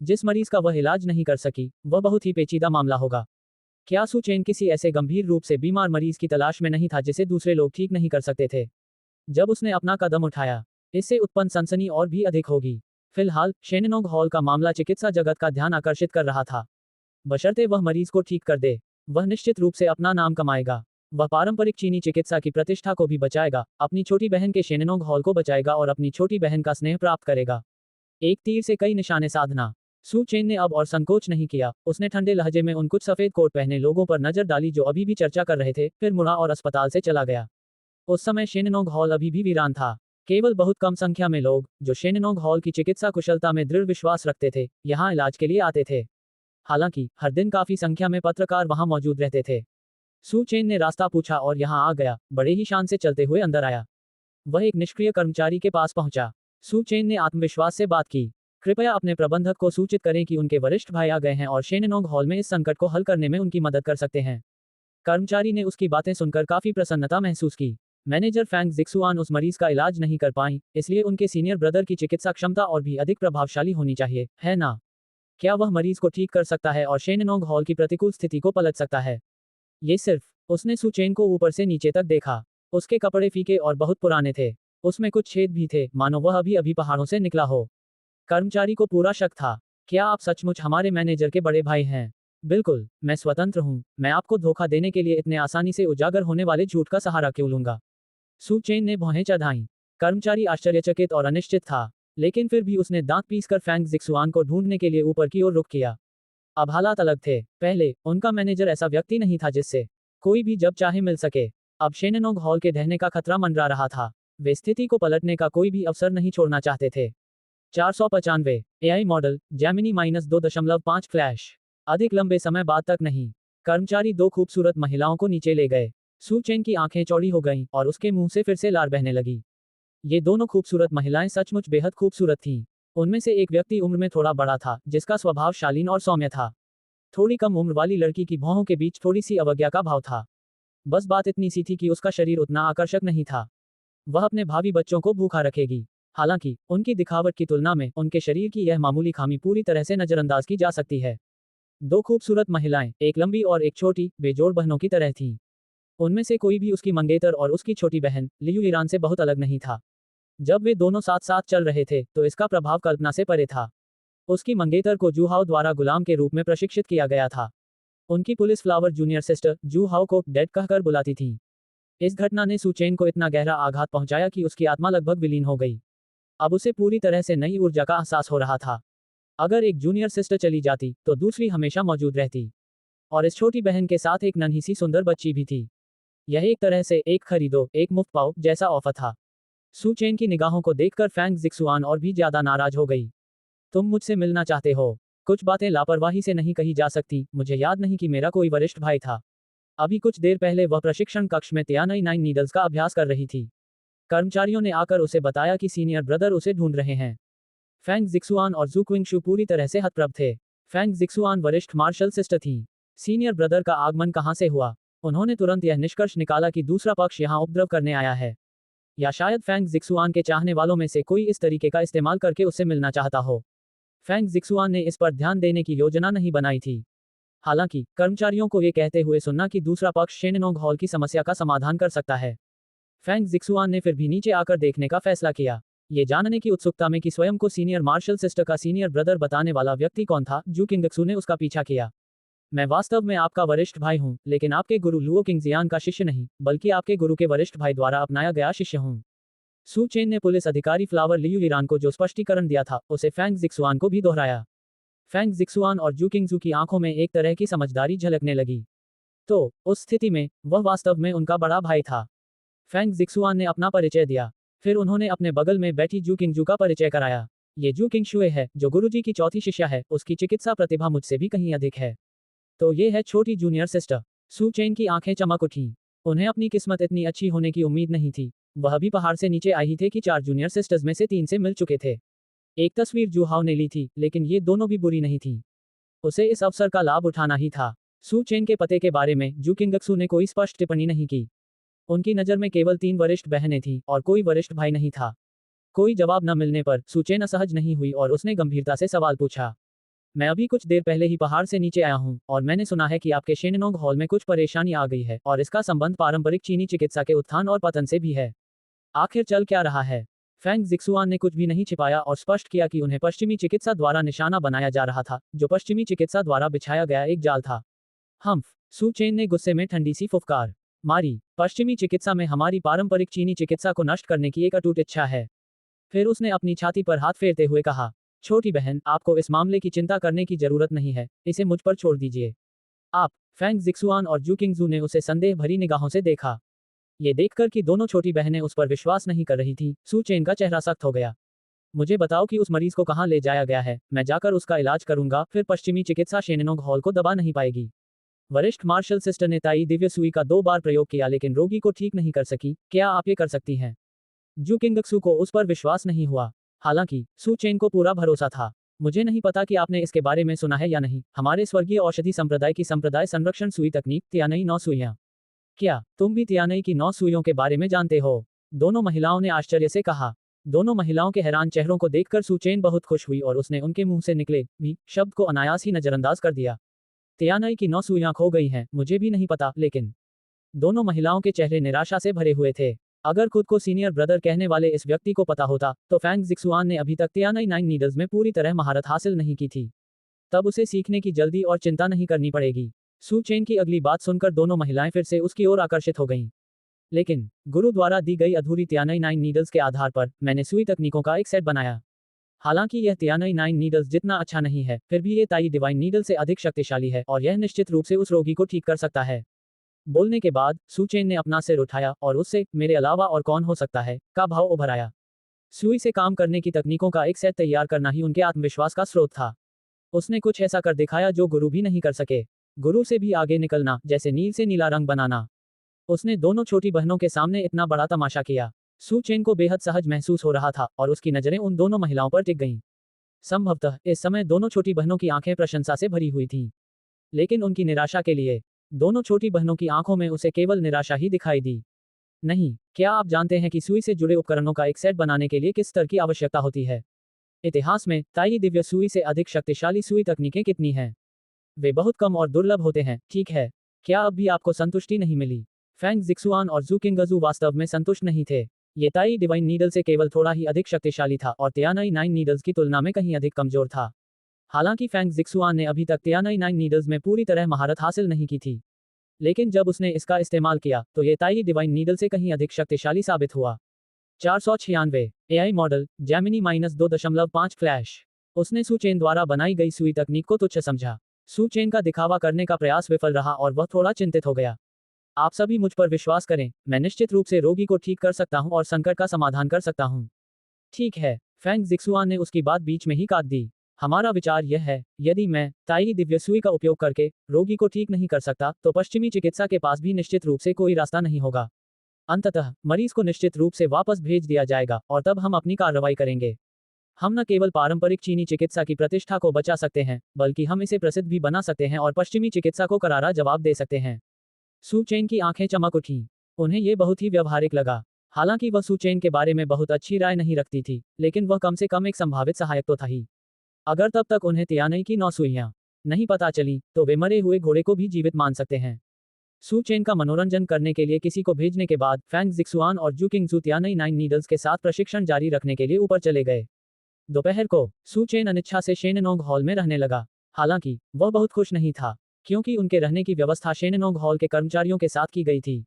जिस मरीज का वह इलाज नहीं कर सकी, वह बहुत ही पेचीदा मामला होगा। क्या सू चेन किसी ऐसे गंभीर रूप से बीमार मरीज की तलाश में नहीं था जिसे दूसरे लोग ठीक नहीं कर सकते थे? जब उसने अपना कदम उठाया, इससे उत्पन्न सनसनी और भी अधिक होगी। फिलहाल शेननोंग हॉल का मामला चिकित्सा जगत का ध्यान आकर्षित कर रहा था। बशर्ते वह मरीज को ठीक कर दे, वह निश्चित रूप से अपना नाम कमाएगा। वह पारंपरिक चीनी चिकित्सा की प्रतिष्ठा को भी बचाएगा, अपनी छोटी बहन के शेननोंग हॉल को बचाएगा और अपनी छोटी बहन का स्नेह प्राप्त करेगा। एक तीर से कई निशाने साधना। सू चेन ने अब और संकोच नहीं किया। उसने ठंडे लहजे में उन कुछ सफेद कोट पहने लोगों पर नजर डाली जो अभी भी चर्चा कर रहे थे, फिर मुड़ा और अस्पताल से चला गया। उस समय शेननोंग हॉल अभी भी वीरान था। केवल बहुत कम संख्या में लोग, जो शेननोंग हॉल की चिकित्सा कुशलता में दृढ़ विश्वास रखते थे, यहाँ इलाज के लिए आते थे। हालांकि हर दिन काफी संख्या में पत्रकार वहां मौजूद रहते थे। सू चेन ने रास्ता पूछा और यहाँ आ गया, बड़े ही शान से चलते हुए अंदर आया। वह एक निष्क्रिय कर्मचारी के पास पहुंचा। सू चेन ने आत्मविश्वास से बात की। कृपया अपने प्रबंधक को सूचित करें कि उनके वरिष्ठ भाई आ गए हैं और शेननोंग हॉल में इस संकट को हल करने में उनकी मदद कर सकते हैं। कर्मचारी ने उसकी बातें सुनकर काफी प्रसन्नता महसूस की। मैनेजर फैंग जिक्सुआन उस मरीज का इलाज नहीं कर पाई, इसलिए उनके सीनियर ब्रदर की चिकित्सा क्षमता और भी अधिक प्रभावशाली होनी चाहिए, है ना? क्या वह मरीज को ठीक कर सकता है और शेननोंग हॉल की प्रतिकूल स्थिति को पलट सकता है? ये सिर्फ। उसने सू चेन को ऊपर से नीचे तक देखा। उसके कपड़े फीके और बहुत पुराने थे। उसमें कुछ छेद भी थे, मानो वह अभी अभी पहाड़ों से निकला हो। कर्मचारी को पूरा शक था। क्या आप सचमुच हमारे मैनेजर के बड़े भाई हैं? बिल्कुल, मैं स्वतंत्र हूँ। मैं आपको धोखा देने के लिए इतने आसानी से उजागर होने वाले झूठ का सहारा क्यों लूंगा? सू चेन ने भौहें चढ़ाईं। कर्मचारी आश्चर्यचकित और अनिश्चित था, लेकिन फिर भी उसने दांत पीसकर फैंग जिक्सुआन को ढूंढने के लिए ऊपर की ओर रुख किया। अब हालात अलग थे। पहले उनका मैनेजर ऐसा व्यक्ति नहीं था जिससे कोई भी जब चाहे मिल सके। अब शेननोंग हॉल के ढहने का खतरा मंडरा रहा था। वे स्थिति को पलटने का कोई भी अवसर नहीं छोड़ना चाहते थे। 495 एआई मॉडल जैमिनी -2.5 फ्लैश। अधिक लंबे समय बाद तक नहीं। कर्मचारी दो खूबसूरत महिलाओं को नीचे ले गए। सू चेन की आंखें चौड़ी हो गईं और उसके मुंह से फिर से लार बहने लगी। ये दोनों खूबसूरत महिलाएं सचमुच बेहद खूबसूरत थीं। उनमें से एक व्यक्ति उम्र में थोड़ा बड़ा था, जिसका स्वभाव शालीन और सौम्य था। थोड़ी कम उम्र वाली लड़की की भौहों के बीच थोड़ी सी अवज्ञा का भाव था। बस बात इतनी सी थी कि उसका शरीर उतना आकर्षक नहीं था। वह अपने भावी बच्चों को भूखा रखेगी। हालांकि उनकी दिखावट की तुलना में उनके शरीर की यह मामूली खामी पूरी तरह से नजरअंदाज की जा सकती है। दो खूबसूरत महिलाएं, एक लंबी और एक छोटी, बेजोड़ बहनों की तरह थीं। उनमें से कोई भी उसकी मंगेतर और उसकी छोटी बहन लियू ईरान से बहुत अलग नहीं था। जब वे दोनों साथ साथ चल रहे थे, तो इसका प्रभाव कल्पना से परे था। उसकी मंगेतर को जूहाओ द्वारा गुलाम के रूप में प्रशिक्षित किया गया था। उनकी पुलिस फ्लावर जूनियर सिस्टर जूहाओ को डेड कहकर बुलाती थी। इस घटना ने सू चेन को इतना गहरा आघात पहुंचाया कि उसकी आत्मा लगभग विलीन हो गई। अब उसे पूरी तरह से नई ऊर्जा का एहसास हो रहा था। अगर एक जूनियर सिस्टर चली जाती, तो दूसरी हमेशा मौजूद रहती। और इस छोटी बहन के साथ एक नन्ही सी सुंदर बच्ची भी थी। यह एक तरह से एक खरीदो एक मुफ्त पाओ जैसा ऑफर था। सू चेन की निगाहों को देखकर फैंग जिक्सुआन और भी ज्यादा नाराज हो गई। तुम मुझसे मिलना चाहते हो? कुछ बातें लापरवाही से नहीं कही जा सकती। मुझे याद नहीं कि मेरा कोई वरिष्ठ भाई था। अभी कुछ देर पहले वह प्रशिक्षण कक्ष में तियानई 9 नीडल्स का अभ्यास कर रही थी। कर्मचारियों ने आकर उसे बताया कि सीनियर ब्रदर उसे ढूंढ रहे हैं। फैंग जिक्सुआन और जू क्विंगशु पूरी तरह से हतप्रभ थे। फैंग जिक्सुआन वरिष्ठ मार्शल सिस्टर थीं। सीनियर ब्रदर का आगमन कहां से हुआ? उन्होंने तुरंत यह निष्कर्ष निकाला कि दूसरा पक्ष यहां उपद्रव करने आया है। या शायद फैंग जिक्सुआन के चाहने वालों में से कोई इस तरीके का इस्तेमाल करके उससे मिलना चाहता हो। फैंग जिक्सुआन ने इस पर ध्यान देने की योजना नहीं बनाई थी। हालांकि कर्मचारियों को ये कहते हुए सुनना कि दूसरा पक्ष शेननोंग हॉल की समस्या का समाधान कर सकता है। फैंग जिक्सुआन ने फिर भी नीचे आकर देखने का फैसला किया, ये जानने की उत्सुकता में कि स्वयं को सीनियर मार्शल सिस्टर का सीनियर ब्रदर बताने वाला व्यक्ति कौन था। जू किंगक्सू ने उसका पीछा किया। मैं वास्तव में आपका वरिष्ठ भाई हूं, लेकिन आपके गुरु लुओ किंगजियान का शिष्य नहीं, बल्कि आपके गुरु के वरिष्ठ भाई द्वारा अपनाया गया शिष्य हूं। सू चेन ने पुलिस अधिकारी फ्लावर लियू ईरान को जो स्पष्टीकरण दिया था, उसे फैंग जिक्सुआन को भी दोहराया। फैंग जिक्सुआन और जू किंगजू की आंखों में एक तरह की समझदारी झलकने लगी। तो उस स्थिति में वह वास्तव में उनका बड़ा भाई था। फैंग जिक्सुआन ने अपना परिचय दिया। फिर उन्होंने अपने बगल में बैठी जू किंगजू का परिचय कराया। ये जू किंग शुए है, जो गुरुजी की चौथी शिष्या है, उसकी चिकित्सा प्रतिभा मुझसे भी कहीं अधिक है। तो ये है छोटी जूनियर सिस्टर। सू चेन की आंखें चमक उठी। उन्हें अपनी किस्मत इतनी अच्छी होने की उम्मीद नहीं थी। वह भी पहाड़ से नीचे आई ही थे कि 4 जूनियर सिस्टर्स में से 3 से मिल चुके थे। एक तस्वीर जूहाओ ने ली थी, लेकिन ये दोनों भी बुरी नहीं थी। उसे इस अवसर का लाभ उठाना ही था। सू चेन के पते के बारे में जू किंगक्सू ने कोई स्पष्ट टिप्पणी नहीं की। उनकी नज़र में केवल 3 वरिष्ठ बहनें थीं और कोई वरिष्ठ भाई नहीं था। कोई जवाब न मिलने पर सू चेन असहज नहीं हुई और उसने गंभीरता से सवाल पूछा। मैं अभी कुछ देर पहले ही पहाड़ से नीचे आया हूँ और मैंने सुना है कि आपके शेननोंग हॉल में कुछ परेशानी आ गई है और इसका संबंध पारंपरिक चीनी चिकित्सा के उत्थान और पतन से भी है। आखिर चल क्या रहा है? फैंग जिक्सुआन ने कुछ भी नहीं छिपाया और स्पष्ट किया कि उन्हें पश्चिमी चिकित्सा द्वारा निशाना बनाया जा रहा था, जो पश्चिमी चिकित्सा द्वारा बिछाया गया एक जाल था। हम्फ। सू चेन ने गुस्से में ठंडी सी फुफकार मारी। पश्चिमी चिकित्सा में हमारी पारंपरिक चीनी चिकित्सा को नष्ट करने की एक अटूट इच्छा है। फिर उसने अपनी छाती पर हाथ फेरते हुए कहा, छोटी बहन, आपको इस मामले की चिंता करने की जरूरत नहीं है, इसे मुझ पर छोड़ दीजिए। आप। फैंग जिक्सुआन और जू किंगजू ने उसे संदेह भरी निगाहों से देखा। ये देखकर कि दोनों छोटी बहनें उस पर विश्वास नहीं कर रही थीं, सू चेन का चेहरा सख्त हो गया। मुझे बताओ कि उस मरीज को कहाँ ले जाया गया है, मैं जाकर उसका इलाज करूंगा, फिर पश्चिमी चिकित्सा शेननोंग हॉल को दबा नहीं पाएगी। वरिष्ठ मार्शल सिस्टर ने ताई दिव्य सुई का 2 बार प्रयोग किया लेकिन रोगी को ठीक नहीं कर सकी, क्या आप ये कर सकती हैं? जू किंगक्सू को उस पर विश्वास नहीं हुआ। हालांकि सू चेन को पूरा भरोसा था। मुझे नहीं पता कि आपने इसके बारे में सुना है या नहीं, हमारे स्वर्गीय औषधि संप्रदाय की संप्रदाय संरक्षण सुई तकनीक, तियानई 9 सुइयां। क्या तुम भी तियानई की 9 सुइयों के बारे में जानते हो? दोनों महिलाओं ने आश्चर्य से कहा। दोनों महिलाओं के हैरान चेहरों को देखकर सू चेन बहुत खुश हुई और उसने उनके मुंह से निकले भी शब्द को अनायास ही नजरअंदाज कर दिया। तियानई की 9 सुइयां खो गई हैं, मुझे भी नहीं पता, लेकिन दोनों महिलाओं के चेहरे निराशा से भरे हुए थे। अगर खुद को सीनियर ब्रदर कहने वाले इस व्यक्ति को पता होता, तो फैंग जिक्सुआन ने अभी तक तियानई 9 नीडल्स में पूरी तरह महारत हासिल नहीं की थी। तब उसे सीखने की जल्दी और चिंता नहीं करनी पड़ेगी। सू चेन की अगली बात सुनकर दोनों महिलाएं फिर से उसकी ओर आकर्षित हो गईं। लेकिन गुरु द्वारा दी गई अधूरी तियानई 9 नीडल्स के आधार पर मैंने सुई तकनीकों का एक सेट बनाया। हालांकि यह तियानई 9 नीडल्स जितना अच्छा नहीं है, फिर भी ये ताई डिवाइन नीडल से अधिक शक्तिशाली है और यह निश्चित रूप से उस रोगी को ठीक कर सकता है। बोलने के बाद सू चेन ने अपना सिर उठाया और उससे मेरे अलावा और कौन हो सकता है का भाव उभर आया। सुई से काम करने की तकनीकों का एक सेट तैयार करना ही उनके आत्मविश्वास का स्रोत था। उसने कुछ ऐसा कर दिखाया जो गुरु भी नहीं कर सके। गुरु से भी आगे निकलना, जैसे नील से नीला रंग बनाना। उसने दोनों छोटी बहनों के सामने इतना बड़ा तमाशा किया। सू चेन को बेहद सहज महसूस हो रहा था और उसकी नजरें उन दोनों महिलाओं पर टिक गईं। संभवतः इस समय दोनों छोटी बहनों की आंखें प्रशंसा से भरी हुई थीं। लेकिन उनकी निराशा के लिए दोनों छोटी बहनों की आंखों में उसे केवल निराशा ही दिखाई दी। नहीं, क्या आप जानते हैं कि सुई से जुड़े उपकरणों का एक सेट बनाने के लिए किस स्तर की आवश्यकता होती है? इतिहास में ताई दिव्य सुई से अधिक शक्तिशाली सुई तकनीकें कितनी हैं? वे बहुत कम और दुर्लभ होते हैं, ठीक है। क्या अब भी आपको संतुष्टि नहीं मिली? फैंग जिक्सुआन और जू किंगजू वास्तव में संतुष्ट नहीं थे। ये ताई डिवाइन नीडल से केवल थोड़ा ही अधिक शक्तिशाली था और तियानई 9 नीडल्स की तुलना में कहीं अधिक कमजोर था। हालांकि फैंग जिक्सुआन ने अभी तक तियानई 9 नीडल्स में पूरी तरह महारत हासिल नहीं की थी। लेकिन जब उसने इसका इस्तेमाल किया, तो ये ताई डिवाइन नीडल से कहीं अधिक शक्तिशाली साबित हुआ। 496 एआई मॉडल जैमिनी -2.5 फ्लैश। उसने सू चेन द्वारा बनाई गई सुई तकनीक को तुच्छ समझा। सू चेन का दिखावा करने का प्रयास विफल रहा और वह थोड़ा चिंतित हो गया। आप सभी मुझ पर विश्वास करें, मैं निश्चित रूप से रोगी को ठीक कर सकता हूं और संकट का समाधान कर सकता हूं। ठीक है, फैंग जिक्सुआन ने उसकी बात बीच में ही काट दी। हमारा विचार यह है, यदि मैं ताई दिव्य सुई का उपयोग करके रोगी को ठीक नहीं कर सकता, तो पश्चिमी चिकित्सा के पास भी निश्चित रूप से कोई रास्ता नहीं होगा। अंततः मरीज को निश्चित रूप से वापस भेज दिया जाएगा और तब हम अपनी कार्रवाई करेंगे। हम न केवल पारंपरिक चीनी चिकित्सा की प्रतिष्ठा को बचा सकते हैं, बल्कि हम इसे प्रसिद्ध भी बना सकते हैं और पश्चिमी चिकित्सा को करारा जवाब दे सकते हैं। सू चेन की आंखें चमक उठीं। उन्हें यह बहुत ही व्यावहारिक लगा। हालांकि वह सू चेन के बारे में बहुत अच्छी राय नहीं रखती थी, लेकिन वह कम से कम एक संभावित सहायक तो था ही। अगर तब तक उन्हें तियानई की 9 सुइयां नहीं पता चली, तो वे मरे हुए घोड़े को भी जीवित मान सकते हैं। सू चेन का मनोरंजन करने के लिए किसी को भेजने के बाद फैंग जिक्सुआन और जू किंगजू तियानई 9 नीडल्स के साथ प्रशिक्षण जारी रखने के लिए ऊपर चले गए। दोपहर को सू चेन अनिच्छा से शेननोंग हॉल में रहने लगा। हालांकि वह बहुत खुश नहीं था, क्योंकि उनके रहने की व्यवस्था शेननोंग हॉल के कर्मचारियों के साथ की गई थी।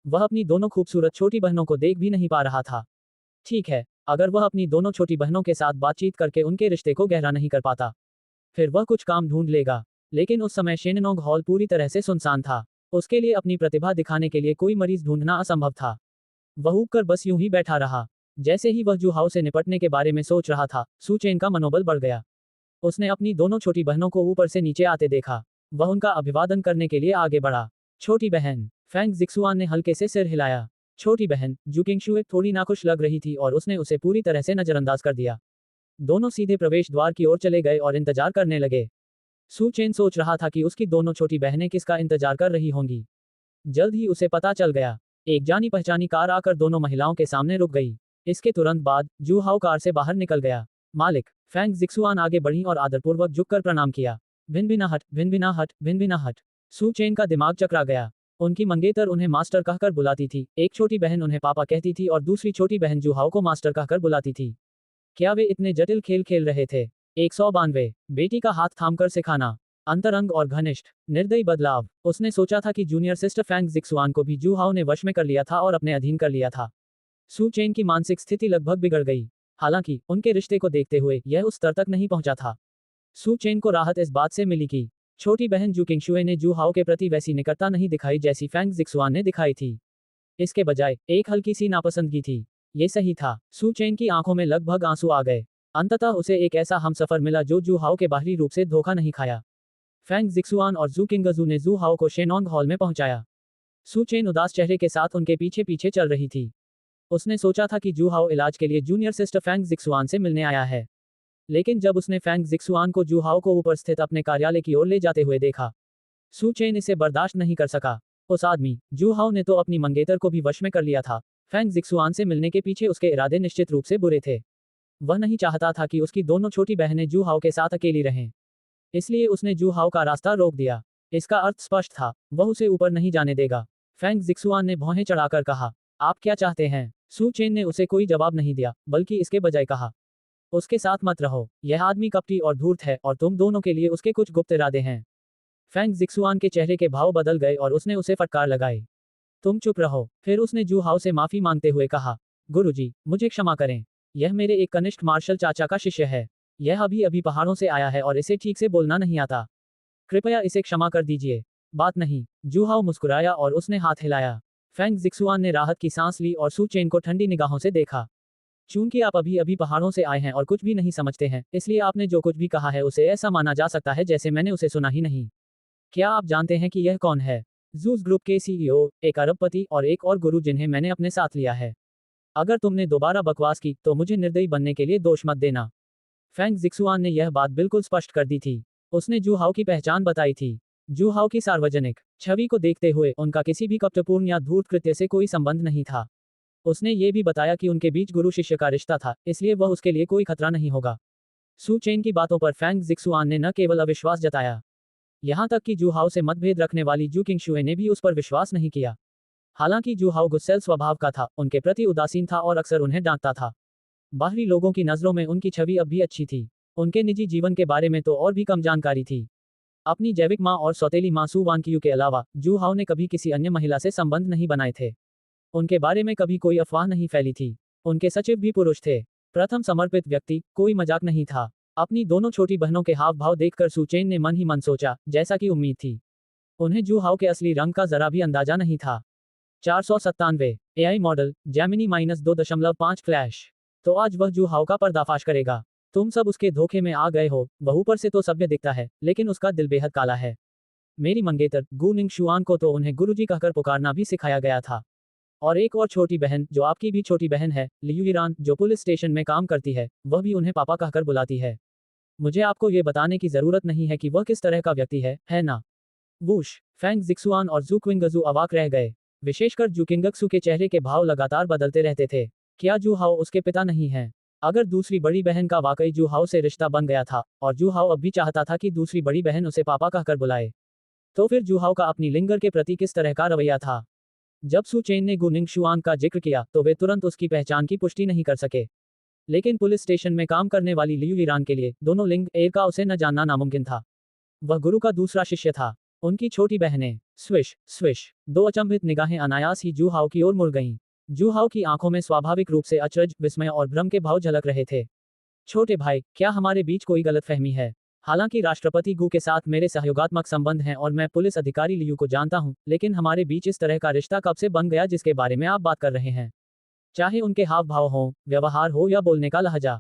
वह अपनी दोनों खूबसूरत छोटी बहनों को देख भी नहीं पा रहा था। ठीक है, अगर वह अपनी दोनों छोटी बहनों के साथ बातचीत करके उनके रिश्ते को गहरा नहीं कर पाता, फिर वह कुछ काम ढूंढ लेगा। लेकिन उस समय शेननोंग हॉल पूरी तरह से सुनसान था। उसके लिए अपनी प्रतिभा दिखाने के लिए कोई मरीज ढूंढना असंभव था। वह ऊपर बस यूं ही बैठा रहा। जैसे ही वह जू हाउ से निपटने के बारे में सोच रहा था, सू चेन का मनोबल बढ़ गया। उसने अपनी दोनों छोटी बहनों को ऊपर से नीचे आते देखा। वह उनका अभिवादन करने के लिए आगे बढ़ा। छोटी बहन, फैंग जिक्सुआन ने हल्के से सिर हिलाया। छोटी बहन, जू किंगशुए थोड़ी नाखुश लग रही थी और उसने उसे पूरी तरह से नजरअंदाज कर दिया। दोनों सीधे प्रवेश द्वार की ओर चले गए और इंतजार करने लगे। सू चेन सोच रहा था कि उसकी दोनों छोटी बहनें किसका इंतजार कर रही होंगी। जल्द ही उसे पता चल गया। एक जानी पहचानी कार आकर दोनों महिलाओं के सामने रुक गई। इसके तुरंत बाद जू हाउ कार से बाहर निकल गया। मालिक, फैंग जिक्सुआन आगे बढ़ी और आदरपूर्वक झुककर प्रणाम किया। भिनभिना हट, भिनभिना हट, भिनभिना हट। सू चेन का दिमाग चकरा गया। उनकी मंगेतर उन्हें मास्टर कहकर बुलाती थी, एक छोटी बहन उन्हें पापा कहती थी और दूसरी छोटी बहन जू हाउ को मास्टर कहकर बुलाती थी। क्या वे इतने जटिल खेल खेल रहे थे? 192। बेटी का हाथ थामकर सिखाना। अंतरंग और घनिष्ठ, निर्दयी बदलाव। उसने सोचा था कि जूनियर सिस्टर फैंग जिक्सुआन को भी जू हाउ ने वश में कर लिया था और अपने अधीन कर लिया था। सू चेन की मानसिक स्थिति लगभग बिगड़ गई। हालांकि उनके रिश्ते को देखते हुए यह उस स्तर तक नहीं पहुंचा था। सू चेन को राहत इस बात से मिली कि छोटी बहन जू किंगशुए ने जू हाउ के प्रति वैसी निकटता नहीं दिखाई जैसी फैंग जिक्सुआन ने दिखाई थी। इसके बजाय एक हल्की सी नापसंदगी थी। ये सही था। सू चेन की आंखों में लगभग आंसू आ गए। अंततः उसे एक ऐसा हमसफर मिला जो जू हाउ के बाहरी रूप से धोखा नहीं खाया। फैंग जिक्सुआन और जू किंगजू ने जू हाउ को शेनोंग हॉल में पहुंचाया। सू चेन उदास चेहरे के साथ उनके पीछे पीछे चल रही थी। उसने सोचा था कि जू हाउ इलाज के लिए जूनियर सिस्टर फैंग जिक्सुआन से मिलने आया है। लेकिन जब उसने फैंग जिक्सुआन को जू हाउ को ऊपर स्थित अपने कार्यालय की ओर ले जाते हुए देखा, सू चेन इसे बर्दाश्त नहीं कर सका। उस आदमी, जू हाउ ने तो अपनी मंगेतर को भी वश में कर लिया था। फैंग जिक्सुआन से मिलने के पीछे उसके इरादे निश्चित रूप से बुरे थे। वह नहीं चाहता था कि उसकी दोनों छोटी बहनें जू हाउ के साथ अकेली रहें। इसलिए उसने जू हाउ का रास्ता रोक दिया। इसका अर्थ स्पष्ट था, वह उसे ऊपर नहीं जाने देगा। फैंग जिक्सुआन ने भौहें चढ़ाकर कहा, आप क्या चाहते हैं? सू चेन ने उसे कोई जवाब नहीं दिया, बल्कि इसके बजाय कहा, उसके साथ मत रहो। यह आदमी कपटी और धूर्त है और तुम दोनों के लिए उसके कुछ गुप्त इरादे हैं। फैंग जिक्सुआन के चेहरे के भाव बदल गए और उसने उसे फटकार लगाई। तुम चुप रहो। फिर उसने जू हाउ से माफी मांगते हुए कहा, गुरुजी, मुझे क्षमा करें। यह मेरे एक कनिष्ठ मार्शल चाचा का शिष्य है। यह अभी अभी पहाड़ों से आया है और इसे ठीक से बोलना नहीं आता। कृपया इसे क्षमा कर दीजिए। बात नहीं। जू हाउ मुस्कुराया और उसने हाथ हिलाया। फैंग जिक्सुआन ने राहत की सांस ली और सू चेन को ठंडी निगाहों से देखा। चूंकि आप अभी अभी पहाड़ों से आए हैं और कुछ भी नहीं समझते हैं, इसलिए आपने जो कुछ भी कहा है उसे ऐसा माना जा सकता है जैसे मैंने उसे सुना ही नहीं। क्या आप जानते हैं कि यह कौन है? जूस ग्रुप के सीईओ, एक अरबपति और एक और गुरु जिन्हें मैंने अपने साथ लिया है। अगर तुमने दोबारा बकवास की तो मुझे निर्दयी बनने के लिए दोष मत देना। फैंग जिक्सुआन ने यह बात बिल्कुल स्पष्ट कर दी थी। उसने जू हाउ की पहचान बताई थी। जू हाउ की सार्वजनिक छवि को देखते हुए उनका किसी भी कपटपूर्ण या धूर्त कृत्य से कोई संबंध नहीं था। उसने ये भी बताया कि उनके बीच गुरु शिष्य का रिश्ता था, इसलिए वह उसके लिए कोई खतरा नहीं होगा। सू चेन की बातों पर फैंग जिक्सुआन ने न केवल अविश्वास जताया, यहां तक कि जू हाउ से मतभेद रखने वाली जू किंगशुए ने भी उस पर विश्वास नहीं किया। हालांकि जू हाउ गुस्सैल स्वभाव का था, उनके प्रति उदासीन था और अक्सर उन्हें डांटता था। बाहरी लोगों की नजरों में उनकी छवि अब भी अच्छी थी। उनके निजी जीवन के बारे में तो और भी कम जानकारी थी। अपनी जैविक मां और सौतेली मां सू वानकियू के अलावा जू हाउ ने कभी किसी अन्य महिला से संबंध नहीं बनाए थे। उनके बारे में कभी कोई अफवाह नहीं फैली थी। उनके सचिव भी पुरुष थे। प्रथम समर्पित व्यक्ति, कोई मजाक नहीं था। अपनी दोनों छोटी बहनों के हाव भाव देखकर सू चेन ने मन ही मन सोचा, जैसा कि उम्मीद थी। उन्हें जू हाउ के असली रंग का जरा भी अंदाजा नहीं था। 497 एआई मॉडल जैमिनी -2.5 फ्लैश। तो आज वह जू हाउ का पर्दाफाश करेगा। तुम सब उसके धोखे में आ गए हो। वह ऊपर से तो सभ्य दिखता है, लेकिन उसका दिल बेहद काला है। मेरी मंगेतर गू निंग शुआन को तो उन्हें गुरुजी कहकर पुकारना भी सिखाया गया था। और एक और छोटी बहन, जो आपकी भी छोटी बहन है, लियू ईरान, जो पुलिस स्टेशन में काम करती है, वह भी उन्हें पापा कहकर बुलाती है। मुझे आपको ये बताने की जरूरत नहीं है कि वह किस तरह का व्यक्ति है ना? वूश। फैंग जिक्सुआन और जू क्विंगजू अवाक रह गए। विशेषकर जू किंगक्सू के चेहरे के भाव लगातार बदलते रहते थे। क्या जू हाउ उसके पिता नहीं हैं? अगर दूसरी बड़ी बहन का वाकई जू हाउ से रिश्ता बन गया था, और जू हाउ अब भी चाहता था कि दूसरी बड़ी बहन उसे पापा कहकर बुलाए, तो फिर जू हाउ का अपनी लिंगर के प्रति किस तरह का रवैया था? जब सू चेन ने गू निंग शुआन का जिक्र किया तो वे तुरंत उसकी पहचान की पुष्टि नहीं कर सके। लेकिन पुलिस स्टेशन में काम करने वाली लियू ईरान के लिए दोनों लिंग एक का उसे न जानना नामुमकिन था। वह गुरु का दूसरा शिष्य था। उनकी छोटी बहनें, स्विश स्विश। दो अचंभित निगाहें अनायास ही जू हाउ की ओर मुड़ गईं। जू हाउ की आंखों में स्वाभाविक रूप से अचरज, विस्मय और भ्रम के भाव झलक रहे थे। छोटे भाई, क्या हमारे बीच कोई गलतफहमी है? हालांकि राष्ट्रपति गू के साथ मेरे सहयोगात्मक संबंध हैं और मैं पुलिस अधिकारी लियू को जानता हूं, लेकिन हमारे बीच इस तरह का रिश्ता कब से बन गया जिसके बारे में आप बात कर रहे हैं? चाहे उनके हाव भाव हों, व्यवहार हो या बोलने का लहजा।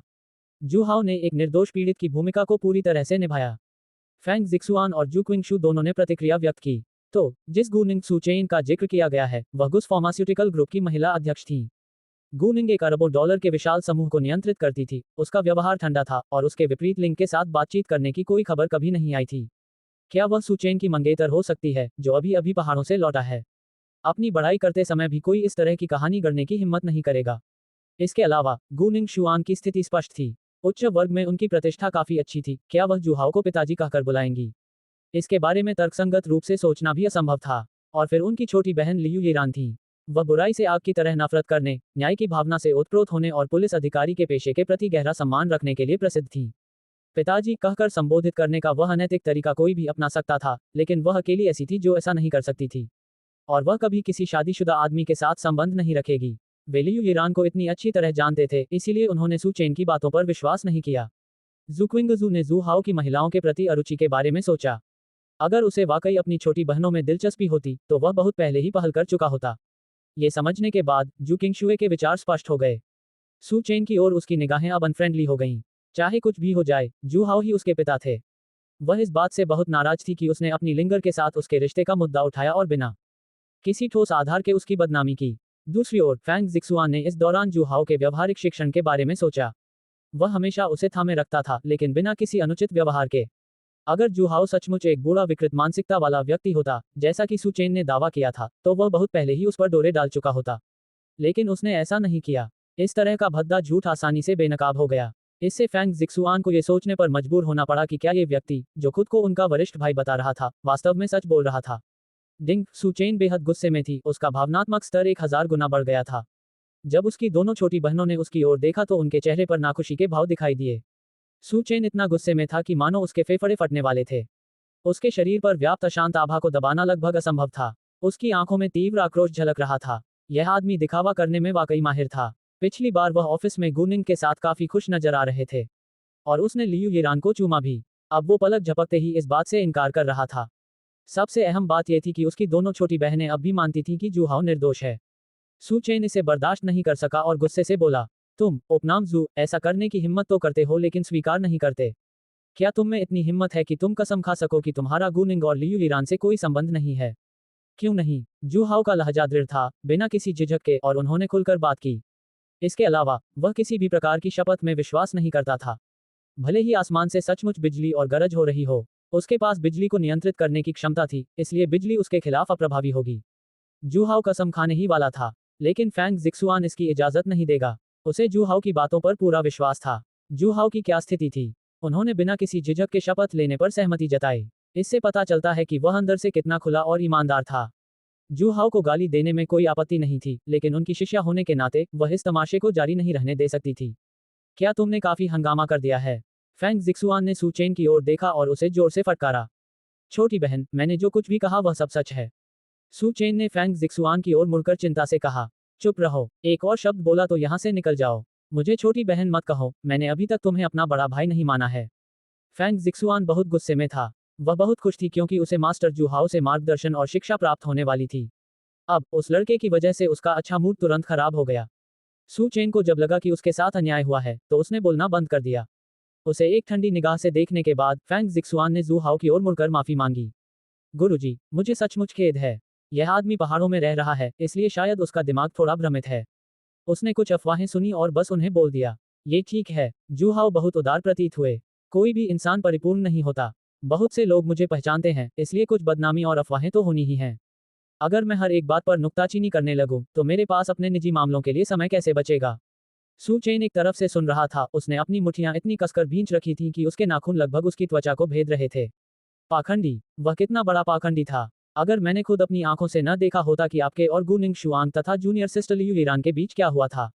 जू हाओ ने एक निर्दोष पीड़ित की भूमिका को पूरी तरह से निभाया। फैंग जिक्सुआन और जू क्विंगशू दोनों ने प्रतिक्रिया व्यक्त की। तो जिस गुनिंग सुचेन का जिक्र किया गया है वह गुस फार्मास्यूटिकल ग्रुप की महिला अध्यक्ष थी। गुनिंग एक अरबों डॉलर के विशाल समूह को नियंत्रित करती थी। उसका व्यवहार ठंडा था और उसके विपरीत लिंग के साथ बातचीत करने की कोई खबर कभी नहीं आई थी। क्या वह सुचेन की मंगेतर हो सकती है जो अभी अभी पहाड़ों से लौटा है? अपनी बढ़ाई करते समय भी कोई इस तरह की कहानी गढ़ने की हिम्मत नहीं करेगा। इसके अलावा गुनिंग शुआन की स्थिति स्पष्ट थी। उच्च वर्ग में उनकी प्रतिष्ठा काफी अच्छी थी। क्या वह जुहाओ को पिताजी कहकर बुलाएंगी? इसके बारे में तर्कसंगत रूप से सोचना भी असंभव था। और फिर उनकी छोटी बहन लियू यीरान थी। वह बुराई से आग की तरह नफरत करने, न्याय की भावना से ओतप्रोत होने और पुलिस अधिकारी के पेशे के प्रति गहरा सम्मान रखने के लिए प्रसिद्ध थी। पिताजी कहकर संबोधित करने का वह अनैतिक तरीका कोई भी अपना सकता था, लेकिन वह अकेली ऐसी थी जो ऐसा नहीं कर सकती थी। और वह कभी किसी शादीशुदा आदमी के साथ संबंध नहीं रखेगी। वे लियू यीरान को इतनी अच्छी तरह जानते थे, इसीलिए उन्होंने सू चेन की बातों पर विश्वास नहीं किया। जुक्विंगजू ने जू हाओ की महिलाओं के प्रति अरुचि के बारे में सोचा। अगर उसे वाकई अपनी छोटी बहनों में दिलचस्पी होती तो वह बहुत पहले ही पहल कर चुका होता। ये समझने के बाद जू किंगशुए के विचार स्पष्ट हो गए। सू चेन की ओर उसकी निगाहें अब अनफ्रेंडली हो गईं। चाहे कुछ भी हो जाए, जू हाओ ही उसके पिता थे। वह इस बात से बहुत नाराज थी कि उसने अपनी लिंगर के साथ उसके रिश्ते का मुद्दा उठाया और बिना किसी ठोस आधार के उसकी बदनामी की। दूसरी ओर फैंग जिक्सुआन ने इस दौरान जू हाओ के व्यवहारिक शिक्षण के बारे में सोचा। वह हमेशा उसे थामे रखता था, लेकिन बिना किसी अनुचित व्यवहार के। अगर जू हाओ सचमुच एक बूढ़ा विकृत मानसिकता वाला व्यक्ति होता, जैसा कि सू चेन ने दावा किया था, तो वह बहुत पहले ही उस पर डोरे डाल चुका होता। लेकिन उसने ऐसा नहीं किया। इस तरह का भद्दा झूठ आसानी से बेनकाब हो गया। इससे फैंग जिक्सुआन को यह सोचने पर मजबूर होना पड़ा कि क्या ये व्यक्ति, जो खुद को उनका वरिष्ठ भाई बता रहा था, वास्तव में सच बोल रहा था। डिंग सू चेन बेहद गुस्से में थी। उसका भावनात्मक स्तर 1000 गुना बढ़ गया था। जब उसकी दोनों छोटी बहनों ने उसकी ओर देखा तो उनके चेहरे पर नाखुशी के भाव दिखाई दिए। सू चेन इतना गुस्से में था कि मानो उसके फेफड़े फटने वाले थे। उसके शरीर पर व्याप्त अशांत आभा को दबाना लगभग असंभव था। उसकी आंखों में तीव्र आक्रोश झलक रहा था। यह आदमी दिखावा करने में वाकई माहिर था। पिछली बार वह ऑफिस में गुनिंग के साथ काफी खुश नजर आ रहे थे और उसने लियू यीरान को चूमा भी। अब वो पलक झपकते ही इस बात से इनकार कर रहा था। सबसे अहम बात यह थी कि उसकी दोनों छोटी बहनें अब भी मानती थीं कि जू हाओ निर्दोष है। सू चेन इसे बर्दाश्त नहीं कर सका और गुस्से से बोला, तुम उपनाम जू ऐसा करने की हिम्मत तो करते हो लेकिन स्वीकार नहीं करते। क्या तुम में इतनी हिम्मत है कि तुम कसम खा सको कि तुम्हारा गुनिंग और लियू यीरान से कोई संबंध नहीं है? क्यों नहीं? जू हाओ का लहजा दृढ़ था, बिना किसी झिझक के, और उन्होंने खुलकर बात की। इसके अलावा वह किसी भी प्रकार की शपथ में विश्वास नहीं करता था। भले ही आसमान से सचमुच बिजली और गरज हो रही हो, उसके पास बिजली को नियंत्रित करने की क्षमता थी, इसलिए बिजली उसके खिलाफ अप्रभावी होगी। जू हाओ कसम खाने ही वाला था, लेकिन फैंग जिक्सुआन इसकी इजाजत नहीं देगा। उसे जू हाओ की बातों पर पूरा विश्वास था। जू हाओ की क्या स्थिति थी? उन्होंने बिना किसी झिझक के शपथ लेने पर सहमति जताई। इससे पता चलता है कि वह अंदर से कितना खुला और ईमानदार था। जू हाओ को गाली देने में कोई आपत्ति नहीं थी, लेकिन उनकी शिष्या होने के नाते वह इस तमाशे को जारी नहीं रहने दे सकती थी। क्या तुमने काफी हंगामा कर दिया है? फैंग जिक्सुआन ने सू चेन की ओर देखा और उसे जोर से फटकारा। छोटी बहन, मैंने जो कुछ भी कहा वह सब सच है। सू चेन ने फैंग जिक्सुआन की ओर मुड़कर चिंता से कहा, चुप रहो। एक और शब्द बोला तो यहाँ से निकल जाओ। मुझे छोटी बहन मत कहो, मैंने अभी तक तुम्हें अपना बड़ा भाई नहीं माना है। फैंग जिक्सुआन बहुत गुस्से में था। वह बहुत खुश थी क्योंकि उसे मास्टर जू हाओ से मार्गदर्शन और शिक्षा प्राप्त होने वाली थी। अब उस लड़के की वजह से उसका अच्छा मूड तुरंत खराब हो गया। सू चेन को जब लगा कि उसके साथ अन्याय हुआ है तो उसने बोलना बंद कर दिया। उसे एक ठंडी निगाह से देखने के बाद फैंग जिक्सुआन ने जू हाओ की ओर मुड़कर माफी मांगी। गुरुजी, मुझे सचमुच खेद है। यह आदमी पहाड़ों में रह रहा है, इसलिए शायद उसका दिमाग थोड़ा भ्रमित है। उसने कुछ अफवाहें सुनी और बस उन्हें बोल दिया। ये ठीक है। जू हाओ बहुत उदार प्रतीत हुए। कोई भी इंसान परिपूर्ण नहीं होता। बहुत से लोग मुझे पहचानते हैं, इसलिए कुछ बदनामी और अफवाहें तो होनी ही हैं। अगर मैं हर एक बात पर नुक्ताचीनी करने लगूं, तो मेरे पास अपने निजी मामलों के लिए समय कैसे बचेगा? सू चेन एक तरफ से सुन रहा था। उसने अपनी मुठ्ठियां इतनी कसकर भींच रखी थीं कि उसके नाखून लगभग उसकी त्वचा को भेद रहे थे। पाखंडी, वह कितना बड़ा पाखंडी था। अगर मैंने खुद अपनी आंखों से न देखा होता कि आपके और गुनिंग शुआंग तथा जूनियर सिस्टर लियू यीरान के बीच क्या हुआ था,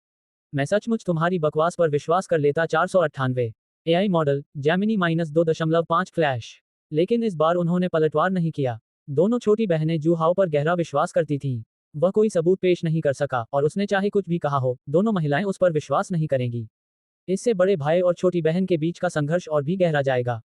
मैं सचमुच तुम्हारी बकवास पर विश्वास कर लेता। 498 एआई मॉडल जेमिनी -2.5 फ्लैश। लेकिन इस बार उन्होंने पलटवार नहीं किया। दोनों छोटी बहनें जू हाओ पर गहरा विश्वास करती थीं। वह कोई सबूत पेश नहीं कर सका और उसने चाहे कुछ भी कहा हो, दोनों महिलाएं उस पर विश्वास नहीं करेंगी। इससे बड़े भाई और छोटी बहन के बीच का संघर्ष और भी गहरा जाएगा।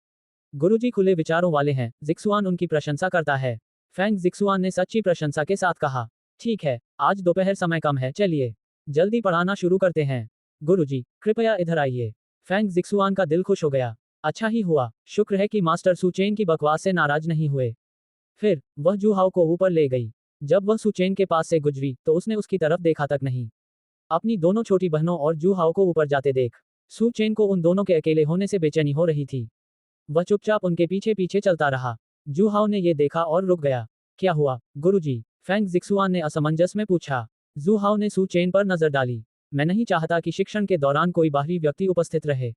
गुरुजी खुले विचारों वाले हैं। जिक्सुआन उनकी प्रशंसा करता है। फैंग जिक्सुआन ने सच्ची प्रशंसा के साथ कहा, ठीक है, आज दोपहर समय कम है, चलिए। जल्दी पढ़ाना शुरू करते हैं। गुरुजी, कृपया इधर आइए। फैंग जिक्सुआन का दिल खुश हो गया। अच्छा ही हुआ, शुक्र है कि मास्टर सुचेन की बकवास से नाराज नहीं हुए। फिर वह जूहाओ को ऊपर ले गई। जब वह सुचेन के पास से गुजरी तो उसने उसकी तरफ देखा तक नहीं। अपनी दोनों छोटी बहनों और जूहाओ को ऊपर जाते देख सुचेन को उन दोनों के अकेले होने से बेचैनी हो रही थी। वह चुपचाप उनके पीछे पीछे चलता रहा। जूहाओ ने ये देखा और रुक गया। क्या हुआ, गुरुजी? फैंग जिक्सुआन ने असमंजस में पूछा। जूहाओ ने सुचेन पर नजर डाली। मैं नहीं चाहता कि शिक्षण के दौरान कोई बाहरी व्यक्ति उपस्थित रहे।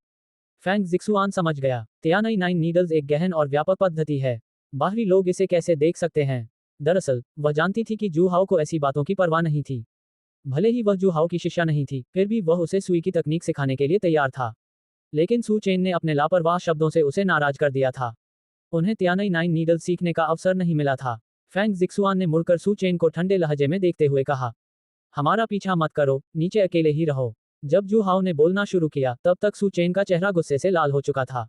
फैंग जिक्सुआन समझ गया। तियानई नाइन नीडल्स एक गहन और व्यापक पद्धति है। बाहरी लोग इसे कैसे देख सकते हैं? दरअसल वह जानती थी कि जूहाओ को ऐसी बातों की परवाह नहीं थी। भले ही वह जूहाओ की शिष्या नहीं थी, फिर भी वह उसे सुई की तकनीक सिखाने के लिए तैयार था। लेकिन सुचेन ने अपने लापरवाह शब्दों से उसे नाराज कर दिया था। उन्हें तियानई नाइन नीडल सीखने का अवसर नहीं मिला था। फैंग जिक्सुआन ने मुड़कर सुचेन को ठंडे लहजे में देखते हुए कहा, हमारा पीछा मत करो, नीचे अकेले ही रहो। जब जूहाओ ने बोलना शुरू किया तब तक सुचेन का चेहरा गुस्से से लाल हो चुका था।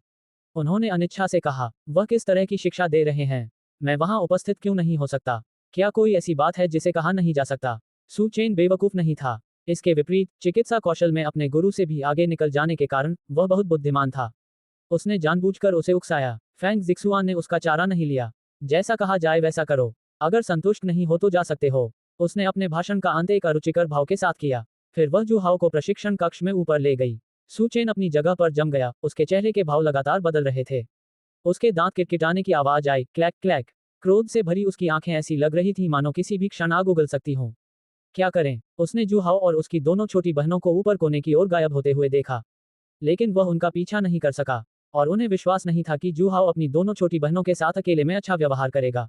उन्होंने अनिच्छा से कहा, वह किस तरह की शिक्षा दे रहे हैं? मैं वहां उपस्थित क्यों नहीं हो सकता? क्या कोई ऐसी बात है जिसे कहा नहीं जा सकता? सुचेन बेवकूफ नहीं था। इसके विपरीत चिकित्सा कौशल में अपने गुरु से भी आगे निकल जाने के कारण वह बहुत बुद्धिमान था। उसने जानबूझकर उसे उकसाया। फैंग जिक्सुआन ने उसका चारा नहीं लिया। जैसा कहा जाए वैसा करो। अगर संतुष्ट नहीं हो तो जा सकते हो। उसने अपने भाषण का अंत एक अरुचिकर भाव के साथ किया। फिर वह जूहाओ को प्रशिक्षण कक्ष में ऊपर ले गई। सुचेन अपनी जगह पर जम गया। उसके चेहरे के भाव लगातार बदल रहे थे। उसके दांत किटकिटाने की आवाज आई, क्लैक क्लैक। क्रोध से भरी उसकी आंखें ऐसी लग रही थी मानो किसी भी क्षण आग उगल सकती हों। क्या करें? उसने जूहाओ और उसकी दोनों छोटी बहनों को ऊपर कोने की ओर गायब होते हुए देखा। लेकिन वह उनका पीछा नहीं कर सका। और उन्हें विश्वास नहीं था कि जूहाओ अपनी दोनों छोटी बहनों के साथ अकेले में अच्छा व्यवहार करेगा।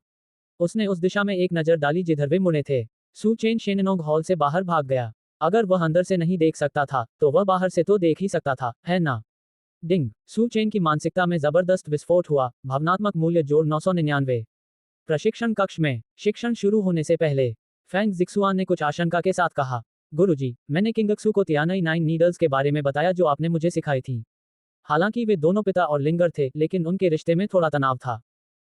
उसने उस दिशा में एक नजर डाली जिधर वे मुड़े थे। सुचेन शेननोंग हॉल से बाहर भाग गया। अगर वह अंदर से नहीं देख सकता था तो वह बाहर से तो देख ही सकता था, है ना? डिंग। सुचेन की मानसिकता में जबरदस्त विस्फोट हुआ। भावनात्मक मूल्य जोड़ 999। प्रशिक्षण कक्ष में शिक्षण शुरू होने से पहले फैंग जिक्सुआन ने कुछ आशंका के साथ कहा, गुरुजी, मैंने किंगक्सू को तियानई नाइन नीडल्स के बारे में बताया जो आपने मुझे सिखाई थी। हालांकि वे दोनों पिता और लिंगर थे, लेकिन उनके रिश्ते में थोड़ा तनाव था।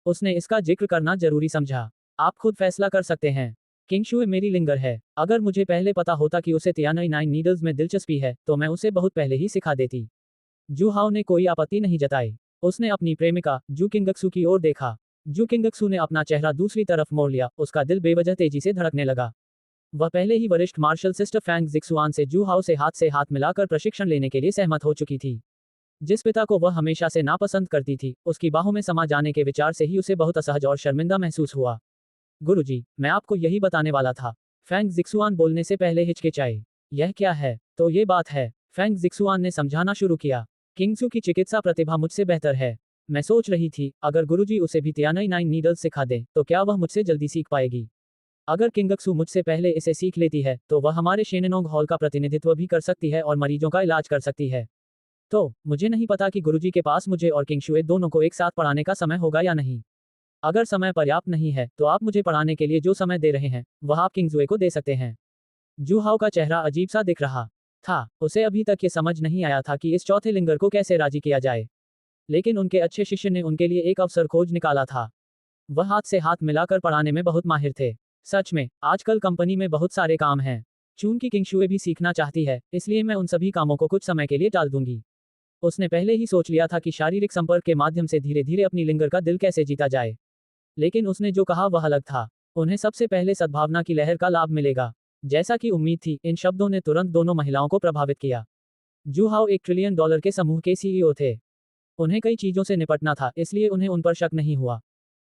उसने इसका जिक्र करना जरूरी समझा। आप खुद फैसला कर सकते हैं। किंगशुए मेरी लिंगर है। अगर मुझे पहले पता होता कि उसे तियानई नाइन नीडल्स में दिलचस्पी है तो मैं उसे बहुत पहले ही सिखा देती। जूहाओ ने कोई आपत्ति नहीं जताई। उसने अपनी प्रेमिका जू किंगक्सू की ओर देखा। जू किंगक्सू ने अपना चेहरा दूसरी तरफ मोड़ लिया। उसका दिल बेवजह तेजी से धड़कने लगा। वह पहले ही वरिष्ठ मार्शल सिस्टर फैंग जिक्सुआन से हाथ मिलाकर प्रशिक्षण लेने के लिए सहमत हो चुकी थी। जिस पिता को वह हमेशा से नापसंद करती थी, उसकी बाहों में समा जाने के विचार से ही उसे बहुत असहज और शर्मिंदा महसूस हुआ। गुरुजी, मैं आपको यही बताने वाला था। फैंग जिक्सुआन बोलने से पहले हिचकिचाई। यह क्या है? तो ये बात है। फैंग जिक्सुआन ने समझाना शुरू किया। किंगसू की चिकित्सा प्रतिभा मुझसे बेहतर है। मैं सोच रही थी, अगर गुरुजी उसे भी तियानई नाइन नीडल्स सिखा दें, तो क्या वह मुझसे जल्दी सीख पाएगी? अगर किंगक्सू मुझसे पहले इसे सीख लेती है, तो वह हमारे शेननोंग हॉल का प्रतिनिधित्व भी कर सकती है और मरीजों का इलाज कर सकती है। तो मुझे नहीं पता कि गुरुजी के पास मुझे और किंगशुए दोनों को एक साथ पढ़ाने का समय होगा या नहीं। अगर समय पर्याप्त नहीं है, तो आप मुझे पढ़ाने के लिए जो समय दे रहे हैं, वह आप किंगजुए को दे सकते हैं। जूहाओ का चेहरा अजीब सा दिख रहा था। उसे अभी तक ये समझ नहीं आया था कि इस चौथे लिंगर को कैसे राजी किया जाए। लेकिन उनके अच्छे शिष्य ने उनके लिए एक अवसर खोज निकाला था। वह हाथ से हाथ मिलाकर पढ़ाने में बहुत माहिर थे। सच में, आजकल कंपनी में बहुत सारे काम हैं। चूंकि किंगशुए भी सीखना चाहती है, इसलिए मैं उन सभी कामों को कुछ समय के लिए टाल दूंगी। उसने पहले ही सोच लिया था कि शारीरिक संपर्क के माध्यम से धीरे धीरे अपनी लिंगर का दिल कैसे जीता जाए। लेकिन उसने जो कहा वह अलग था। उन्हें सबसे पहले सद्भावना की लहर का लाभ मिलेगा। जैसा कि उम्मीद थी, इन शब्दों ने तुरंत दोनों महिलाओं को प्रभावित किया। जूहाओ $1 ट्रिलियन के समूह के सीईओ थे। उन्हें कई चीजों से निपटना था, इसलिए उन्हें उन पर शक नहीं हुआ।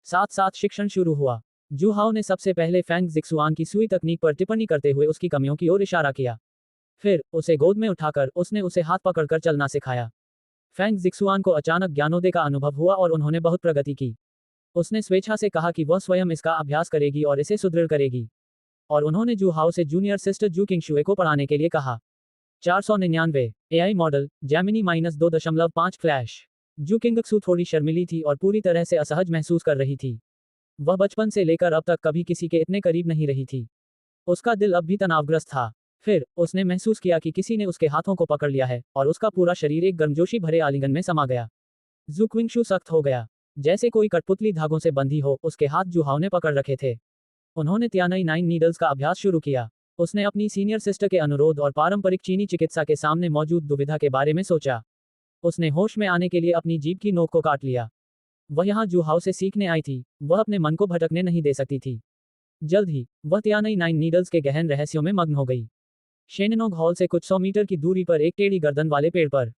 साथ साथ शिक्षण शुरू हुआ। जूहाओ ने सबसे पहले फैंग जिक्सुआन की सुई तकनीक पर टिप्पणी करते हुए उसकी कमियों की ओर इशारा किया। फिर उसे गोद में उठाकर उसने उसे हाथ पकड़कर चलना सिखाया। फैंग जिक्सुआन को अचानक ज्ञानोदय का अनुभव हुआ और उन्होंने बहुत प्रगति की। उसने स्वेच्छा से कहा कि वह स्वयं इसका अभ्यास करेगी और इसे सुदृढ़ करेगी। और उन्होंने जूहाओ से जूनियर सिस्टर जू किंगशुए को पढ़ाने के लिए कहा। 499 एआई मॉडल जैमिनी -2.5 फ्लैश। जू किंगक्सू थोड़ी शर्मिली थी और पूरी तरह से असहज महसूस कर रही थी। वह बचपन से लेकर अब तक कभी किसी के इतने करीब नहीं रही थी। उसका दिल अब भी तनावग्रस्त था। फिर उसने महसूस किया कि किसी ने उसके हाथों को पकड़ लिया है और उसका पूरा शरीर एक गर्मजोशी भरे आलिंगन में समा गया। जू क्विंगशू सख्त हो गया। जैसे कोई कठपुतली धागों से बंधी हो, उसके हाथ जूहाओ ने पकड़ रखे थे। उन्होंने तियानई नाइन नीडल्स का अभ्यास शुरू किया। उसने अपनी सीनियर सिस्टर के अनुरोध और पारंपरिक चीनी चिकित्सा के सामने मौजूद दुविधा के बारे में सोचा। उसने होश में आने के लिए अपनी जीभ की नोक को काट लिया। वह यहाँ जूहाओ से सीखने आई थी, वह अपने मन को भटकने नहीं दे सकती थी। जल्द ही वह तियानई नाइन नीडल्स के गहन रहस्यों में मग्न हो गई। शेननोग हॉल से कुछ 100 मीटर की दूरी पर एक टेढ़ी गर्दन वाले पेड़ पर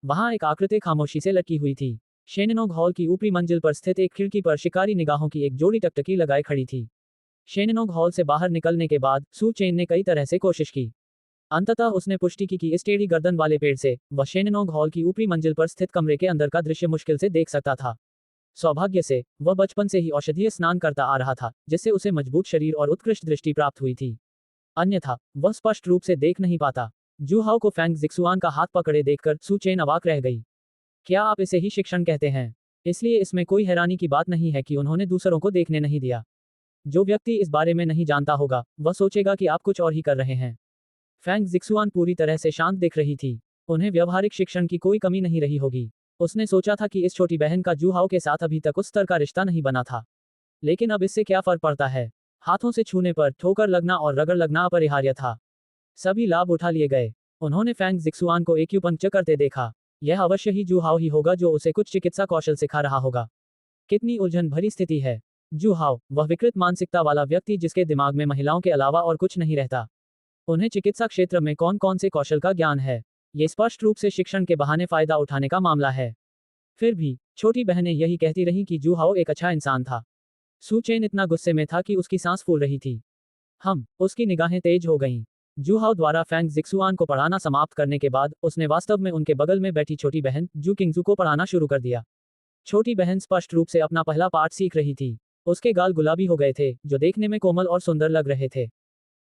वहां एक आकृति खामोशी से लटकी हुई थी। शेननोग हॉल की ऊपरी मंजिल पर स्थित एक खिड़की पर शिकारी निगाहों की एक जोड़ी टकटकी लगाए खड़ी थी। शेननोग हॉल से बाहर निकलने के बाद सू चेन ने कई तरह से कोशिश की। अंततः उसने पुष्टि की कि इस टेढ़ी गर्दन वाले पेड़ से वह शेननोग हॉल की ऊपरी मंजिल पर स्थित कमरे के अंदर का दृश्य मुश्किल से देख सकता था। सौभाग्य से वह बचपन से ही औषधीय स्नान करता आ रहा था, जिससे उसे मजबूत शरीर और उत्कृष्ट दृष्टि प्राप्त हुई थी। अन्यथा वह स्पष्ट रूप से देख नहीं पाता। जूहाओ को फैंग जिक्सुआन का हाथ पकड़े देखकर सू चेन अवाक रह गई। क्या आप इसे ही शिक्षण कहते हैं? इसलिए इसमें कोई हैरानी की बात नहीं है कि उन्होंने दूसरों को देखने नहीं दिया। जो व्यक्ति इस बारे में नहीं जानता होगा वह सोचेगा कि आप कुछ और ही कर रहे हैं। फैंग जिक्सुआन पूरी तरह से शांत दिख रही थी। उन्हें व्यवहारिक शिक्षण की कोई कमी नहीं रही होगी। उसने सोचा था कि इस छोटी बहन का जूहाओ के साथ अभी तक उस स्तर का रिश्ता नहीं बना था। लेकिन अब इससे क्या फर्क पड़ता है? हाथों से छूने पर ठोकर लगना और रगड़ लगना अपरिहार्य था। सभी लाभ उठा लिए गए। उन्होंने फैंग जिक्सुआन को एक्यूपंक्चर करते देखा। यह अवश्य ही जूहाओ ही होगा जो उसे कुछ चिकित्सा कौशल सिखा रहा होगा। कितनी उलझन भरी स्थिति है। जूहाओ, वह विकृत मानसिकता वाला व्यक्ति जिसके दिमाग में महिलाओं के अलावा और कुछ नहीं रहता। उन्हें चिकित्सा क्षेत्र में कौन कौन से कौशल का ज्ञान है? ये स्पष्ट रूप से शिक्षण के बहाने फायदा उठाने का मामला है। फिर भी छोटी बहनें यही कहती रहीं कि जूहाओ एक अच्छा इंसान था। सू चेन इतना गुस्से में था कि उसकी सांस फूल रही थी। उसकी निगाहें तेज हो गईं। जूहाओ द्वारा फैंग जिक्सुआन को पढ़ाना समाप्त करने के बाद उसने वास्तव में उनके बगल में बैठी छोटी बहन जू किंगजू को पढ़ाना शुरू कर दिया। छोटी बहन स्पष्ट रूप से अपना पहला पाठ सीख रही थी। उसके गाल गुलाबी हो गए थे, जो देखने में कोमल और सुंदर लग रहे थे।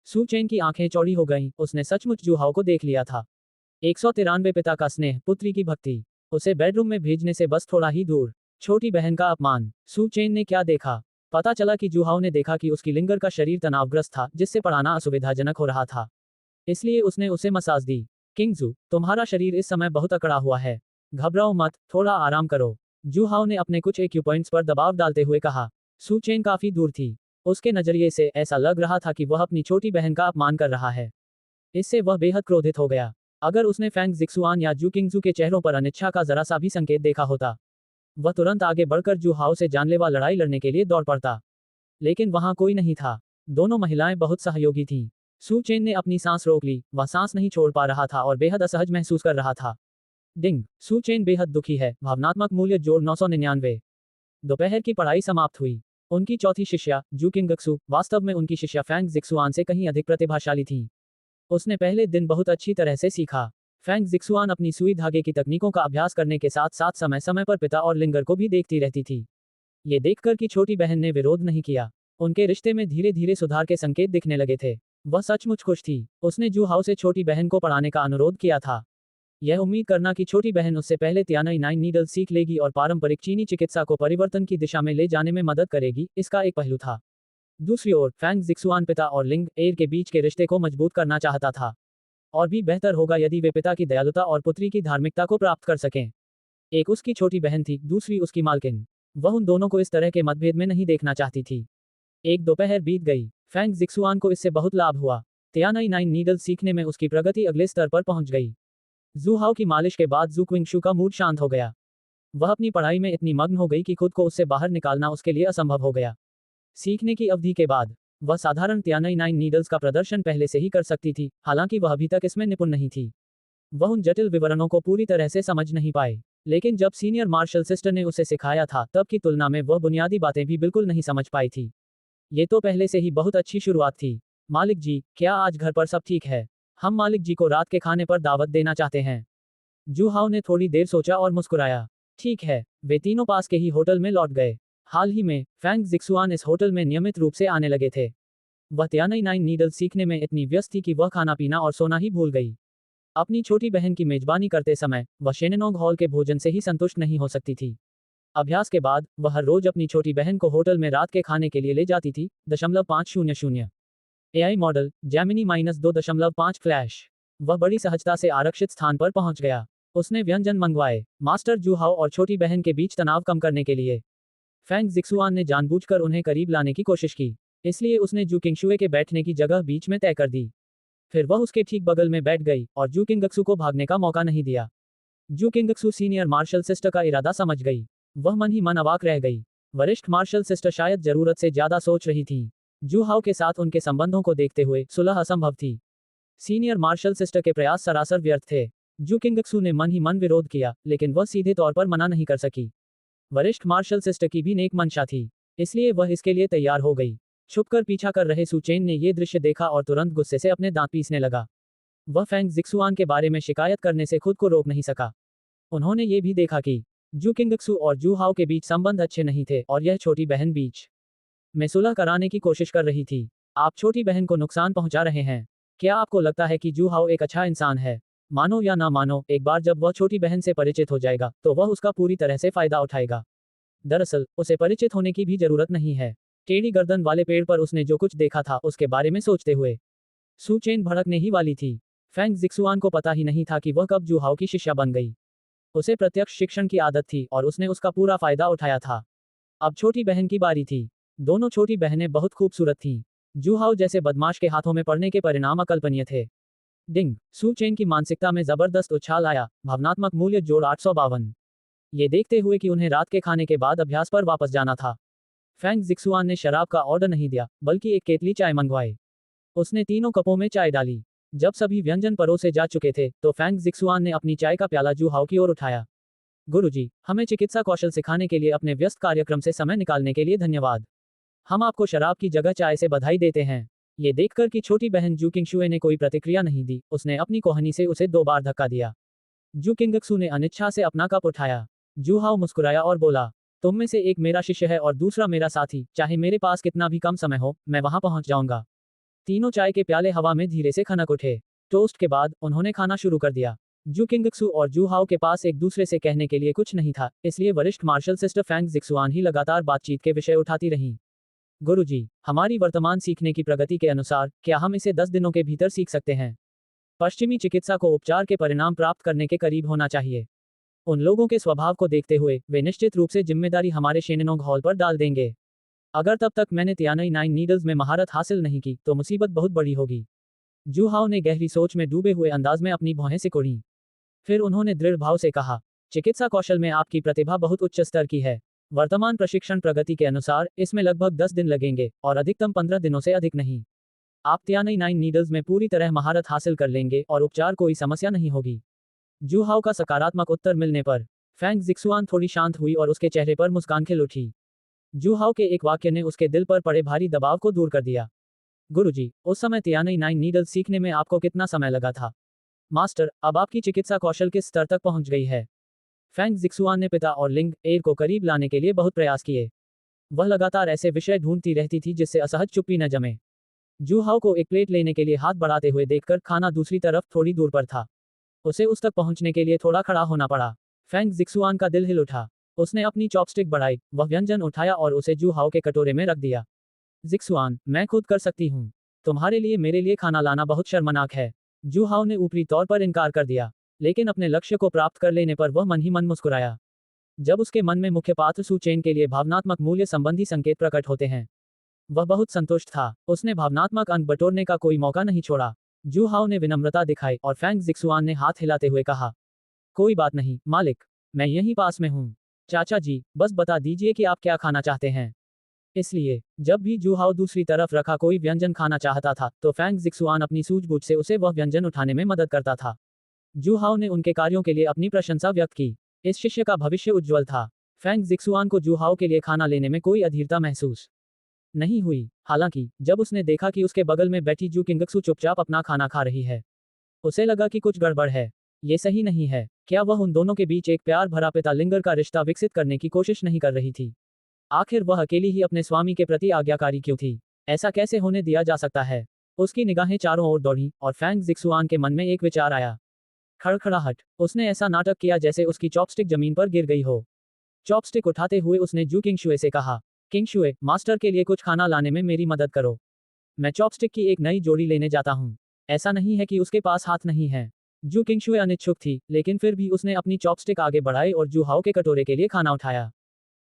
सू चेन की आंखें चौड़ी हो गईं, उसने सचमुच जूहाओ को देख लिया था। 193 पिता का स्नेह, पुत्री की भक्ति, उसे बेडरूम में भेजने से बस थोड़ा ही दूर। छोटी बहन का अपमान। सू चेन ने क्या देखा? पता चला कि जूहाओ ने देखा कि उसकी लिंगर का शरीर तनावग्रस्त था, जिससे पढ़ाना असुविधाजनक हो रहा था। इसलिए उसने उसे मसाज दी। किंगजू, तुम्हारा शरीर इस समय बहुत अकड़ा हुआ है। घबराओ मत, थोड़ा आराम करो। जूहाओ ने अपने कुछ एक्यूपॉइंट्स पर दबाव डालते हुए कहा। सू चेन काफी दूर थी। उसके नजरिए से ऐसा लग रहा था कि वह अपनी छोटी बहन का अपमान कर रहा है। इससे वह बेहद क्रोधित हो गया। अगर उसने फैंग जिक्सुआन या जू किंगजू के चेहरों पर अनिच्छा का जरा सा भी संकेत देखा होता, वह तुरंत आगे बढ़कर जूहाओ से जानलेवा लड़ाई लड़ने के लिए दौड़ पड़ता। लेकिन वहां कोई नहीं था। दोनों महिलाएं बहुत सहयोगी थीं। सू चेन ने अपनी सांस रोक ली, वह सांस नहीं छोड़ पा रहा था और बेहद असहज महसूस कर रहा था। डिंग, सू चेन बेहद दुखी है। भावनात्मक मूल्य जोड़ 999। दोपहर की पढ़ाई समाप्त हुई। उनकी चौथी शिष्या जू किंगक्सू वास्तव में उनकी शिष्या फैंग जिक्सुआन से कहीं अधिक प्रतिभाशाली थी। उसने पहले दिन बहुत अच्छी तरह से सीखा। फैंग जिक्सुआन अपनी सुई धागे की तकनीकों का अभ्यास करने के साथ साथ समय समय पर पिता और लिंगर को भी देखती रहती थी। ये देखकर कि छोटी बहन ने विरोध नहीं किया। उनके रिश्ते में धीरे धीरे सुधार के संकेत दिखने लगे थे। वह सचमुच खुश थी। उसने जूहाओ से छोटी बहन को पढ़ाने का अनुरोध किया था। यह उम्मीद करना कि छोटी बहन उससे पहले तियानई नाइन नीडल सीख लेगी और पारंपरिक चीनी चिकित्सा को परिवर्तन की दिशा में ले जाने में मदद करेगी, इसका एक पहलू था। दूसरी ओर फैंग जिक्सुआन पिता और लिंग एयर के बीच के रिश्ते को मजबूत करना चाहता था। और भी बेहतर होगा यदि वे पिता की दयालुता और पुत्री की धार्मिकता को प्राप्त कर सकें। एक उसकी छोटी बहन थी, दूसरी उसकी मालकिन। वह उन दोनों को इस तरह के मतभेद में नहीं देखना चाहती थी। एक दोपहर बीत गई। फैंग जिक्सुआन को इससे बहुत लाभ हुआ। तियानई नाइन नीडल सीखने में उसकी प्रगति अगले स्तर पर पहुंच गई। जूहाओ की मालिश के बाद जू क्विंगशू का मूड शांत हो गया। वह अपनी पढ़ाई में इतनी मग्न हो गई कि खुद को उससे बाहर निकालना उसके लिए असंभव हो गया। सीखने की अवधि के बाद वह साधारण तियानई नाइन नीडल्स का प्रदर्शन पहले से ही कर सकती थी, हालांकि वह अभी तक इसमें निपुण नहीं थी। वह उन जटिल विवरणों को पूरी तरह से समझ नहीं पाए। लेकिन जब सीनियर मार्शल सिस्टर ने उसे सिखाया था तब की तुलना में वह बुनियादी बातें भी बिल्कुल नहीं समझ पाई थी। ये तो पहले से ही बहुत अच्छी शुरुआत थी। मालिक जी, क्या आज घर पर सब ठीक है? हम मालिक जी को रात के खाने पर दावत देना चाहते हैं। जूहाओ ने थोड़ी देर सोचा और मुस्कुराया। ठीक है। वे तीनों पास के ही होटल में लौट गए। हाल ही में फैंग जिक्सुआन इस होटल में नियमित रूप से आने लगे थे। वह तियानई नाइन नीडल सीखने में इतनी व्यस्त थी कि वह खाना पीना और सोना ही भूल गई। अपनी छोटी बहन की मेजबानी करते समय वह शेननोग हॉल के भोजन से ही संतुष्ट नहीं हो सकती थी। अभ्यास के बाद वह हर रोज अपनी छोटी बहन को होटल में रात के खाने के लिए ले जाती थी। 500 एआई मॉडल जैमिनी -2.5 फ्लैश। वह बड़ी सहजता से आरक्षित स्थान पर पहुंच गया। उसने व्यंजन मंगवाए। मास्टर जूहाओ और छोटी बहन के बीच तनाव कम करने के लिए फैंग जिक्सुआन ने जानबूझकर उन्हें करीब लाने की कोशिश की। इसलिए उसने जू किंगशुए के बैठने की जगह बीच में तय कर दी। फिर वह उसके ठीक बगल में बैठ गई और जू किंगक्सू को भागने का मौका नहीं दिया। जू किंगक्सू सीनियर मार्शल सिस्टर का इरादा समझ गई। वह मन ही मन अवाक रह गई। वरिष्ठ मार्शल सिस्टर शायद जरूरत से ज्यादा सोच रही थी। जू हाओ के साथ उनके संबंधों को देखते हुए सुलह असंभव थी। सीनियर मार्शल सिस्टर के प्रयास सरासर व्यर्थ थे। जू किंगक्सू ने मन ही मन विरोध किया, लेकिन वह सीधे तौर पर मना नहीं कर सकी। वरिष्ठ मार्शल सिस्टर की भी नेक मंशा थी, इसलिए वह इसके लिए तैयार हो गई। छुपकर पीछा कर रहे सुचेन ने यह दृश्य देखा और तुरंत गुस्से से अपने दांत पीसने लगा। वह फेंग जिक्सुआन के बारे में शिकायत करने से खुद को रोक नहीं सका। उन्होंने ये भी देखा कि जू किंगक्सू और जू हाओ के बीच संबंध अच्छे नहीं थे और यह छोटी बहन बीच में सुलह कराने की कोशिश कर रही थी। आप छोटी बहन को नुकसान पहुंचा रहे हैं। क्या आपको लगता है कि जू हाओ एक अच्छा इंसान है? मानो या ना मानो, एक बार जब वह छोटी बहन से परिचित हो जाएगा तो वह उसका पूरी तरह से फायदा उठाएगा। दरअसल उसे परिचित होने की भी जरूरत नहीं है। टेढ़ी गर्दन वाले पेड़ पर उसने जो कुछ देखा था उसके बारे में सोचते हुए सुचेन भड़कने ही वाली थी। फेंग जिक्सुआन को पता ही नहीं था कि वह कब जू हाओ की शिष्या बन गई। उसे प्रत्यक्ष शिक्षण की आदत थी और उसने उसका पूरा फायदा उठाया था। अब छोटी बहन की बारी थी। दोनों छोटी बहनें बहुत खूबसूरत थीं। जू हाओ जैसे बदमाश के हाथों में पड़ने के परिणाम अकल्पनीय थे। डिंग, सुचेन की मानसिकता में जबरदस्त उछाल आया। भावनात्मक मूल्य जोड़ 852। ये देखते हुए कि उन्हें रात के खाने के बाद अभ्यास पर वापस जाना था, फेंग जिक्सुआन ने शराब का ऑर्डर नहीं दिया, बल्कि एक केतली चाय मंगवाए। उसने तीनों कपों में चाय डाली। जब सभी व्यंजन परोसे जा चुके थे तो फेंग जिक्सुआन ने अपनी चाय का प्याला जू हाओ की ओर उठाया। गुरुजी, हमें चिकित्सा कौशल सिखाने के लिए अपने व्यस्त कार्यक्रम से समय निकालने के लिए धन्यवाद। हम आपको शराब की जगह चाय से बधाई देते हैं। ये देखकर कि छोटी बहन जू किंगशुए ने कोई प्रतिक्रिया नहीं दी, उसने अपनी कोहनी से उसे 2 बार धक्का दिया। जू किंगक्सू ने अनिच्छा से अपना कप उठाया। जू हाओ मुस्कुराया और बोला, तुम में से एक मेरा शिष्य है और दूसरा मेरा साथी। चाहे मेरे पास कितना भी कम समय हो, मैं वहां पहुंच जाऊंगा। तीनों चाय के प्याले हवा में धीरे से खनक उठे। टोस्ट के बाद उन्होंने खाना शुरू कर दिया। जू किंगक्सू और जू हाओ के पास एक दूसरे से कहने के लिए कुछ नहीं था, इसलिए वरिष्ठ मार्शल सिस्टर फेंग जिक्सुआन ही लगातार बातचीत के विषय उठाती रहीं। गुरुजी, हमारी वर्तमान सीखने की प्रगति के अनुसार क्या हम इसे 10 दिनों के भीतर सीख सकते हैं? पश्चिमी चिकित्सा को उपचार के परिणाम प्राप्त करने के करीब होना चाहिए। उन लोगों के स्वभाव को देखते हुए वे निश्चित रूप से जिम्मेदारी हमारे शेननोंग हॉल पर डाल देंगे। अगर तब तक मैंने तियानई 9 नीडल्स में महारत हासिल नहीं की तो मुसीबत बहुत बड़ी होगी। जू हाओ ने गहरी सोच में डूबे हुए अंदाज में अपनी भौहें सिकोड़ी। फिर उन्होंने दृढ़ भाव से कहा, चिकित्सा कौशल में आपकी प्रतिभा बहुत उच्च स्तर की है। वर्तमान प्रशिक्षण प्रगति के अनुसार इसमें लगभग 10 दिन लगेंगे और अधिकतम 15 दिनों से अधिक नहीं। आप तियानई 9 नीडल्स में पूरी तरह महारत हासिल कर लेंगे और उपचार कोई समस्या नहीं होगी। जू हाओ का सकारात्मक उत्तर मिलने पर फेंग जिक्सुआन थोड़ी शांत हुई और उसके चेहरे पर मुस्कान खिल उठी। जू हाओ के एक वाक्य ने उसके दिल पर पड़े भारी दबाव को दूर कर दिया। गुरुजी, उस समय तियानई 9 नीडल्स सीखने में आपको कितना समय लगा था? मास्टर, अब आपकी चिकित्सा कौशल किस स्तर तक पहुंच गई है? फेंग जिक्सुआन ने पिता और लिंग एयर को करीब लाने के लिए बहुत प्रयास किए। वह लगातार ऐसे विषय ढूंढती रहती थी जिससे असहज चुप्पी न जमे। जू हाओ को एक प्लेट लेने के लिए हाथ बढ़ाते हुए देखकर खाना दूसरी तरफ थोड़ी दूर पर था। उसे उस तक पहुंचने के लिए थोड़ा खड़ा होना पड़ा। फेंग जिक्सुआन का दिल हिल उठा। उसने अपनी चॉपस्टिक बढ़ाई, वह व्यंजन उठाया और उसे जू हाओ के कटोरे में रख दिया। जिक्सुआन, मैं खुद कर सकती हूँ। तुम्हारे लिए मेरे लिए खाना लाना बहुत शर्मनाक है। जू हाओ ने ऊपरी तौर पर इनकार कर दिया, लेकिन अपने लक्ष्य को प्राप्त कर लेने पर वह मन ही मन मुस्कुराया। जब उसके मन में मुख्य पात्र सुचेन के लिए भावनात्मक मूल्य संबंधी संकेत प्रकट होते हैं, वह बहुत संतुष्ट था। उसने भावनात्मक अंक बटोरने का कोई मौका नहीं छोड़ा। जू हाओ ने विनम्रता दिखाई और फेंग जिक्सुआन ने हाथ हिलाते हुए कहा, कोई बात नहीं मालिक, मैं यहीं पास में हूँ। चाचा जी, बस बता दीजिए कि आप क्या खाना चाहते हैं। इसलिए जब भी जू हाओ दूसरी तरफ रखा कोई व्यंजन खाना चाहता था तो फेंग जिक्सुआन अपनी सूझबूझ से उसे वह व्यंजन उठाने में मदद करता था। जू हाओ ने उनके कार्यों के लिए अपनी प्रशंसा व्यक्त की। इस शिष्य का भविष्य उज्ज्वल था। फेंग जिक्सुआन को जू हाओ के लिए खाना लेने में कोई अधीरता महसूस नहीं हुई। हालांकि जब उसने देखा कि उसके बगल में बैठी जू किंगक्सू चुपचाप अपना खाना खा रही है, उसे लगा कि कुछ गड़बड़ है। ये सही नहीं है। क्या वह उन दोनों के बीच एक प्यार भरा पिता लिंगर का रिश्ता विकसित करने की कोशिश नहीं कर रही थी? आखिर वह अकेली ही अपने स्वामी के प्रति आज्ञाकारी क्यों थी? ऐसा कैसे होने दिया जा सकता है? उसकी निगाहें चारों ओर दौड़ीं और फेंग जिक्सुआन के मन में एक विचार आया। खड़खड़ाहट। उसने ऐसा नाटक किया जैसे उसकी चॉपस्टिक जमीन पर गिर गई हो। चॉपस्टिक उठाते हुए उसने जू किंगशुए से कहा, किंगशुए, मास्टर के लिए कुछ खाना लाने में मेरी मदद करो। मैं चॉपस्टिक की एक नई जोड़ी लेने जाता हूँ। ऐसा नहीं है कि उसके पास हाथ नहीं है। जू किंगशुए अनिच्छुक थी, लेकिन फिर भी उसने अपनी चॉपस्टिक आगे बढ़ाई और जू हाओ के कटोरे के लिए खाना उठाया।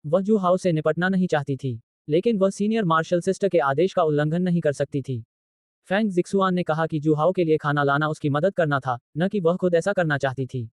वह जू हाओ से निपटना नहीं चाहती थी, लेकिन वह सीनियर मार्शल सिस्टर के आदेश का उल्लंघन नहीं कर सकती थी। फैंग जिक्सुआन ने कहा कि जूहाओ के लिए खाना लाना उसकी मदद करना था, न कि वह खुद ऐसा करना चाहती थी।